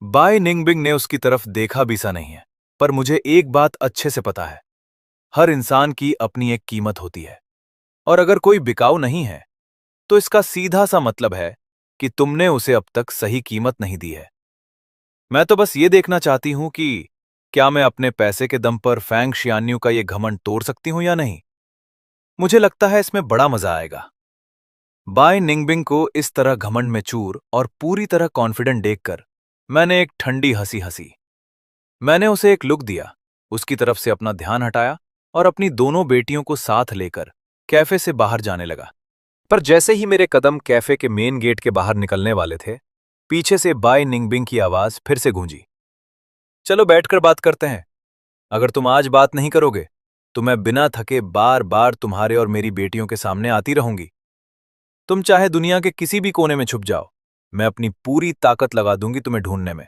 बाय निंगबिंग ने उसकी तरफ देखा भी सा नहीं है, पर मुझे एक बात अच्छे से पता है, हर इंसान की अपनी एक कीमत होती है, और अगर कोई बिकाऊ नहीं है, तो इसका सीधा सा मतलब है कि तुमने उसे अब तक सही कीमत नहीं दी है। मैं तो बस ये देखना चाहती हूं कि क्या मैं अपने पैसे के दम पर फैंग शियान्यू का ये घमंड तोड़ सकती हूं या नहीं। मुझे लगता है इसमें बड़ा मजा आएगा। बाय निंगबिंग को इस तरह घमंड में चूर और पूरी तरह कॉन्फिडेंट देखकर मैंने एक ठंडी हंसी हंसी। मैंने उसे एक लुक दिया, उसकी तरफ से अपना ध्यान हटाया और अपनी दोनों बेटियों को साथ लेकर कैफे से बाहर जाने लगा। पर जैसे ही मेरे कदम कैफे के मेन गेट के बाहर निकलने वाले थे, पीछे से बाय निंगबिंग की आवाज फिर से गूंजी, चलो बैठकर बात करते हैं। अगर तुम आज बात नहीं करोगे तो मैं बिना थके बार बार तुम्हारे और मेरी बेटियों के सामने आती रहूंगी। तुम चाहे दुनिया के किसी भी कोने में छुप जाओ, मैं अपनी पूरी ताकत लगा दूंगी तुम्हें ढूंढने में।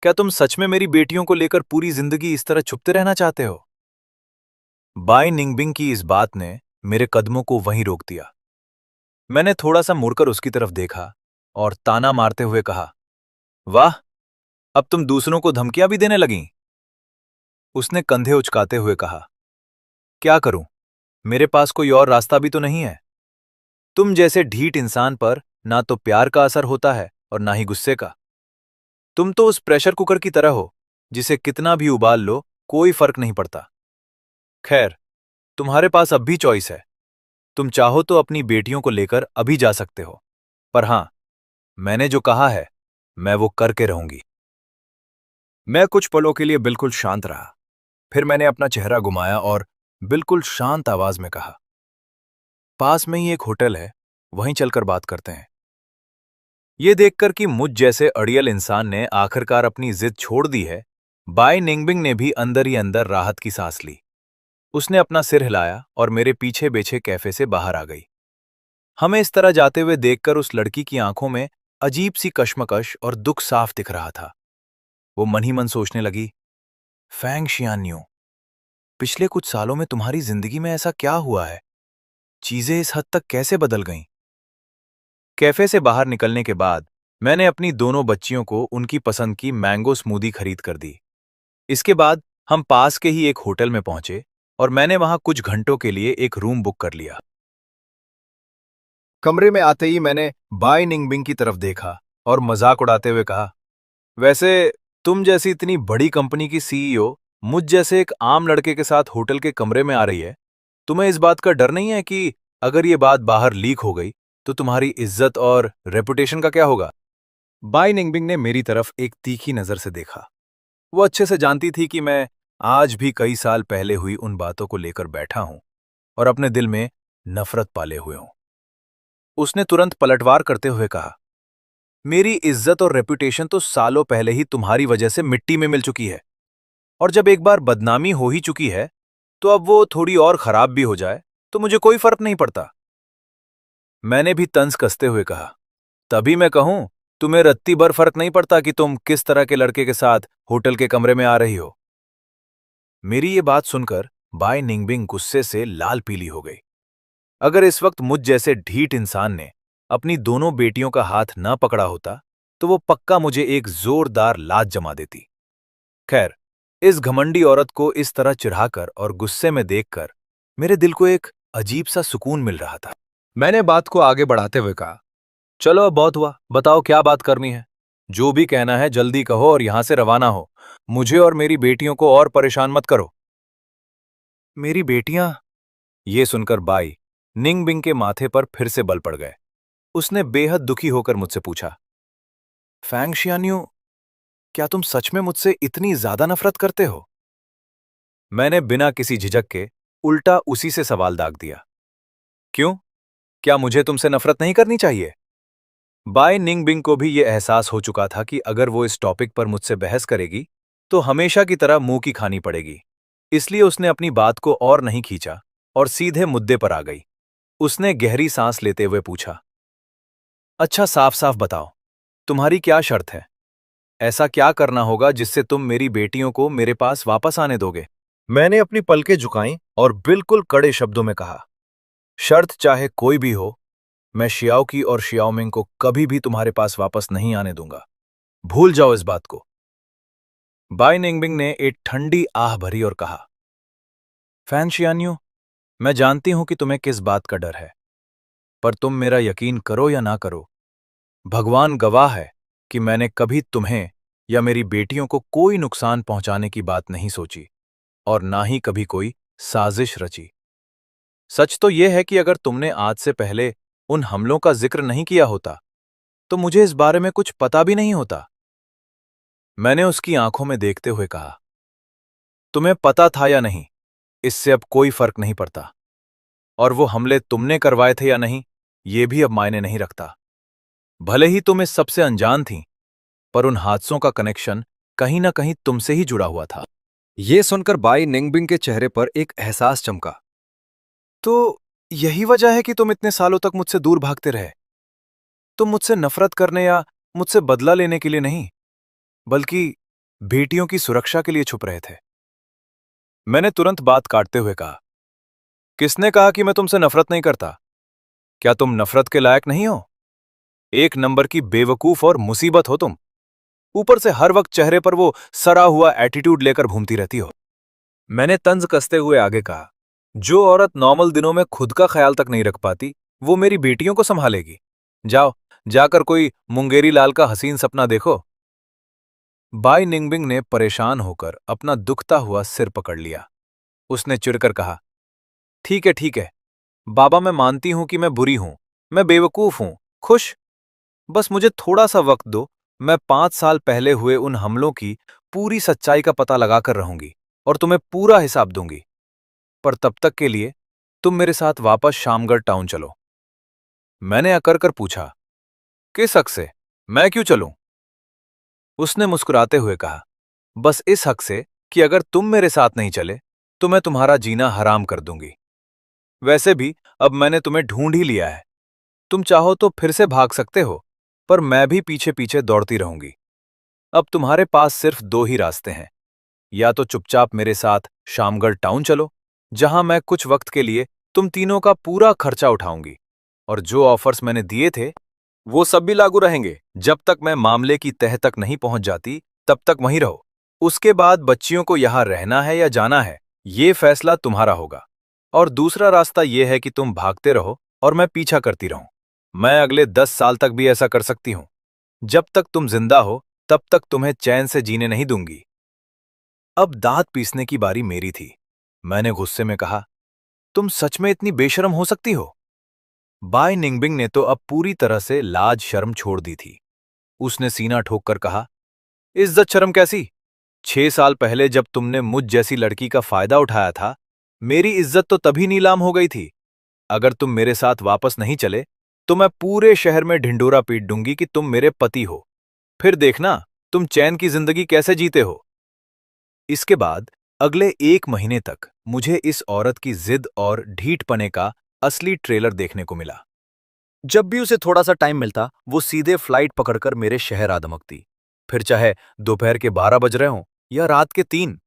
क्या तुम सच में मेरी बेटियों को लेकर पूरी जिंदगी इस तरह छुपते रहना चाहते हो? बाई निंगबिंग की इस बात ने मेरे कदमों को वहीं रोक दिया। मैंने थोड़ा सा मुड़कर उसकी तरफ देखा और ताना मारते हुए कहा, वाह, अब तुम दूसरों को धमकियां भी देने लगीं। उसने कंधे उचकाते हुए कहा, क्या करूं, मेरे पास कोई और रास्ता भी तो नहीं है। तुम जैसे ढीठ इंसान पर ना तो प्यार का असर होता है और ना ही गुस्से का। तुम तो उस प्रेशर कुकर की तरह हो जिसे कितना भी उबाल लो कोई फर्क नहीं पड़ता। खैर, तुम्हारे पास अब भी चॉइस है। तुम चाहो तो अपनी बेटियों को लेकर अभी जा सकते हो, पर हां, मैंने जो कहा है मैं वो करके रहूंगी। मैं कुछ पलों के लिए बिल्कुल शांत रहा। फिर मैंने अपना चेहरा घुमाया और बिल्कुल शांत आवाज में कहा, पास में ही एक होटल है, वहीं चलकर बात करते हैं। ये देखकर कि मुझ जैसे अड़ियल इंसान ने आखिरकार अपनी जिद छोड़ दी है, बाई निंगबिंग ने भी अंदर ही अंदर राहत की सांस ली। उसने अपना सिर हिलाया और मेरे पीछे बेचे कैफे से बाहर आ गई। हमें इस तरह जाते हुए देखकर उस लड़की की आंखों में अजीब सी कश्मकश और दुख साफ दिख रहा था। वो मन ही मन सोचने लगी, फैंग शियान्यू, पिछले कुछ सालों में तुम्हारी जिंदगी में ऐसा क्या हुआ है? चीजें इस हद तक कैसे बदल गईं? कैफे से बाहर निकलने के बाद मैंने अपनी दोनों बच्चियों को उनकी पसंद की मैंगो स्मूदी खरीद कर दी। इसके बाद हम पास के ही एक होटल में पहुंचे और मैंने वहां कुछ घंटों के लिए एक रूम बुक कर लिया। कमरे में आते ही मैंने बाई निंगबिंग की तरफ देखा और मजाक उड़ाते हुए कहा, वैसे तुम जैसी इतनी बड़ी कंपनी की सीईओ मुझ जैसे एक आम लड़के के साथ होटल के कमरे में आ रही है, तुम्हें इस बात का डर नहीं है कि अगर ये बात बाहर लीक हो गई तो तुम्हारी इज्जत और रेपुटेशन का क्या होगा? बाई निंगबिंग ने मेरी तरफ एक तीखी नजर से देखा। वो अच्छे से जानती थी कि मैं आज भी कई साल पहले हुई उन बातों को लेकर बैठा हूं और अपने दिल में नफरत पाले हुए हूं। उसने तुरंत पलटवार करते हुए कहा, मेरी इज्जत और रेपुटेशन तो सालों पहले ही तुम्हारी वजह से मिट्टी में मिल चुकी है, और जब एक बार बदनामी हो ही चुकी है तो अब वो थोड़ी और खराब भी हो जाए तो मुझे कोई फर्क नहीं पड़ता। मैंने भी तंज कसते हुए कहा, तभी मैं कहूं, तुम्हें रत्ती भर फर्क नहीं पड़ता कि तुम किस तरह के लड़के के साथ होटल के कमरे में आ रही हो। मेरी ये बात सुनकर बाई निंगबिंग गुस्से से लाल पीली हो गई। अगर इस वक्त मुझ जैसे ढीठ इंसान ने अपनी दोनों बेटियों का हाथ न पकड़ा होता तो वो पक्का मुझे एक जोरदार लात जमा देती। खैर, इस घमंडी औरत को इस तरह चिढ़ाकर और गुस्से में देखकर मेरे दिल को एक अजीब सा सुकून मिल रहा था। मैंने बात को आगे बढ़ाते हुए कहा, चलो अब बहुत हुआ, बताओ क्या बात करनी है? जो भी कहना है जल्दी कहो और यहां से रवाना हो। मुझे और मेरी बेटियों को और परेशान मत करो। मेरी बेटियां? ये सुनकर बाई निंगबिंग के माथे पर फिर से बल पड़ गए। उसने बेहद दुखी होकर मुझसे पूछा, फैंग शियान्यू, क्या तुम सच में मुझसे इतनी ज्यादा नफरत करते हो? मैंने बिना किसी झिझक के उल्टा उसी से सवाल दाग दिया, क्यों? क्या मुझे तुमसे नफरत नहीं करनी चाहिए? बाय निंगबिंग को भी यह एहसास हो चुका था कि अगर वो इस टॉपिक पर मुझसे बहस करेगी तो हमेशा की तरह मुंह की खानी पड़ेगी। इसलिए उसने अपनी बात को और नहीं खींचा और सीधे मुद्दे पर आ गई। उसने गहरी सांस लेते हुए पूछा, अच्छा साफ साफ बताओ, तुम्हारी क्या शर्त है? ऐसा क्या करना होगा जिससे तुम मेरी बेटियों को मेरे पास वापस आने दोगे? मैंने अपनी पलकें झुकाईं और बिल्कुल कड़े शब्दों में कहा, शर्त चाहे कोई भी हो, मैं शियाओ की और शियाओमिंग को कभी भी तुम्हारे पास वापस नहीं आने दूंगा। भूल जाओ इस बात को। बाई निंगबिंग ने एक ठंडी आह भरी और कहा, फैन शियान्यू, मैं जानती हूं कि तुम्हें किस बात का डर है, पर तुम मेरा यकीन करो या ना करो, भगवान गवाह है कि मैंने कभी तुम्हें या मेरी बेटियों को कोई नुकसान पहुंचाने की बात नहीं सोची और ना ही कभी कोई साजिश रची। सच तो यह है कि अगर तुमने आज से पहले उन हमलों का जिक्र नहीं किया होता तो मुझे इस बारे में कुछ पता भी नहीं होता। मैंने उसकी आंखों में देखते हुए कहा, तुम्हें पता था या नहीं, इससे अब कोई फर्क नहीं पड़ता, और वो हमले तुमने करवाए थे या नहीं, ये भी अब मायने नहीं रखता। भले ही तुम इस सबसे अनजान थीं, पर उन हादसों का कनेक्शन कहीं ना कहीं तुमसे ही जुड़ा हुआ था। ये सुनकर बाई निंगबिंग के चेहरे पर एक एहसास चमका। तो यही वजह है कि तुम इतने सालों तक मुझसे दूर भागते रहे। तुम मुझसे नफरत करने या मुझसे बदला लेने के लिए नहीं, बल्कि बेटियों की सुरक्षा के लिए छुप रहे थे। मैंने तुरंत बात काटते हुए कहा, किसने कहा कि मैं तुमसे नफरत नहीं करता? क्या तुम नफरत के लायक नहीं हो? एक नंबर की बेवकूफ और मुसीबत हो तुम। ऊपर से हर वक्त चेहरे पर वो सड़ा हुआ एटीट्यूड लेकर घूमती रहती हो। मैंने तंज कसते हुए आगे कहा, जो औरत नॉर्मल दिनों में खुद का ख्याल तक नहीं रख पाती, वो मेरी बेटियों को संभालेगी? जाओ, जाकर कोई मुंगेरी लाल का हसीन सपना देखो। बाई निंगबिंग ने परेशान होकर अपना दुखता हुआ सिर पकड़ लिया। उसने चिढ़कर कहा, ठीक है, बाबा, मैं मानती हूं कि मैं बुरी हूं, मैं बेवकूफ हूं, खुश। बस मुझे थोड़ा सा वक्त दो। मैं 5 साल पहले हुए उन हमलों की पूरी सच्चाई का पता लगाकर रहूंगी और तुम्हें पूरा हिसाब दूंगी। पर तब तक के लिए तुम मेरे साथ वापस शामगढ़ टाउन चलो। मैंने अकर कर पूछा, किस हक से? मैं क्यों चलूं? उसने मुस्कुराते हुए कहा, बस इस हक से कि अगर तुम मेरे साथ नहीं चले तो मैं तुम्हारा जीना हराम कर दूंगी। वैसे भी अब मैंने तुम्हें ढूंढ ही लिया है। तुम चाहो तो फिर से भाग सकते हो, पर मैं भी पीछे पीछे दौड़ती रहूंगी। अब तुम्हारे पास सिर्फ दो ही रास्ते हैं। या तो चुपचाप मेरे साथ शामगढ़ टाउन चलो, जहां मैं कुछ वक्त के लिए तुम तीनों का पूरा खर्चा उठाऊंगी, और जो ऑफर्स मैंने दिए थे वो सब भी लागू रहेंगे। जब तक मैं मामले की तह तक नहीं पहुंच जाती, तब तक वहीं रहो। उसके बाद बच्चियों को यहां रहना है या जाना है, ये फैसला तुम्हारा होगा। और दूसरा रास्ता यह है कि तुम भागते रहो और मैं पीछा करती रहूं। मैं अगले 10 साल तक भी ऐसा कर सकती हूं। जब तक तुम जिंदा हो, तब तक तुम्हें चैन से जीने नहीं दूंगी। अब दांत पीसने की बारी मेरी थी। मैंने गुस्से में कहा, तुम सच में इतनी बेशर्म हो सकती हो? बाय निंगबिंग ने तो अब पूरी तरह से लाज शर्म छोड़ दी थी। उसने सीना ठोककर कहा, इज्जत शर्म कैसी? 6 साल पहले जब तुमने मुझ जैसी लड़की का फायदा उठाया था, मेरी इज्जत तो तभी नीलाम हो गई थी। अगर तुम मेरे साथ वापस नहीं चले, तो मैं पूरे शहर में ढिंडोरा पीट दूंगी कि तुम मेरे पति हो। फिर देखना तुम चैन की जिंदगी कैसे जीते हो। इसके बाद अगले 1 महीने तक मुझे इस औरत की जिद और ढीठपने का असली ट्रेलर देखने को मिला। जब भी उसे थोड़ा सा टाइम मिलता, वो सीधे फ्लाइट पकड़कर मेरे शहर आ धमकती, फिर चाहे दोपहर के 12 बज रहे हों या रात के 3।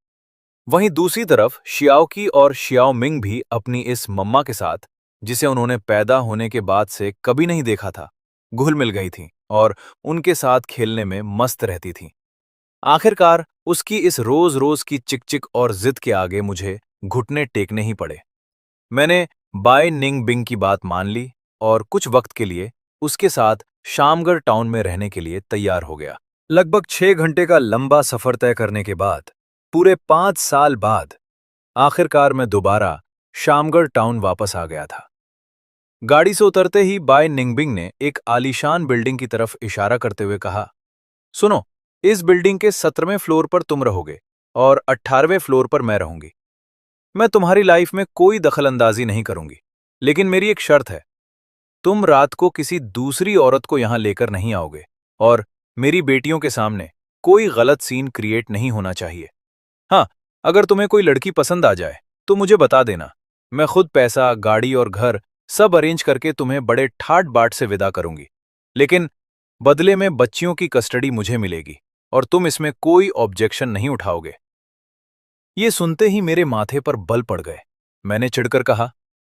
वहीं दूसरी तरफ शियाओकी और शियाओ मिंग भी अपनी इस मम्मा के साथ, जिसे उन्होंने पैदा होने के बाद से कभी नहीं देखा था, घुल मिल गई थीं और उनके साथ खेलने में मस्त रहती थीं। आखिरकार उसकी इस रोज रोज की चिक-चिक और जिद के आगे मुझे घुटने टेकने ही पड़े। मैंने बाय निंग बिंग की बात मान ली और कुछ वक्त के लिए उसके साथ शामगढ़ टाउन में रहने के लिए तैयार हो गया। लगभग 6 घंटे का लंबा सफर तय करने के बाद, पूरे 5 साल बाद, आखिरकार मैं दोबारा शामगढ़ टाउन वापस आ गया था। गाड़ी से उतरते ही बाय निंगबिंग ने एक आलीशान बिल्डिंग की तरफ इशारा करते हुए कहा, सुनो, इस बिल्डिंग के 17वें फ्लोर पर तुम रहोगे और 18वें फ्लोर पर मैं रहूंगी। मैं तुम्हारी लाइफ में कोई दखलंदाजी नहीं करूंगी, लेकिन मेरी एक शर्त है। तुम रात को किसी दूसरी औरत को यहां लेकर नहीं आओगे और मेरी बेटियों के सामने कोई गलत सीन क्रिएट नहीं होना चाहिए। हाँ, अगर तुम्हें कोई लड़की पसंद आ जाए तो मुझे बता देना। मैं खुद पैसा, गाड़ी और घर सब अरेंज करके तुम्हें बड़े ठाट बाट से विदा करूंगी, लेकिन बदले में बच्चियों की कस्टडी मुझे मिलेगी और तुम इसमें कोई ऑब्जेक्शन नहीं उठाओगे। ये सुनते ही मेरे माथे पर बल पड़ गए। मैंने चिढ़कर कहा,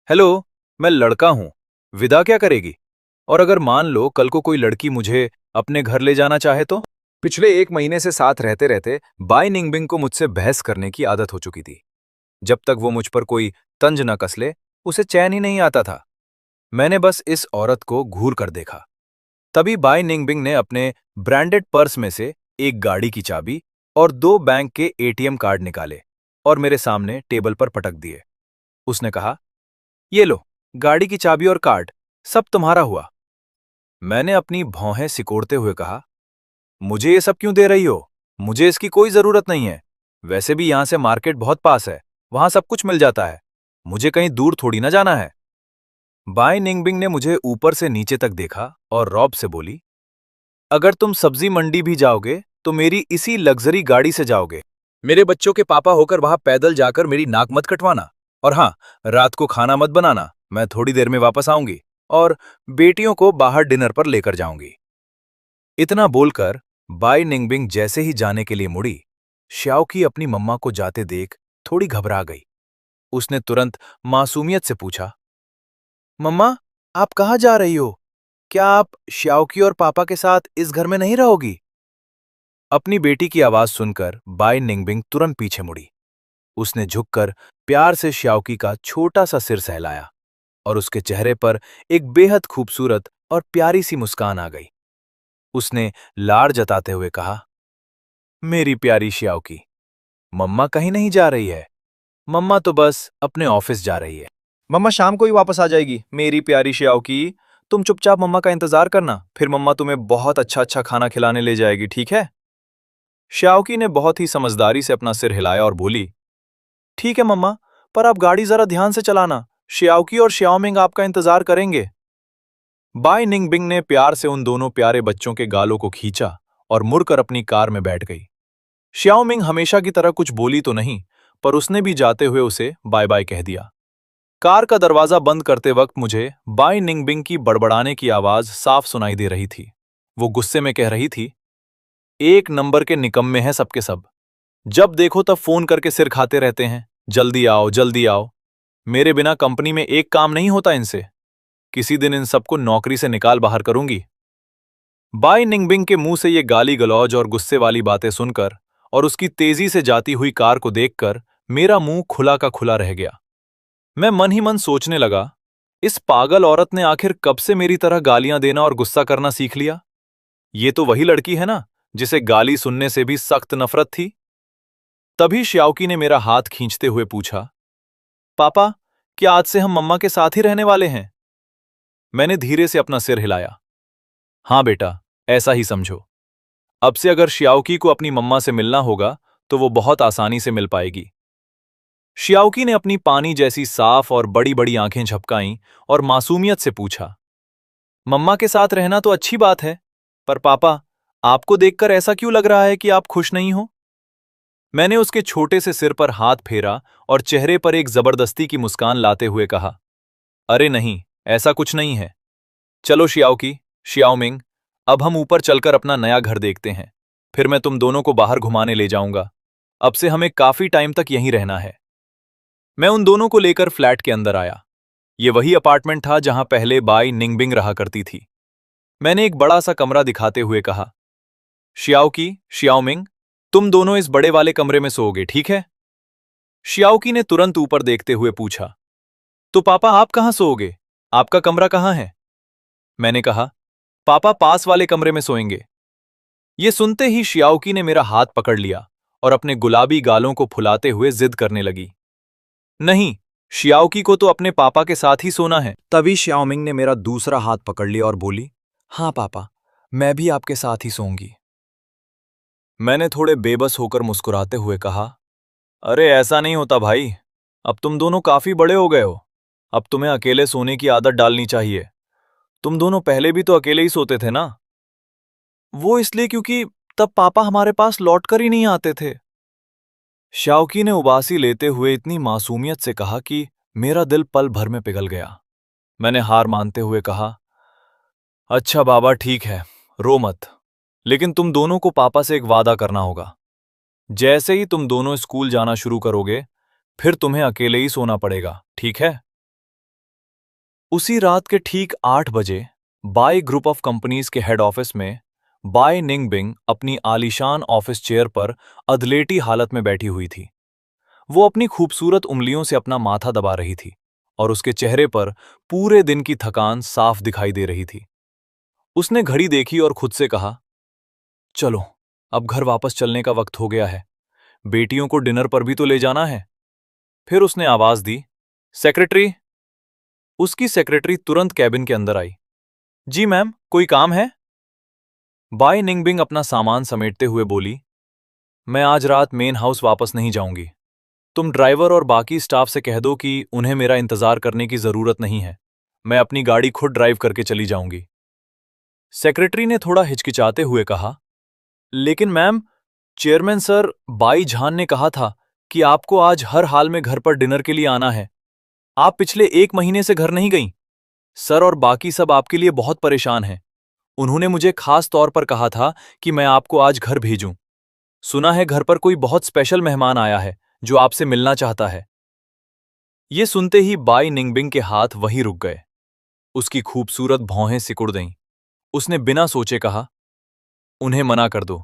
हेलो, मैं लड़का हूं, विदा क्या करेगी? और अगर मान लो कल को कोई लड़की मुझे अपने घर ले जाना चाहे तो? पिछले 1 महीने से साथ रहते रहते बाय निंगबिंग को मुझसे बहस करने की आदत हो चुकी थी। जब तक वो मुझ पर कोई तंज न कस ले, उसे चैन ही नहीं आता था। मैंने बस इस औरत को घूर कर देखा। तभी बाय निंगबिंग ने अपने ब्रांडेड पर्स में से एक गाड़ी की चाबी और 2 बैंक के एटीएम कार्ड निकाले और मेरे सामने टेबल पर पटक दिए। उसने कहा, ये लो, गाड़ी की चाबी और कार्ड, सब तुम्हारा हुआ। मैंने अपनी भौहें सिकोड़ते हुए कहा, मुझे ये सब क्यों दे रही हो? मुझे इसकी कोई जरूरत नहीं है। वैसे भी यहां से मार्केट बहुत पास है, वहां सब कुछ मिल जाता है। मुझे कहीं दूर थोड़ी ना जाना है। बाय निंगबिंग ने मुझे ऊपर से नीचे तक देखा और रौब से बोली, अगर तुम सब्जी मंडी भी जाओगे तो मेरी इसी लग्जरी गाड़ी से जाओगे। मेरे बच्चों के पापा होकर वहां पैदल जाकर मेरी नाक मत कटवाना। और हाँ, रात को खाना मत बनाना, मैं थोड़ी देर में वापस आऊंगी और बेटियों को बाहर डिनर पर लेकर जाऊंगी। इतना बोलकर बाई निंगबिंग जैसे ही जाने के लिए मुड़ी, श्याओकी अपनी मम्मा को जाते देख थोड़ी घबरा गई। उसने तुरंत मासूमियत से पूछा, मम्मा, आप कहाँ जा रही हो? क्या आप श्याओकी और पापा के साथ इस घर में नहीं रहोगी? अपनी बेटी की आवाज सुनकर बाई निंगबिंग तुरंत पीछे मुड़ी। उसने झुककर प्यार से श्याओकी का छोटा सा सिर सहलाया और उसके चेहरे पर एक बेहद खूबसूरत और प्यारी सी मुस्कान आ गई। उसने लाड़ जताते हुए कहा, मेरी प्यारी श्याओकी, मम्मा कहीं नहीं जा रही है। मम्मा तो बस अपने ऑफिस जा रही है। मम्मा शाम को ही वापस आ जाएगी। मेरी प्यारी श्याओकी, तुम चुपचाप मम्मा का इंतजार करना, फिर मम्मा तुम्हें बहुत अच्छा अच्छा खाना खिलाने ले जाएगी, ठीक है? श्याओकी ने बहुत ही समझदारी से अपना सिर हिलाया और बोली, ठीक है मम्मा, पर आप गाड़ी जरा ध्यान से चलाना। श्याओकी और श्याओमिंग आपका इंतजार करेंगे। बाई निंगबिंग ने प्यार से उन दोनों प्यारे बच्चों के गालों को खींचा और मुड़कर अपनी कार में बैठ गई। श्याओमिंग हमेशा की तरह कुछ बोली तो नहीं, पर उसने भी जाते हुए उसे बाय बाय कह दिया। कार का दरवाजा बंद करते वक्त मुझे बाई निंगबिंग की बड़बड़ाने की आवाज साफ सुनाई दे रही थी। वो गुस्से में कह रही थी, एक नंबर के निकम्मे हैं सबके सब। जब देखो तब फोन करके सिर खाते रहते हैं, जल्दी आओ जल्दी आओ। मेरे बिना कंपनी में एक काम नहीं होता इनसे। किसी दिन इन सबको नौकरी से निकाल बाहर करूंगी। बाई निंगबिंग के मुंह से ये गाली गलौज और गुस्से वाली बातें सुनकर और उसकी तेजी से जाती हुई कार को देखकर मेरा मुंह खुला का खुला रह गया। मैं मन ही मन सोचने लगा, इस पागल औरत ने आखिर कब से मेरी तरह गालियां देना और गुस्सा करना सीख लिया? ये तो वही लड़की है ना जिसे गाली सुनने से भी सख्त नफरत थी। तभी श्याओकी ने मेरा हाथ खींचते हुए पूछा, पापा, क्या आज से हम मम्मा के साथ ही रहने वाले हैं? मैंने धीरे से अपना सिर हिलाया। हाँ बेटा, ऐसा ही समझो। अब से अगर श्याओकी को अपनी मम्मा से मिलना होगा तो वो बहुत आसानी से मिल पाएगी। श्याओकी ने अपनी पानी जैसी साफ और बड़ी बड़ी आंखें झपकाईं और मासूमियत से पूछा, मम्मा के साथ रहना तो अच्छी बात है, पर पापा, आपको देखकर ऐसा क्यों लग रहा है कि आप खुश नहीं हो? मैंने उसके छोटे से सिर पर हाथ फेरा और चेहरे पर एक जबरदस्ती की मुस्कान लाते हुए कहा, अरे नहीं, ऐसा कुछ नहीं है। चलो श्याओकी, श्याओमिंग, अब हम ऊपर चलकर अपना नया घर देखते हैं। फिर मैं तुम दोनों को बाहर घुमाने ले जाऊंगा। अब से हमें काफी टाइम तक यहीं रहना है। मैं उन दोनों को लेकर फ्लैट के अंदर आया। ये वही अपार्टमेंट था जहां पहले बाई निंगबिंग रहा करती थी। मैंने एक बड़ा सा कमरा दिखाते हुए कहा, श्याओकी, श्याओमिंग, तुम दोनों इस बड़े वाले कमरे में सोओगे, ठीक है? श्याओकी ने तुरंत ऊपर देखते हुए पूछा, तो पापा आप कहां सोओगे? आपका कमरा कहां है? मैंने कहा, पापा पास वाले कमरे में सोएंगे। ये सुनते ही श्याओकी ने मेरा हाथ पकड़ लिया और अपने गुलाबी गालों को फुलाते हुए जिद करने लगी, नहीं, श्याओकी को तो अपने पापा के साथ ही सोना है। तभी श्याओमिंग ने मेरा दूसरा हाथ पकड़ लिया और बोली, हाँ पापा, मैं भी आपके साथ ही सोऊंगी। मैंने थोड़े बेबस होकर मुस्कुराते हुए कहा, अरे ऐसा नहीं होता भाई, अब तुम दोनों काफी बड़े हो गए हो। अब तुम्हें अकेले सोने की आदत डालनी चाहिए। तुम दोनों पहले भी तो अकेले ही सोते थे ना? वो इसलिए क्योंकि तब पापा हमारे पास लौटकर ही नहीं आते थे। श्याओकी ने उबासी लेते हुए इतनी मासूमियत से कहा कि मेरा दिल पल भर में पिघल गया। मैंने हार मानते हुए कहा, अच्छा बाबा ठीक है, रो मत, लेकिन तुम दोनों को पापा से एक वादा करना होगा। जैसे ही तुम दोनों स्कूल जाना शुरू करोगे, फिर तुम्हें अकेले ही सोना पड़ेगा, ठीक है? उसी रात के ठीक 8 बजे बाई ग्रुप ऑफ कंपनीज के हेड ऑफिस में बाई निंगबिंग अपनी आलीशान ऑफिस चेयर पर अधलेटी हालत में बैठी हुई थी। वो अपनी खूबसूरत उंगलियों से अपना माथा दबा रही थी और उसके चेहरे पर पूरे दिन की थकान साफ दिखाई दे रही थी। उसने घड़ी देखी और खुद से कहा, चलो, अब घर वापस चलने का वक्त हो गया है। बेटियों को डिनर पर भी तो ले जाना है। फिर उसने आवाज दी, सेक्रेटरी। उसकी सेक्रेटरी तुरंत कैबिन के अंदर आई। जी मैम, कोई काम है? बाई निंगबिंग अपना सामान समेटते हुए बोली, मैं आज रात मेन हाउस वापस नहीं जाऊंगी। तुम ड्राइवर और बाकी स्टाफ से कह दो कि उन्हें मेरा इंतजार करने की जरूरत नहीं है। मैं अपनी गाड़ी खुद ड्राइव करके चली जाऊंगी। सेक्रेटरी ने थोड़ा हिचकिचाते हुए कहा, लेकिन मैम, चेयरमैन सर, बाई झान ने कहा था कि आपको आज हर हाल में घर पर डिनर के लिए आना है। आप पिछले 1 महीने से घर नहीं गईं। सर और बाकी सब आपके लिए बहुत परेशान हैं। उन्होंने मुझे खास तौर पर कहा था कि मैं आपको आज घर भेजूं। सुना है घर पर कोई बहुत स्पेशल मेहमान आया है जो आपसे मिलना चाहता है। ये सुनते ही बाई निंगबिंग के हाथ वहीं रुक गए। उसकी खूबसूरत भौहें सिकुड़ गईं। उसने बिना सोचे कहा, उन्हें मना कर दो।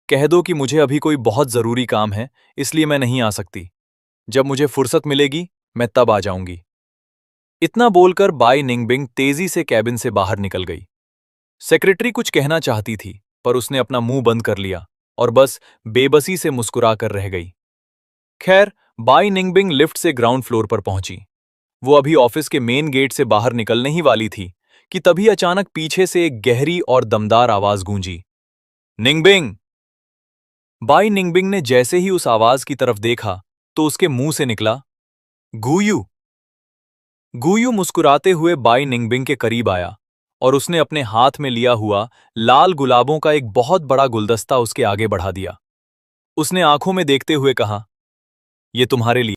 कह दो कि मुझे अभी कोई बहुत जरूरी काम है, इसलिए मैं नहीं आ सकती। जब मुझे फुर्सत मिलेगी मैं तब आ जाऊंगी। इतना बोलकर बाई निंगबिंग तेजी से कैबिन से बाहर निकल गई। सेक्रेटरी कुछ कहना चाहती थी, पर उसने अपना मुंह बंद कर लिया और बस बेबसी से मुस्कुराकर रह गई। खैर, बाई निंगबिंग लिफ्ट से ग्राउंड फ्लोर पर पहुंची। वो अभी ऑफिस के मेन गेट से बाहर निकलने ही वाली थी कि तभी अचानक पीछे से एक गहरी और दमदार आवाज गूंजी, निंगबिंग। बाई निंगबिंग ने जैसे ही उस आवाज की तरफ देखा तो उसके मुंह से निकला, गुयू। गुयू मुस्कुराते हुए बाई निंगबिंग के करीब आया और उसने अपने हाथ में लिया हुआ लाल गुलाबों का एक बहुत बड़ा गुलदस्ता उसके आगे बढ़ा दिया। उसने आंखों में देखते हुए कहा, यह तुम्हारे लिए।